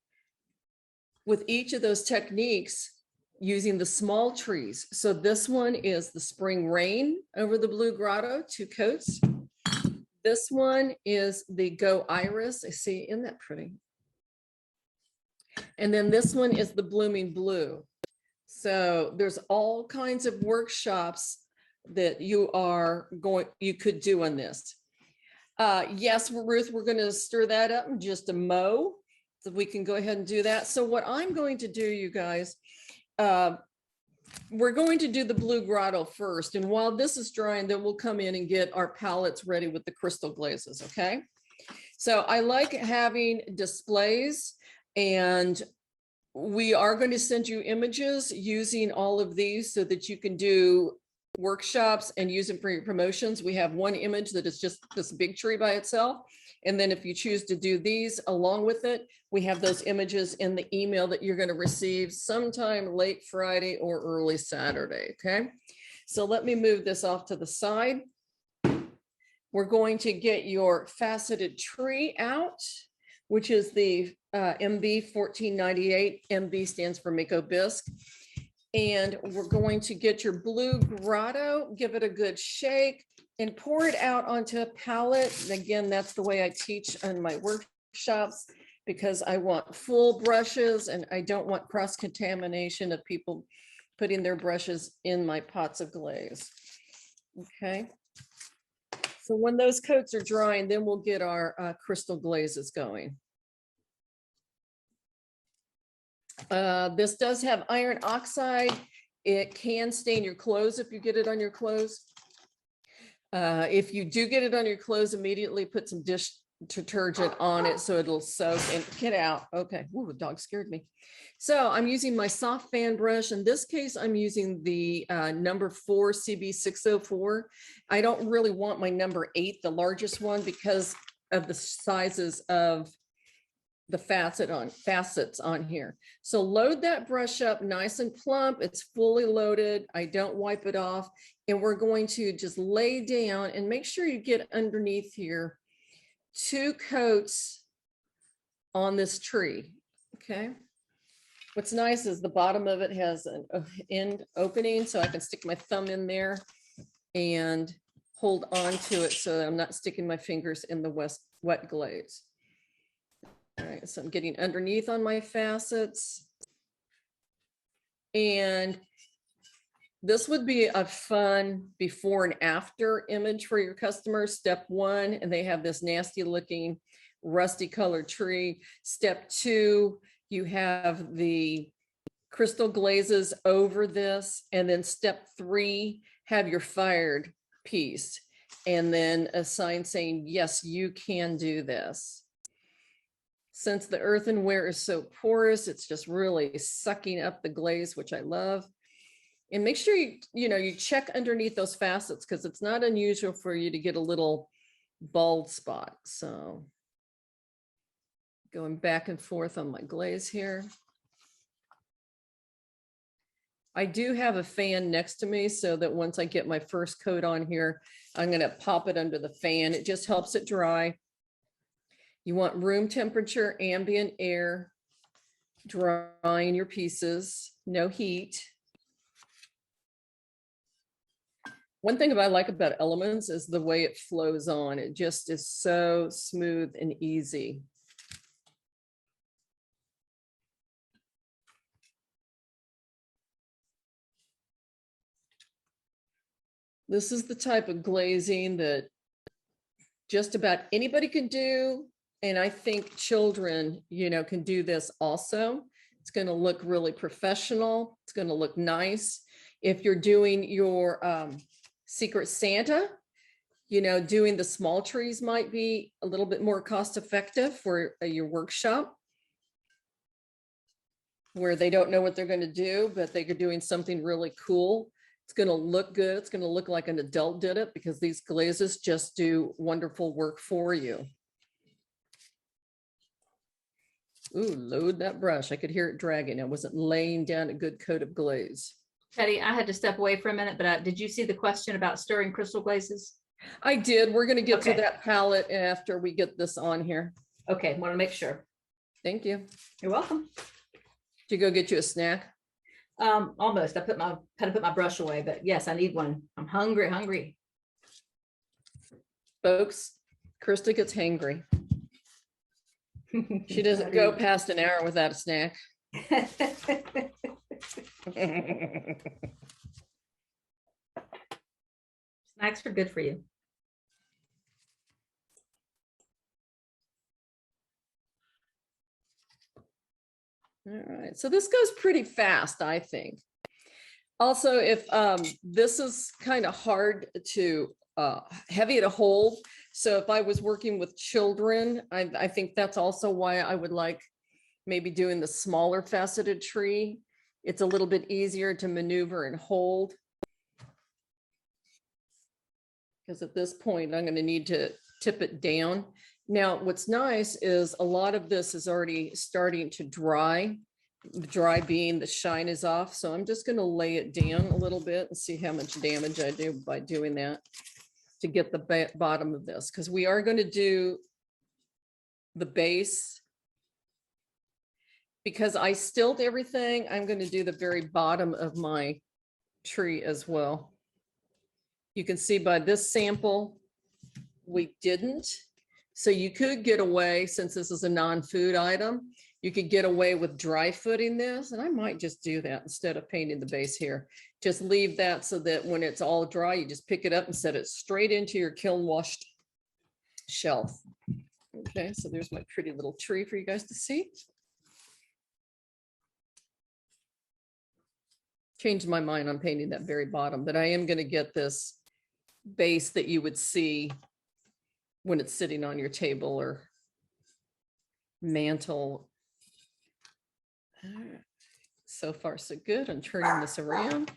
with each of those techniques using the small trees. So this one is the Spring Rain over the blue grotto, 2 coats. This one is the Go Iris. I see, isn't that pretty? And then this one is the blooming blue. So there's all kinds of workshops that you could do on this. Yes, Ruth, we're going to stir that up in just a mo. So we can go ahead and do that. So what I'm going to do, you guys, we're going to do the blue grotto first. And while this is drying, then we'll come in and get our palettes ready with the crystal glazes, okay? So I like having displays, and we are going to send you images using all of these so that you can do workshops and use them for your promotions. We have one image that is just this big tree by itself. And then if you choose to do these along with it, we have those images in the email that you're going to receive sometime late Friday or early Saturday, okay? So let me move this off to the side. We're going to get your faceted tree out, which is the MB 1498. MB stands for Mako Bisque. And we're going to get your blue grotto, give it a good shake, and pour it out onto a palette. And again, that's the way I teach on my workshops, because I want full brushes and I don't want cross-contamination of people putting their brushes in my pots of glaze. Okay. So when those coats are drying, then we'll get our crystal glazes going. This does have iron oxide. It can stain your clothes if you get it on your clothes. If you do get it on your clothes, immediately put some dish detergent on it so it'll soak and get out. Okay. Ooh, the dog scared me. So I'm using my soft fan brush. In this case, I'm using the number 4 CB604. I don't really want my number 8, the largest one, because of the sizes of the facets on here. So load that brush up nice and plump. It's fully loaded. I don't wipe it off. And we're going to just lay down and make sure you get underneath here 2 coats on this tree. Okay. What's nice is the bottom of it has an end opening, so I can stick my thumb in there and hold on to it so that I'm not sticking my fingers in the wet glaze. All right, so I'm getting underneath on my facets. And this would be a fun before and after image for your customers. Step 1, and they have this nasty looking rusty colored tree. Step 2, you have the crystal glazes over this. And then step 3, have your fired piece. And then a sign saying, yes, you can do this. Since the earthenware is so porous, it's just really sucking up the glaze, which I love. And make sure you check underneath those facets, because it's not unusual for you to get a little bald spot. So Going back and forth on my glaze here. I do have a fan next to me so that once I get my first coat on here, I'm going to pop it under the fan. It just helps it dry. You want room temperature, ambient air, drying your pieces, no heat. One thing I like about Elements is the way it flows on. It just is so smooth and easy. This is the type of glazing that just about anybody can do. And I think children, you know, can do this also. It's going to look really professional. It's going to look nice. If you're doing your Secret Santa, you know, doing the small trees might be a little bit more cost effective for your workshop, where they don't know what they're going to do, but they're doing something really cool. It's going to look good. It's going to look like an adult did it, because these glazes just do wonderful work for you. Ooh, load that brush. I could hear it dragging. I wasn't laying down a good coat of glaze. Patty, I had to step away for a minute, but did you see the question about stirring crystal glazes? I did. We're going to get Okay. to that palette after we get this on here. Okay, want to make sure. Thank you. You're welcome. Did you go get you a snack? Almost. I had to put my brush away, but yes, I need one. I'm hungry. Folks, Krista gets hangry. She doesn't go past an hour without a snack. Snacks are good for you. All right, so this goes pretty fast, I think. Also, if this is kind of hard to, heavy to hold. So if I was working with children, I think that's also why I would like maybe doing the smaller faceted tree. It's a little bit easier to maneuver and hold. Because at this point, I'm going to need to tip it down. Now, what's nice is a lot of this is already starting to dry. The dry being the shine is off. So I'm just going to lay it down a little bit and see how much damage I do by doing that to get the bottom of this. Because we are going to do the base. Because I stilled everything, I'm going to do the very bottom of my tree as well. You can see by this sample, we didn't. So you could get away, since this is a non-food item, you could get away with dry footing this, and I might just do that instead of painting the base here. Just leave that so that when it's all dry, you just pick it up and set it straight into your kiln washed shelf. Okay, so there's my pretty little tree for you guys to see. Changed my mind on painting that very bottom, but I am going to get this base that you would see when it's sitting on your table or mantle. So far, so good. I'm turning this around.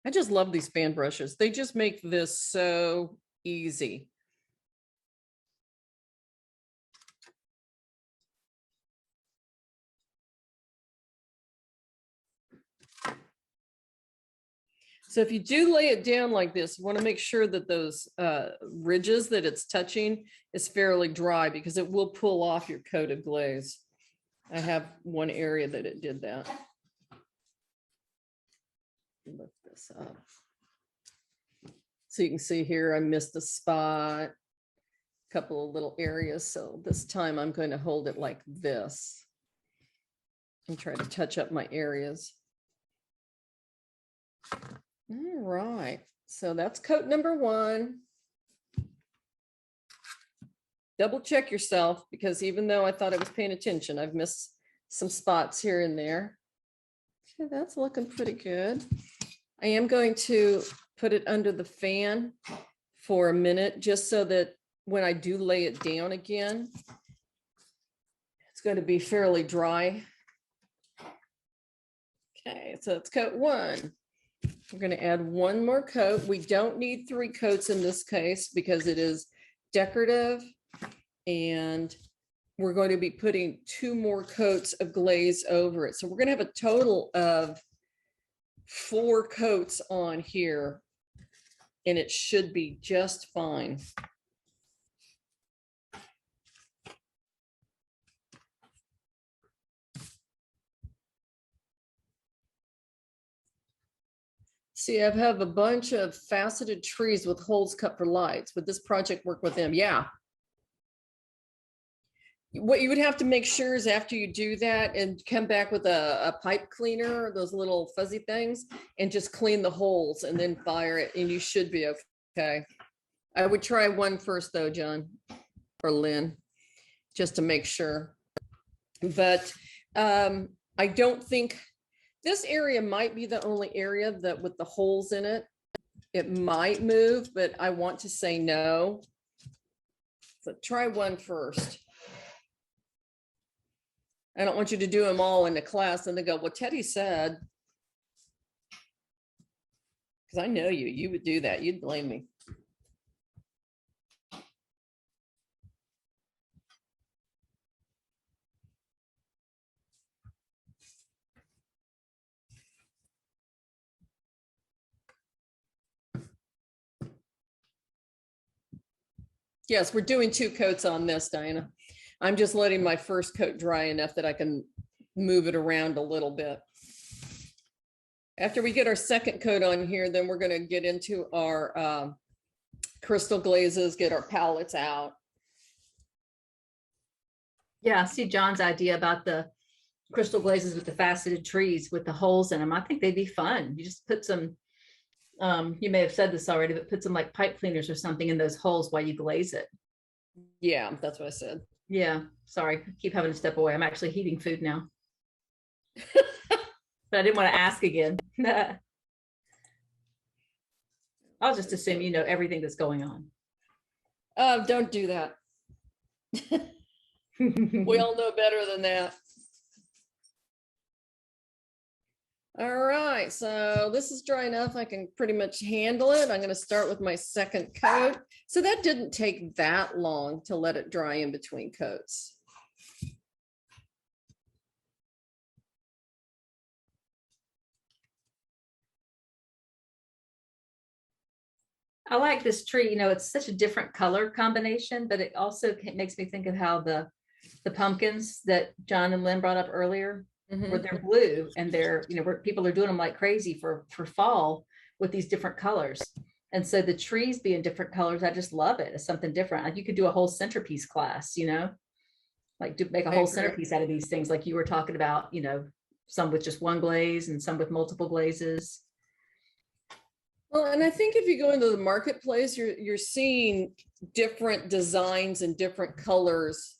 I just love these fan brushes. They just make this so easy. So if you do lay it down like this, you want to make sure that those ridges that it's touching is fairly dry, because it will pull off your coated glaze. I have one area that it did that. Lift this up. So you can see here, I missed a spot. couple of little areas. So this time I'm going to hold it like this and try to touch up my areas. All right, so that's coat number 1. Double check yourself, because even though I thought I was paying attention, I've missed some spots here and there. Okay, that's looking pretty good. I am going to put it under the fan for a minute, just so that when I do lay it down again, it's going to be fairly dry. Okay, so it's coat 1. We're going to add 1 more coat. We don't need 3 coats in this case because it is decorative, and we're going to be putting 2 more coats of glaze over it. So we're going to have a total of 4 coats on here, and it should be just fine. See, I have a bunch of faceted trees with holes cut for lights. Would this project work with them? Yeah. What you would have to make sure is after you do that and come back with a pipe cleaner, those little fuzzy things, and just clean the holes and then fire it, and you should be okay. I would try 1 first though, John or Lynn, just to make sure. But I don't think this area might be the only area that with the holes in it, it might move, but I want to say no. So try 1 first. I don't want you to do them all in the class and then go, well, Teddy said, because I know you would do that. You'd blame me. Yes, we're doing 2 coats on this, Diana. I'm just letting my first coat dry enough that I can move it around a little bit. After we get our second coat on here, then we're going to get into our crystal glazes, get our palettes out. Yeah, I see John's idea about the crystal glazes with the faceted trees with the holes in them. I think they'd be fun. You just put some, you may have said this already, but put some like pipe cleaners or something in those holes while you glaze it. Yeah, that's what I said. Yeah, sorry, I keep having to step away. I'm actually heating food now. But I didn't want to ask again. I'll just assume you know everything that's going on. Don't do that. We all know better than that. All right, so this is dry enough. I can pretty much handle it. I'm going to start with my second coat. So that didn't take that long to let it dry in between coats. I like this tree, you know, it's such a different color combination, but it also makes me think of how the pumpkins that John and Lynn brought up earlier, where they're blue and they're, you know, where people are doing them like crazy for fall with these different colors. And so the trees being different colors, I just love it. It's something different. Like you could do a whole centerpiece class, you know, like to make a whole centerpiece out of these things, like you were talking about, you know, some with just 1 glaze and some with multiple glazes. Well, and I think if you go into the marketplace, you're seeing different designs and different colors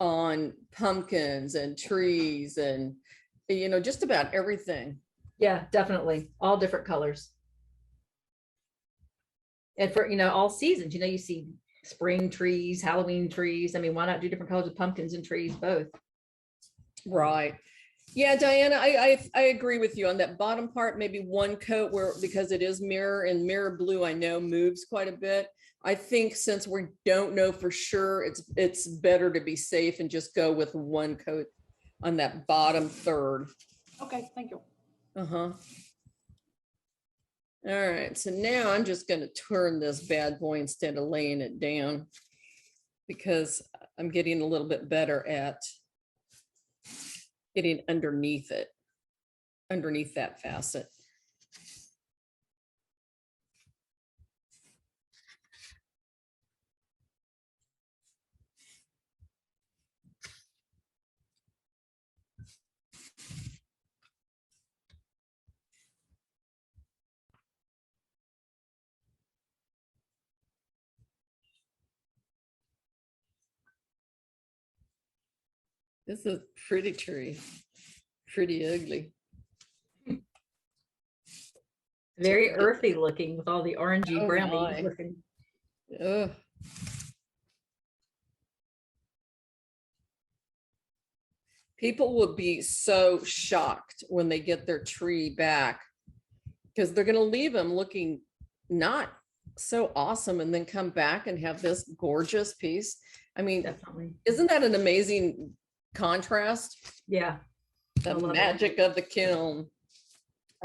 on pumpkins and trees and, you know, just about everything. Yeah, definitely. All different colors. And for, you know, all seasons, you know, you see spring trees, Halloween trees. I mean, why not do different colors of pumpkins and trees, both? Right. Yeah, Diana, I agree with you on that bottom part, maybe 1 coat where, because it is mirror, and mirror blue, I know moves quite a bit. I think since we don't know for sure, it's better to be safe and just go with 1 coat on that bottom third. Okay, thank you. Uh-huh. All right, so now I'm just going to turn this bad boy instead of laying it down, because I'm getting a little bit better at getting underneath it, underneath that facet. This is a pretty tree, pretty ugly. Very earthy looking with all the orangey Oh browny my. looking. Ugh. People will be so shocked when they get their tree back because they're going to leave them looking not so awesome and then come back and have this gorgeous piece. I mean, Definitely. isn't that an amazing contrast? Yeah. I The love it. magic of the kiln.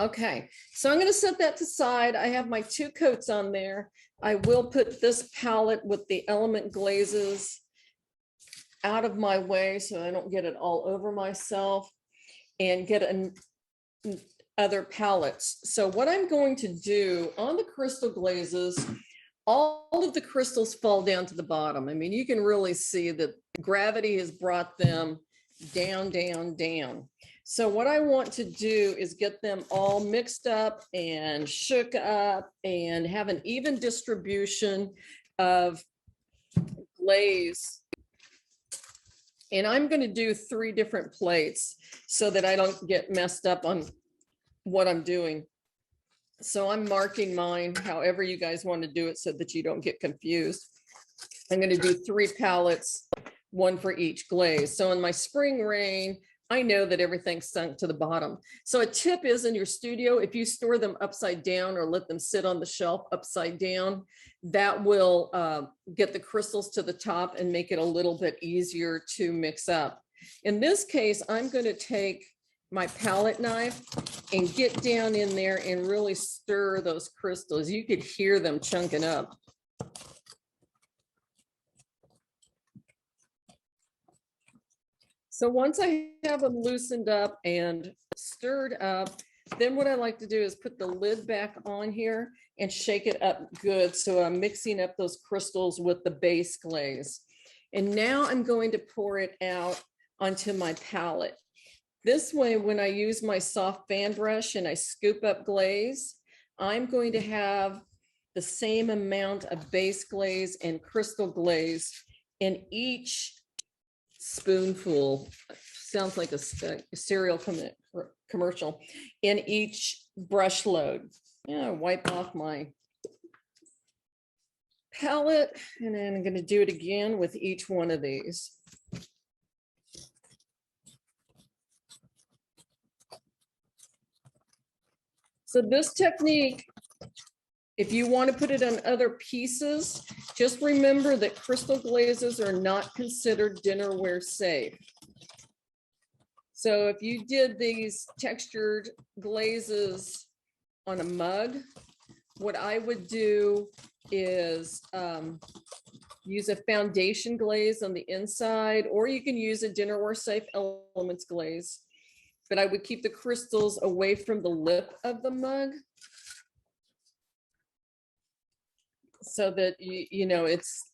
Okay, so I'm going to set that aside. I have my 2 coats on there. I will put this palette with the element glazes out of my way so I don't get it all over myself and get other palettes. So what I'm going to do on the crystal glazes, all of the crystals fall down to the bottom. I mean, you can really see that gravity has brought them down, down, down. So what I want to do is get them all mixed up and shook up and have an even distribution of glaze. And I'm going to do 3 different plates so that I don't get messed up on what I'm doing. So I'm marking mine however you guys want to do it so that you don't get confused. I'm going to do 3 palettes, 1 for each glaze. So in my spring rain, I know that everything's sunk to the bottom. So a tip is in your studio, if you store them upside down or let them sit on the shelf upside down, that will get the crystals to the top and make it a little bit easier to mix up. In this case, I'm going to take my palette knife and get down in there and really stir those crystals. You could hear them chunking up. So once I have them loosened up and stirred up, then what I like to do is put the lid back on here and shake it up good. So I'm mixing up those crystals with the base glaze. And now I'm going to pour it out onto my palette. This way, when I use my soft fan brush and I scoop up glaze, I'm going to have the same amount of base glaze and crystal glaze in each spoonful. Sounds like a cereal commercial. In each brush load. Yeah, wipe off my palette, and then I'm going to do it again with each one of these. So this technique, if you want to put it on other pieces, just remember that crystal glazes are not considered dinnerware safe. So if you did these textured glazes on a mug, what I would do is use a foundation glaze on the inside, or you can use a dinnerware safe elements glaze. But I would keep the crystals away from the lip of the mug so that you know it's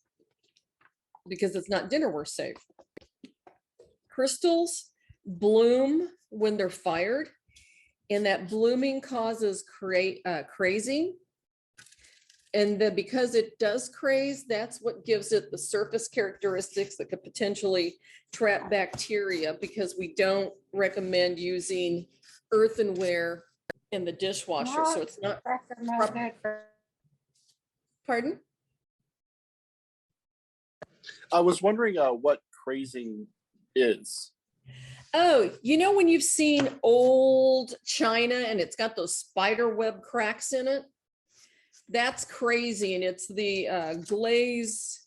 because it's not dinnerware safe. Crystals bloom when they're fired, and that blooming causes crazing. And then because it does craze, that's what gives it the surface characteristics that could potentially trap bacteria, because we don't recommend using earthenware in the dishwasher. So it's not. Pardon? I was wondering what crazing is. Oh, you know when you've seen old china and it's got those spider web cracks in it? That's crazy, and it's the glaze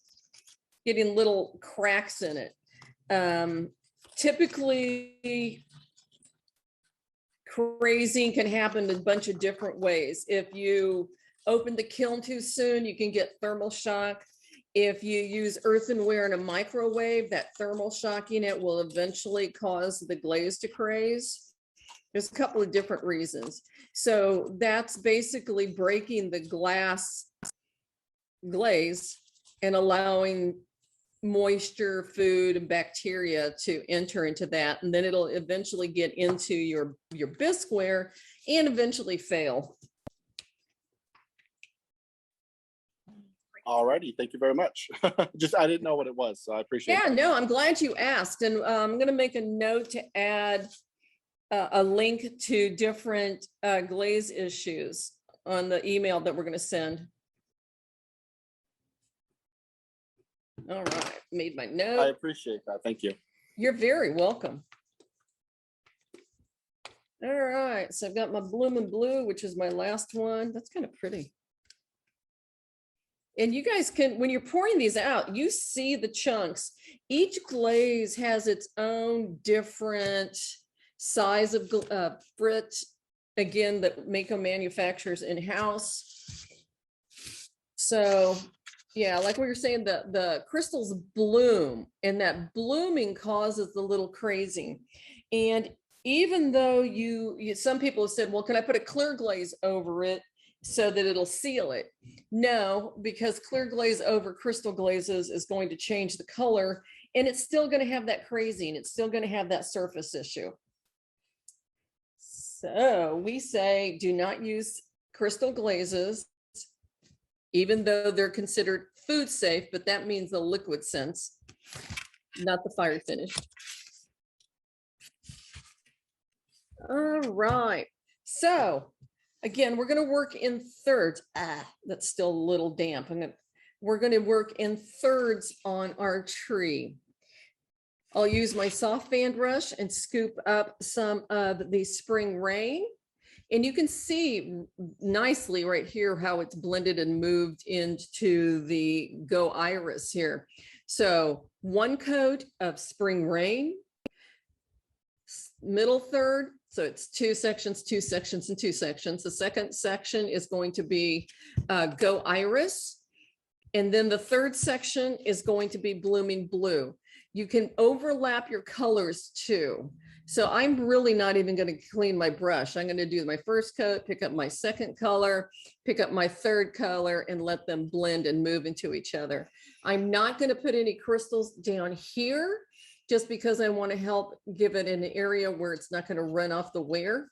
getting little cracks in it. Typically, crazing can happen in a bunch of different ways. If you open the kiln too soon, you can get thermal shock. If you use earthenware in a microwave, that thermal shocking it will eventually cause the glaze to craze. There's a couple of different reasons. So that's basically breaking the glass glaze and allowing moisture, food, and bacteria to enter into that. And then it'll eventually get into your bisqueware and eventually fail. Alrighty, thank you very much. Just, I didn't know what it was, so I appreciate Yeah, it. no, I'm glad you asked. And I'm going to make a note to add a link to different glaze issues on the email that we're going to send. All right, made my I note. appreciate that. Thank you. You're very welcome. All right, so I've got my blooming blue, which is my last one. That's kind of pretty. And you guys can, when you're pouring these out, you see the chunks. Each glaze has its own different size of frit, again, that Mako manufactures in-house. So yeah, like we were saying, the crystals bloom, and that blooming causes the little crazing. And even though some people have said, well, can I put a clear glaze over it so that it'll seal it? No, because clear glaze over crystal glazes is going to change the color, and it's still going to have that crazing. It's still going to have that surface issue. So we say do not use crystal glazes, even though they're considered food safe, but that means the liquid sense, not the fire finished. All right, so again, we're going to work in thirds. That's still a little damp. We're going to work in thirds on our tree. I'll use my soft band brush and scoop up some of the spring rain. And you can see nicely right here how it's blended and moved into the Go Iris here. So one coat of spring rain, middle third. So it's 2 sections, 2 sections, and 2 sections. The second section is going to be Go Iris. And then the third section is going to be Blooming Blue. You can overlap your colors too. So I'm really not even going to clean my brush. I'm going to do my first coat, pick up my second color, pick up my third color, and let them blend and move into each other. I'm not going to put any crystals down here just because I want to help give it an area where it's not going to run off the wear.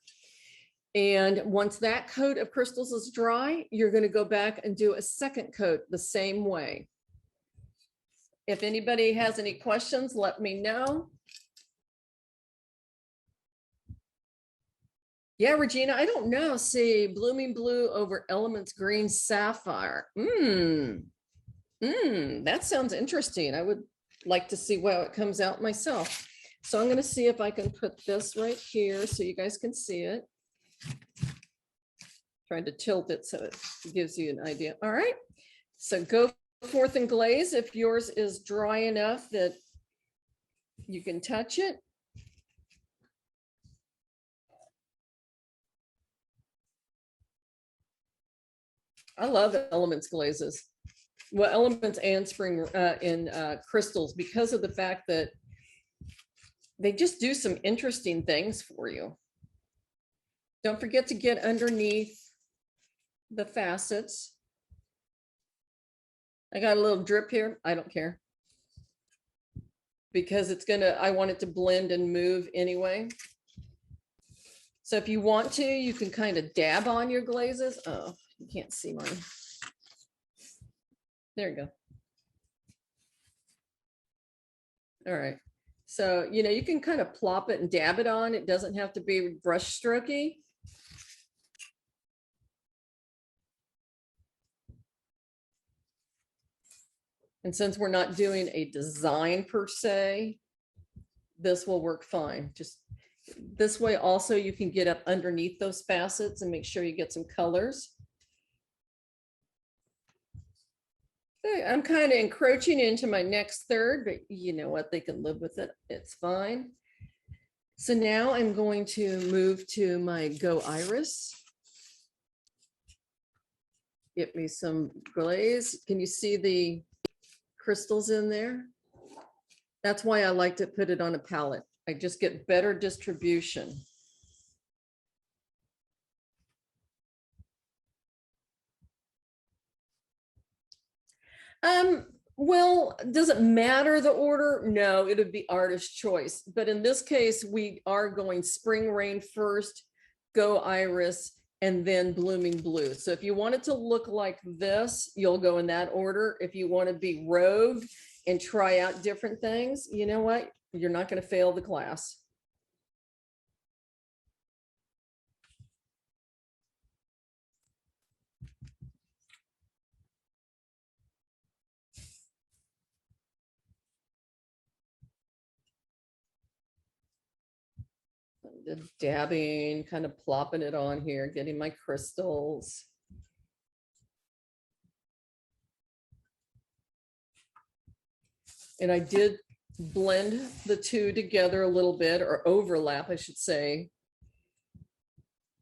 And once that coat of crystals is dry, you're going to go back and do a second coat the same way. If anybody has any questions, let me know. Yeah, Regina, I don't know. See, Blooming Blue over Elements Green Sapphire. That sounds interesting. I would like to see how it comes out myself. So I'm going to see if I can put this right here so you guys can see it. Trying to tilt it so it gives you an idea. All right, so go forth and glaze if yours is dry enough that you can touch it. I love Elements glazes. Well, Elements and spring in crystals, because of the fact that they just do some interesting things for you. Don't forget to get underneath the facets. I got a little drip here. I don't care, because I want it to blend and move anyway. So if you want to, you can kind of dab on your glazes. Oh, you can't see mine. There you go. All right. So, you can kind of plop it and dab it on. It doesn't have to be brush strokey. And since we're not doing a design per se, this will work fine. Just this way also you can get up underneath those facets and make sure you get some colors. Okay, I'm kind of encroaching into my next third, but you know what? They can live with it. It's fine. So now I'm going to move to my Go Iris. Get me some glaze. Can you see the crystals in there? That's why I like to put it on a palette. I just get better distribution. Well, does it matter the order? No, it would be artist choice. But in this case, we are going spring rain first, Go Iris, and then blooming blue. So if you want it to look like this, you'll go in that order. If you want to be rogue and try out different things, you know what? You're not going to fail the class. The dabbing, kind of plopping it on here, getting my crystals. And I did blend the two together a little bit, or overlap, I should say,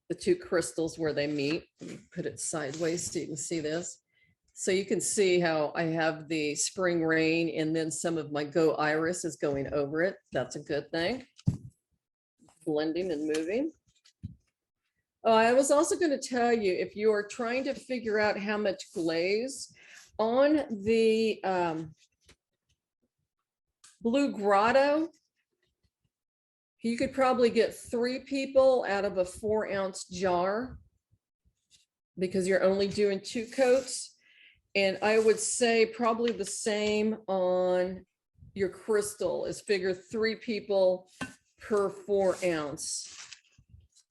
the two crystals where they meet. Let me put it sideways so you can see this. So you can see how I have the spring rain and then some of my Go Iris is going over it. That's a good thing. Blending and moving. Oh, I was also going to tell you, if you are trying to figure out how much glaze on the Blue Grotto, you could probably get 3 people out of a 4-ounce jar because you're only doing 2 coats. And I would say probably the same on your crystal, is figure 3 people per 4-ounce,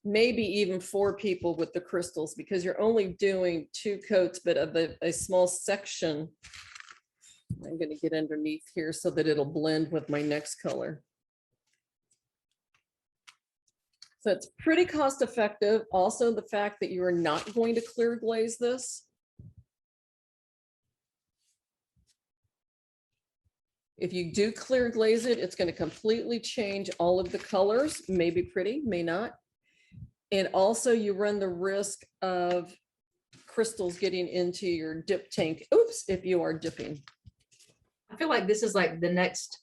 maybe even 4 people with the crystals, because you're only doing 2 coats, but of a small section. I'm going to get underneath here so that it'll blend with my next color. So it's pretty cost effective. Also, the fact that you are not going to clear glaze this. If you do clear glaze it, it's going to completely change all of the colors. May be pretty, may not. And also you run the risk of crystals getting into your dip tank. Oops, if you are dipping. I feel like this is like the next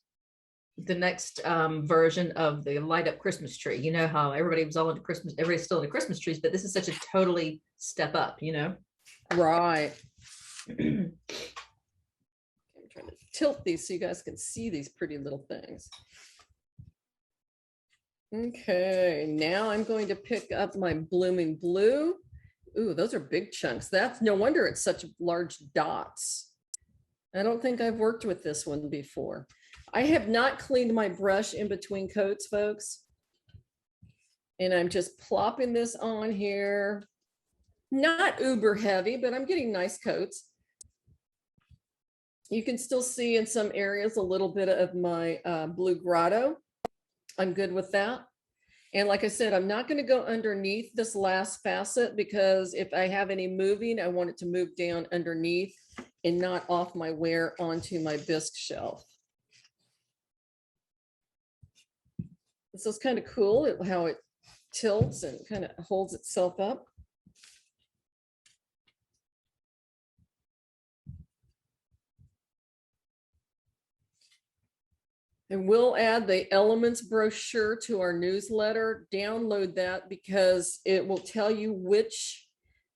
version of the light up Christmas tree. You know how everybody was all into Christmas, everybody's still into Christmas trees, but this is such a totally step up, you know? Right. I'm trying to tilt these so you guys can see these pretty little things. Okay, now I'm going to pick up my blooming blue. Ooh, those are big chunks. That's no wonder it's such large dots. I don't think I've worked with this one before. I have not cleaned my brush in between coats, folks. And I'm just plopping this on here. Not uber heavy, but I'm getting nice coats. You can still see in some areas a little bit of my Blue Grotto. I'm good with that. And like I said, I'm not going to go underneath this last facet, because if I have any moving, I want it to move down underneath and not off my wear onto my bisque shelf. This is kind of cool how it tilts and kind of holds itself up. And we'll add the elements brochure to our newsletter. Download that because it will tell you which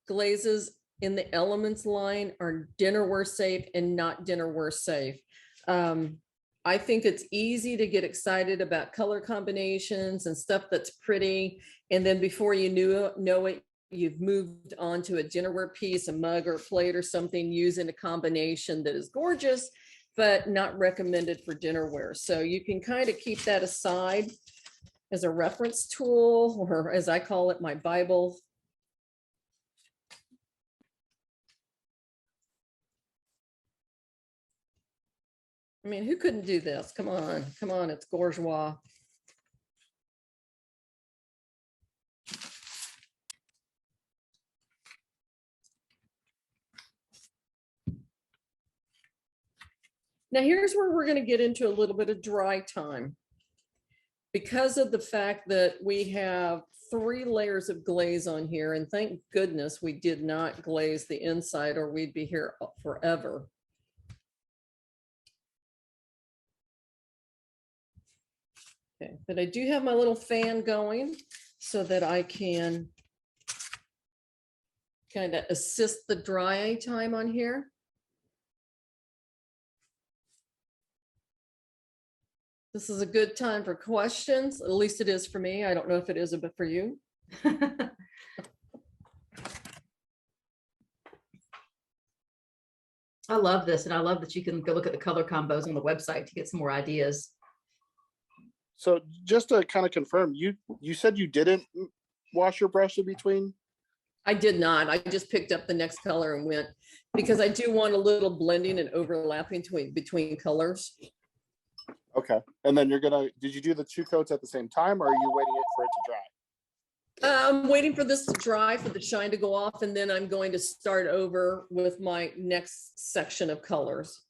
glazes in the elements line are dinnerware safe and not dinnerware safe. I think it's easy to get excited about color combinations and stuff that's pretty. And then before you know it, you've moved on to a dinnerware piece, a mug or a plate or something using a combination that is gorgeous, but not recommended for dinnerware. So you can kind of keep that aside as a reference tool, or as I call it, my Bible. I mean, who couldn't do this? Come on, it's bourgeois. Now here's where we're going to get into a little bit of dry time. Because of the fact that we have 3 layers of glaze on here, and thank goodness we did not glaze the inside or we'd be here forever. Okay, but I do have my little fan going so that I can kind of assist the dry time on here. This is a good time for questions. At least it is for me. I don't know if it is, but for you. I love this, and I love that you can go look at the color combos on the website to get some more ideas. So just to kind of confirm, you said you didn't wash your brush in between? I did not. I just picked up the next color and went, because I do want a little blending and overlapping between colors. Okay. And then did you do the 2 coats at the same time, or are you waiting for it to dry? I'm waiting for this to dry, for the shine to go off, and then I'm going to start over with my next section of colors.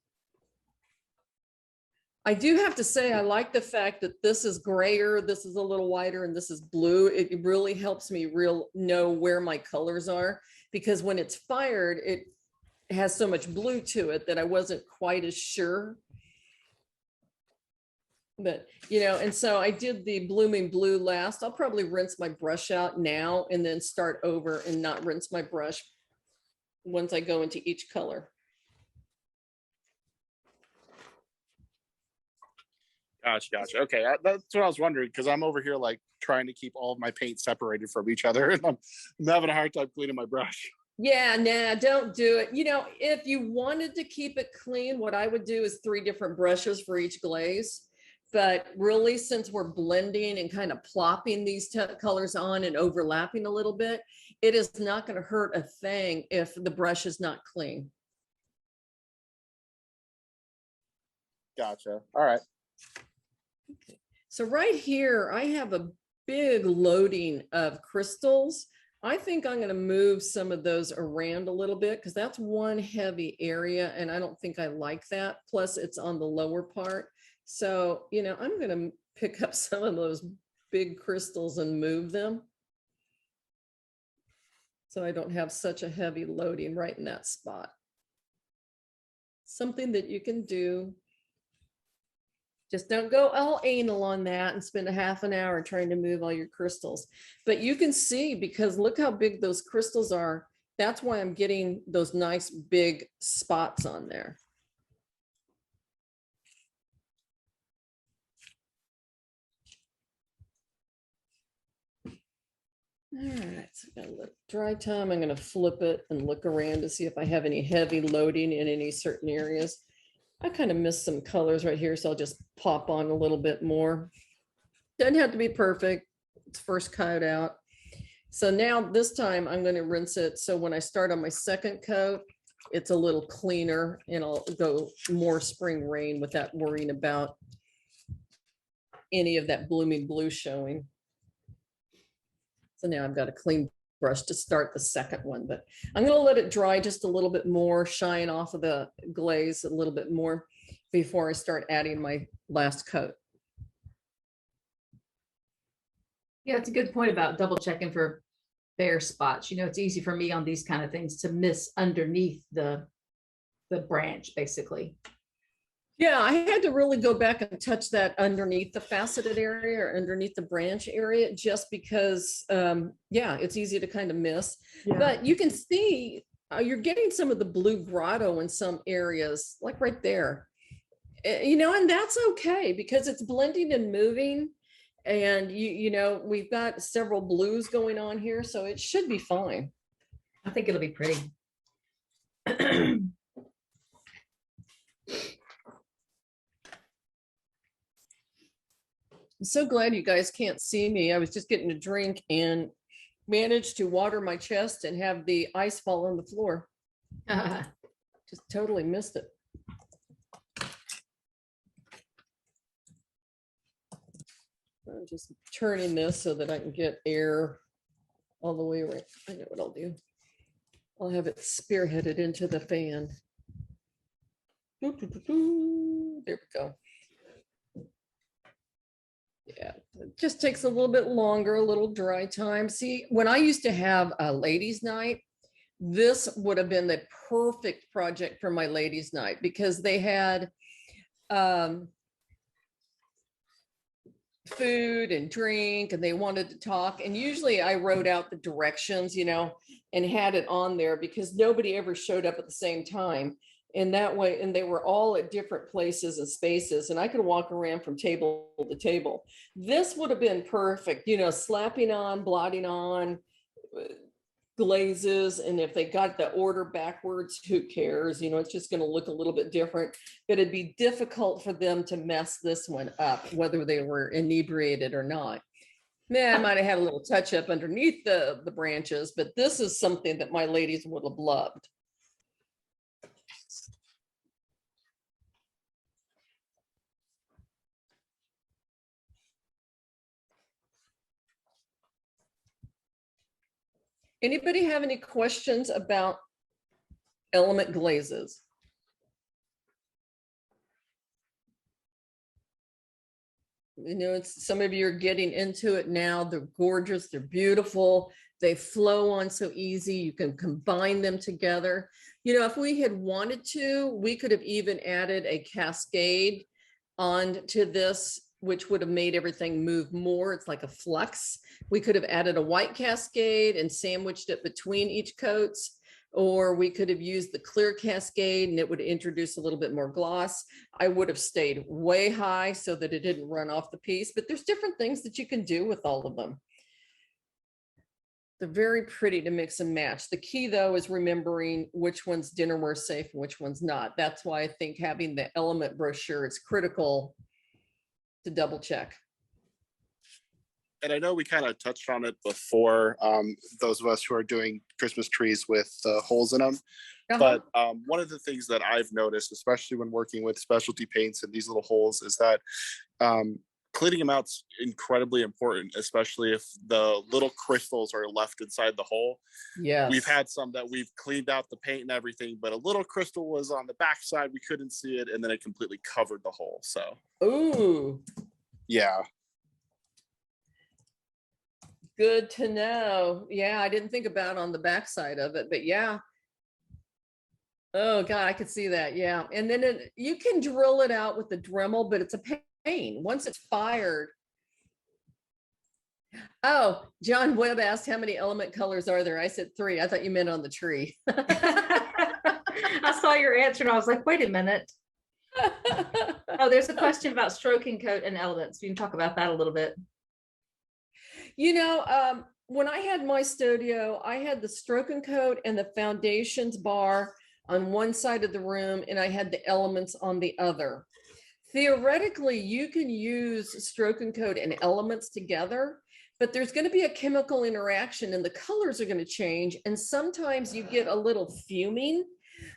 I do have to say, I like the fact that this is grayer, this is a little whiter, and this is blue. It really helps me know where my colors are, because when it's fired, it has so much blue to it that I wasn't quite as sure. But, and so I did the blooming blue last. I'll probably rinse my brush out now and then start over and not rinse my brush once I go into each color. Gotcha. Okay, that's what I was wondering, because I'm over here like trying to keep all of my paint separated from each other, and I'm having a hard time cleaning my brush. Yeah, nah, don't do it. If you wanted to keep it clean, what I would do is 3 different brushes for each glaze. But really, since we're blending and kind of plopping these colors on and overlapping a little bit, it is not going to hurt a thing if the brush is not clean. Gotcha. All right. Okay. So right here, I have a big loading of crystals. I think I'm going to move some of those around a little bit, because that's one heavy area, and I don't think I like that. Plus, it's on the lower part. So, I'm going to pick up some of those big crystals and move them, so I don't have such a heavy loading right in that spot. Something that you can do. Just don't go all anal on that and spend a half an hour trying to move all your crystals. But you can see, because look how big those crystals are. That's why I'm getting those nice big spots on there. All right, so I've got a little dry time. I'm going to flip it and look around to see if I have any heavy loading in any certain areas. I kind of missed some colors right here, so I'll just pop on a little bit more. Doesn't have to be perfect. It's first coat out. So now this time I'm going to rinse it. So when I start on my second coat, it's a little cleaner, and I'll go more spring rain without worrying about any of that blooming blue showing. So now I've got a clean brush to start the second one, but I'm going to let it dry just a little bit more, shine off of the glaze a little bit more before I start adding my last coat. Yeah, it's a good point about double checking for bare spots. It's easy for me on these kind of things to miss underneath the branch, basically. Yeah, I had to really go back and touch that underneath the faceted area or underneath the branch area, just because, yeah, it's easy to kind of miss. Yeah. But you can see you're getting some of the blue grotto in some areas, like right there. And that's okay, because it's blending and moving. And, we've got several blues going on here, so it should be fine. I think it'll be pretty. I'm so glad you guys can't see me. I was just getting a drink and managed to water my chest and have the ice fall on the floor. Just totally missed it. I'm just turning this so that I can get air all the way around. I know what I'll do. I'll have it spearheaded into the fan. There we go. Yeah, it just takes a little bit longer, a little dry time. See, when I used to have a ladies' night, this would have been the perfect project for my ladies' night, because they had food and drink, and they wanted to talk. And usually I wrote out the directions, and had it on there, because nobody ever showed up at the same time. And that way, and they were all at different places and spaces, and I could walk around from table to table. This would have been perfect, slapping on, blotting on, glazes, and if they got the order backwards, who cares? You know, it's just going to look a little bit different, but it'd be difficult for them to mess this one up, whether they were inebriated or not. Man, I might have had a little touch up underneath the branches, but this is something that my ladies would have loved. Anybody have any questions about element glazes? You know, it's, some of you are getting into it now. They're gorgeous, they're beautiful, they flow on so easy. You can combine them together. You know, if we had wanted to, we could have even added a cascade onto this, which would have made everything move more. It's like a flux. We could have added a white cascade and sandwiched it between each coats, or we could have used the clear cascade and it would introduce a little bit more gloss. I would have stayed way high so that it didn't run off the piece, but there's different things that you can do with all of them. They're very pretty to mix and match. The key though is remembering which one's dinnerware safe and which one's not. That's why I think having the element brochure is critical to double check. And I know we kind of touched on it before, those of us who are doing Christmas trees with holes in them. But one of the things that I've noticed, especially when working with specialty paints and these little holes, is that cleaning them out is incredibly important, especially if the little crystals are left inside the hole. Yeah, we've had some that we've cleaned out the paint and everything, but a little crystal was on the backside, we couldn't see it, and then it completely covered the hole. So ooh, yeah, good to know. Yeah, I didn't think about on the backside of it, but yeah. Oh God, I could see that. Yeah, and then you can drill it out with the Dremel, but it's a pain once it's fired. Oh, John Webb asked how many element colors are there? I said 3. I thought you meant on the tree. I saw your answer and I was like, wait a minute. Oh, there's a question about stroking coat and elements. You can talk about that a little bit. You know, when I had my studio, I had the stroke and coat and the foundations bar on one side of the room, and I had the elements on the other. Theoretically, you can use stroke and coat and elements together, but there's going to be a chemical interaction and the colors are going to change. And sometimes you get a little fuming.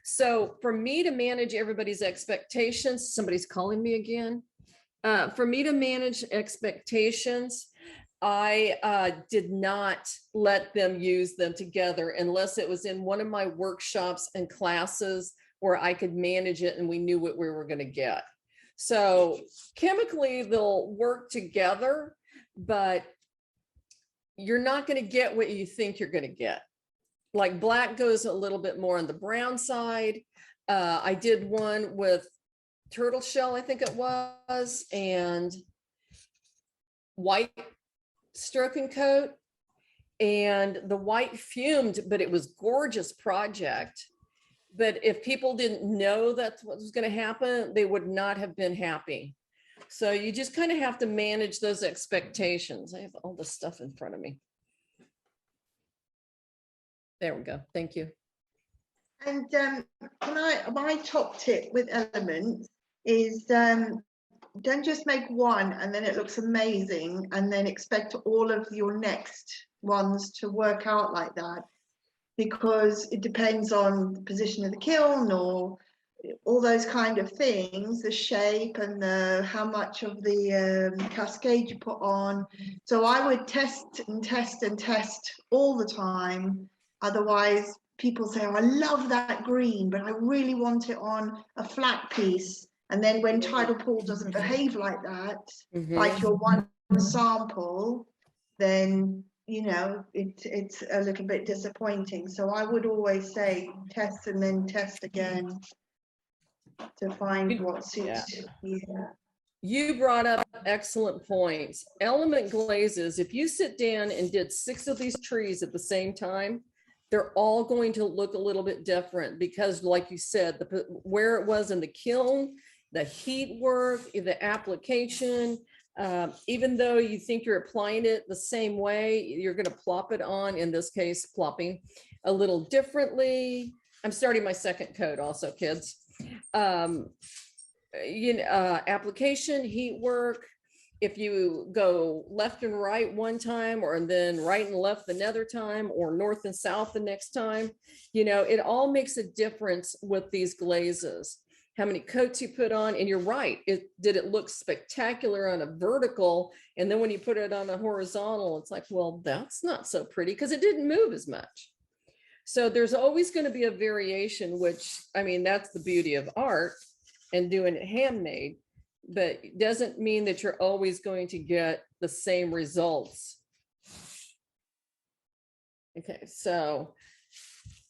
So for me to manage everybody's expectations, somebody's calling me again. For me to manage expectations, I did not let them use them together unless it was in one of my workshops and classes where I could manage it and we knew what we were going to get. So chemically they'll work together, but you're not going to get what you think you're going to get. Like black goes a little bit more on the brown side. I did one with turtle shell, I think it was, and white stroke and coat, and the white fumed, but it was gorgeous project. But if people didn't know that's what was going to happen, they would not have been happy. So you just kind of have to manage those expectations. I have all this stuff in front of me. There we go. Thank you. And my top tip with elements is don't just make one and then it looks amazing and then expect all of your next ones to work out like that, because it depends on the position of the kiln or all those kind of things, the shape and how much of the cascade you put on. So I would test and test and test all the time. Otherwise people say, oh, I love that green, but I really want it on a flat piece. And then when tidal pool doesn't behave like that, like your one sample, then, you know, it's a little bit disappointing. So I would always say test and then test again to find what suits you. You brought up excellent points. Element glazes, if you sit down and did 6 of these trees at the same time, they're all going to look a little bit different because, like you said, where it was in the kiln, the heat work, the application, Even though you think you're applying it the same way, you're going to plop it on, in this case, plopping a little differently. I'm starting my second coat also, kids. Application, heat work. If you go left and right one time, or then right and left another time, or north and south the next time, it all makes a difference with these glazes. How many coats you put on, and you're right, did it look spectacular on a vertical, and then when you put it on a horizontal, it's like, well, that's not so pretty because it didn't move as much. So there's always going to be a variation, which, I mean, that's the beauty of art and doing it handmade, but it doesn't mean that you're always going to get the same results. Okay, so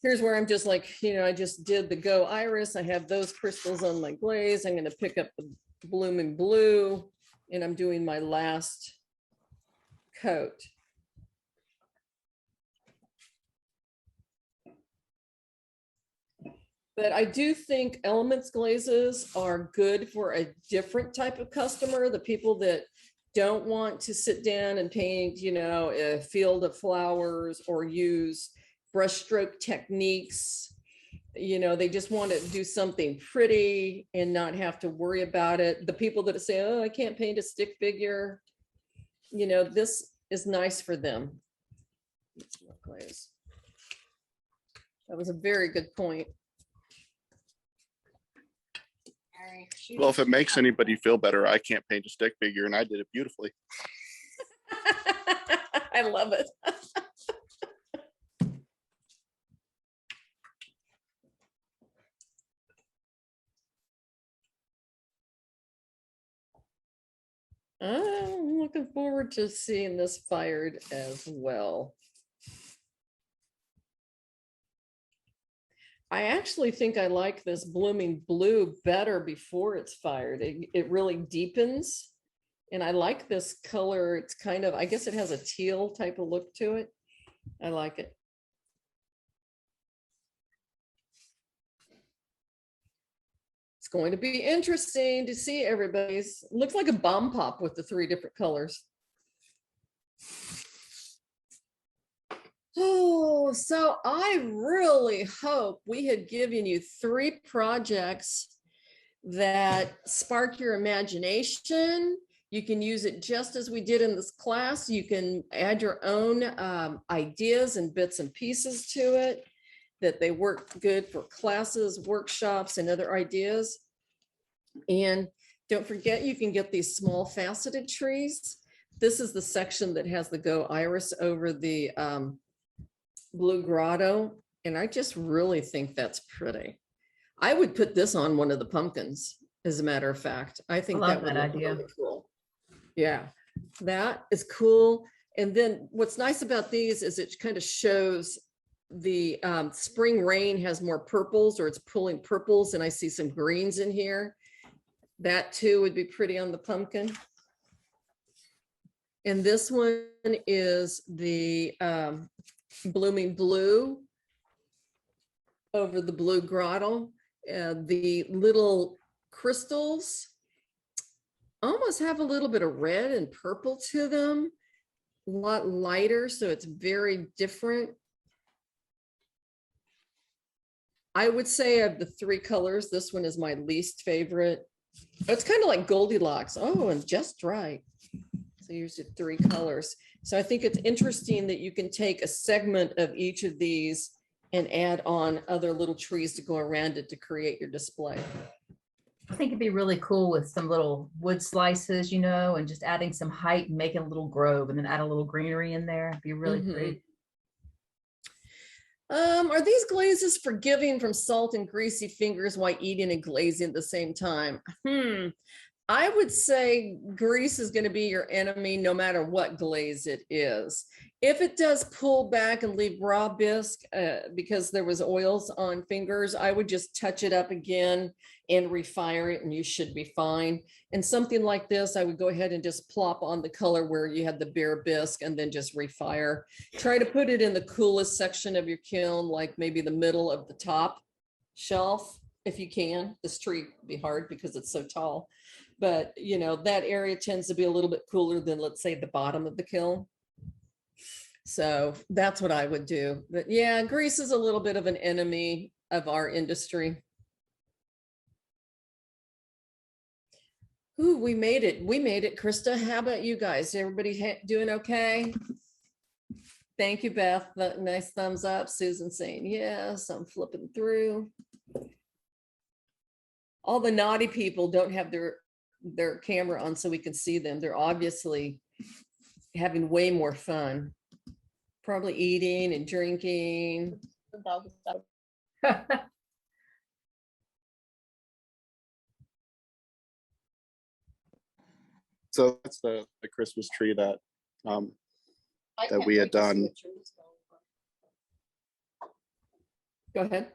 here's where I'm just like, I just did the Go Iris. I have those crystals on my glaze. I'm going to pick up the Blooming Blue, and I'm doing my last coat. But I do think Elements glazes are good for a different type of customer, the people that don't want to sit down and paint, a field of flowers or use brushstroke techniques. They just want to do something pretty and not have to worry about it. The people that say, oh, I can't paint a stick figure, this is nice for them. That was a very good point. Well, if it makes anybody feel better, I can't paint a stick figure, and I did it beautifully. I love it. I'm looking forward to seeing this fired as well. I actually think I like this Blooming Blue better before it's fired. It really deepens. And I like this color. It's kind of, I guess it has a teal type of look to it. I like it. It's going to be interesting to see everybody's. Looks like a bomb pop with the 3 different colors. Oh, so I really hope we had given you 3 projects that spark your imagination. You can use it just as we did in this class. You can add your own ideas and bits and pieces to it, that they work good for classes, workshops, and other ideas. And don't forget, you can get these small faceted trees. This is the section that has the Go Iris over the Blue Grotto, and I just really think that's pretty. I would put this on one of the pumpkins, as a matter of fact. I think that would look really cool. Yeah, that is cool. And then what's nice about these is it kind of shows the spring rain has more purples, or it's pulling purples, and I see some greens in here. That too would be pretty on the pumpkin. And this one is the Blooming Blue over the Blue Grotto. The little crystals almost have a little bit of red and purple to them, a lot lighter, so it's very different. I would say of the 3 colors, this one is my least favorite. It's kind of like Goldilocks. Oh, and just right. So here's the 3 colors. So I think it's interesting that you can take a segment of each of these and add on other little trees to go around it to create your display. I think it'd be really cool with some little wood slices, and just adding some height and making a little grove, and then add a little greenery in there. It'd be really pretty. Are these glazes forgiving from salt and greasy fingers while eating and glazing at the same time? I would say grease is going to be your enemy no matter what glaze it is. If it does pull back and leave raw bisque because there was oils on fingers, I would just touch it up again and refire it, and you should be fine. And something like this, I would go ahead and just plop on the color where you had the bare bisque and then just refire. Try to put it in the coolest section of your kiln, like maybe the middle of the top shelf, if you can. This tree would be hard because it's so tall. But you know, that area tends to be a little bit cooler than, let's say, the bottom of the kiln. So that's what I would do. But yeah, grease is a little bit of an enemy of our industry. Ooh, we made it. We made it. Krista, how about you guys? Everybody doing okay? Thank you, Beth. Nice thumbs up. Susan saying yes. I'm flipping through. All the naughty people don't have their camera on so we can see them. They're obviously having way more fun. Probably eating and drinking. So that's the Christmas tree that we had done. Go ahead.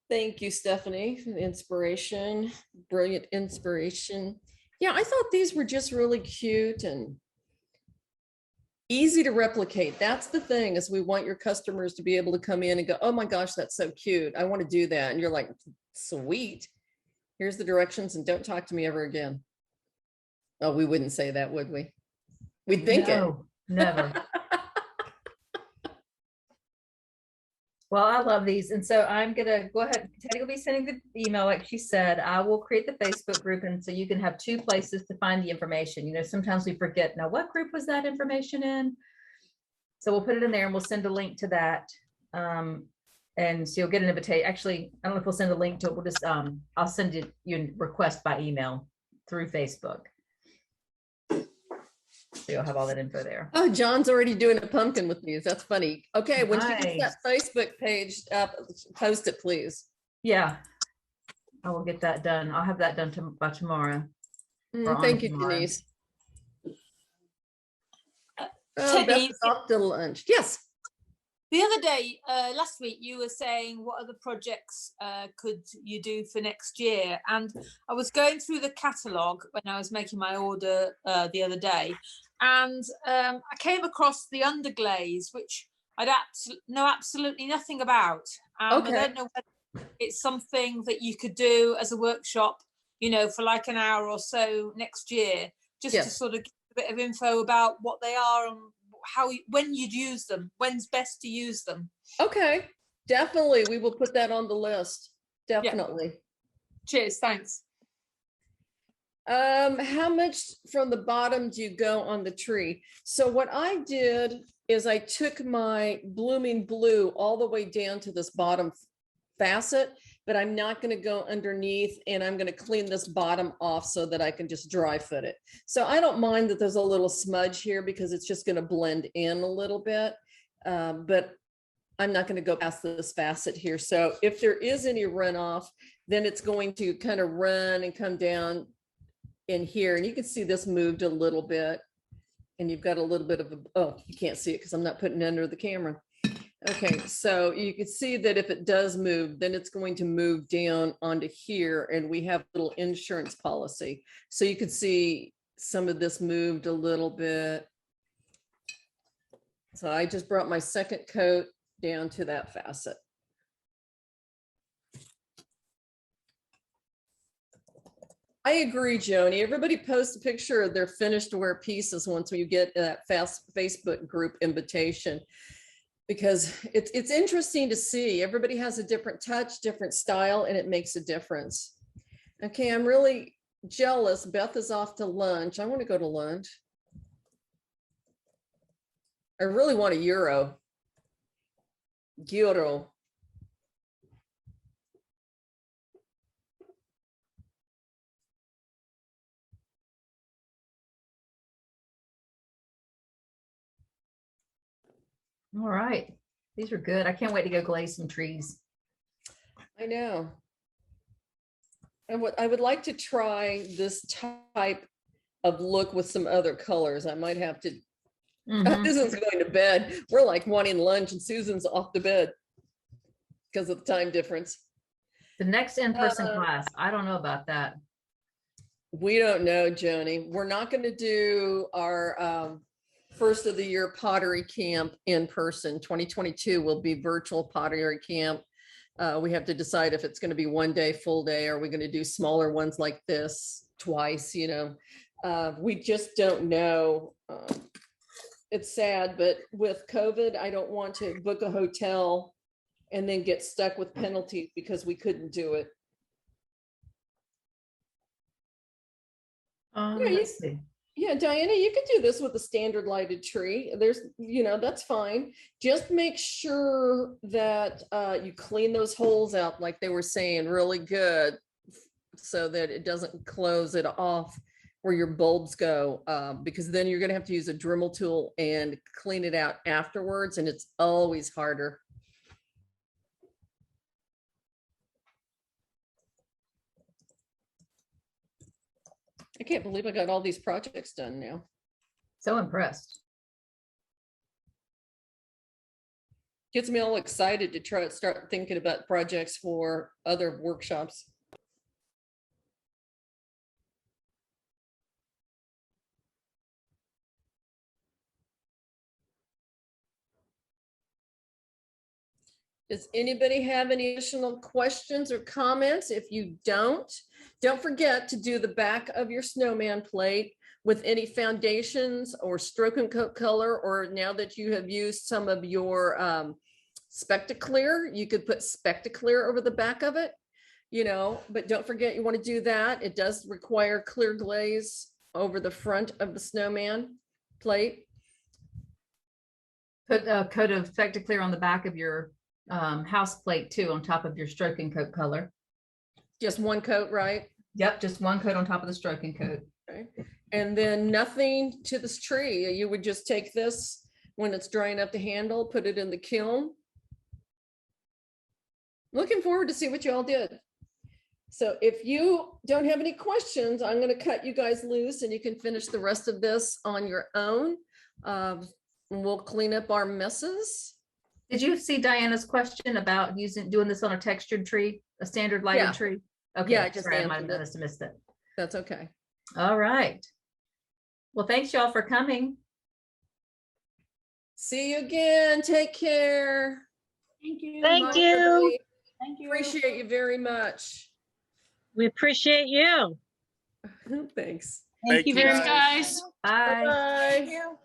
Thank you, Stephanie, for the inspiration. Brilliant inspiration. Yeah, I thought these were just really cute and easy to replicate. That's the thing, is we want your customers to be able to come in and go, oh my gosh, that's so cute. I want to do that. And you're like, sweet. Here's the directions and don't talk to me ever again. Oh, we wouldn't say that, would we? We'd think it. No, never. Well, I love these. And so I'm going to go ahead. Teddy will be sending the email, like she said. I will create the Facebook group. And so you can have 2 places to find the information. You know, sometimes we forget, now what group was that information in? So we'll put it in there and we'll send a link to that. And so you'll get an invitation. Actually, I don't know if we'll send a link to it. We'll just, I'll send you a request by email through Facebook. So you'll have all that info there. Oh, John's already doing a pumpkin with these. That's funny. Okay, when she gets Nice. that Facebook page up, post it, please. Yeah, I will get that done. I'll have that done by tomorrow. Or on Thank you, tomorrow. Denise. Oh, Teddy, Beth is off to lunch. Yes. the other day, last week, you were saying what other projects could you do for next year? And I was going through the catalogue when I was making my order the other day, and I came across the underglaze, which I'd know absolutely nothing about. Okay. I don't know whether it's something that you could do as a workshop, you know, for like an hour or so next year, just to Yes. sort of get a bit of info about what they are and when you'd use them, when's best to use them. Okay, definitely. We will put that on the list. Definitely. Cheers, thanks. How much from the bottom do you go on the tree? So what I did is I took my blooming blue all the way down to this bottom facet, but I'm not going to go underneath, and I'm going to clean this bottom off so that I can just dry foot it. So I don't mind that there's a little smudge here because it's just going to blend in a little bit, but I'm not going to go past this facet here. So if there is any runoff, then it's going to kind of run and come down in here. And you can see this moved a little bit, and you've got a little bit of a, oh, you can't see it because I'm not putting it under the camera. Okay, so you can see that if it does move, then it's going to move down onto here, and we have a little insurance policy. So you can see some of this moved a little bit. So I just brought my second coat down to that facet. I agree, Joni. Everybody posts a picture of their finished wear pieces once you get that Facebook group invitation, because it's interesting to see. Everybody has a different touch, different style, and it makes a difference. Okay, I'm really jealous. Beth is off to lunch. I want to go to lunch. I really want a euro. Gyro. All right. These are good. I can't wait to go glaze some trees. I know. And I would like to try this type of look with some other colors. I might have to. Susan's going to bed. We're like wanting lunch, and Susan's off to bed because of the time difference. The next in-person class, I don't know about that. We don't know, Joni. We're not going to do our first of the year pottery camp in person. 2022 will be virtual pottery camp. We have to decide if it's going to be one day, full day, or are we going to do smaller ones like this twice, you know. We just don't know. It's sad, but with COVID, I don't want to book a hotel and then get stuck with penalties because we couldn't do it. Let's see. Yeah, Diana, you could do this with a standard lighted tree. There's, you know, that's fine. Just make sure that you clean those holes out, like they were saying, really good, so that it doesn't close it off where your bulbs go, because then you're gonna have to use a Dremel tool and clean it out afterwards, and it's always harder. I can't believe I got all these projects done now. So impressed. Gets me all excited to try to start thinking about projects for other workshops. Does anybody have any additional questions or comments? If you don't forget to do the back of your snowman plate with any foundations or stroke and coat color, or now that you have used some of your Spectaclear, you could put Spectaclear over the back of it, you know, but don't forget you want to do that. It does require clear glaze over the front of the snowman plate. Put a coat of Spectaclear on the back of your house plate too, on top of your stroke and coat color. Just one coat, right? Yep, just one coat on top of the stroke and coat. Okay. And then nothing to this tree. You would just take this when it's drying up to handle, put it in the kiln. Looking forward to see what you all did. So if you don't have any questions, I'm going to cut you guys loose and you can finish the rest of this on your own. We'll clean up our messes. Did you see Diana's question about doing this on a textured tree, a standard lighted tree? Okay, Yeah, I just sorry, I answered it. must have missed it. That's okay. All right. Well, thanks y'all for coming. See you again. Take care. Thank you. Thank Bye, you. everybody. Thank you. Appreciate you very much. We appreciate you. Thanks. Thank you very Thanks, much. guys. Bye. Bye. Thank you.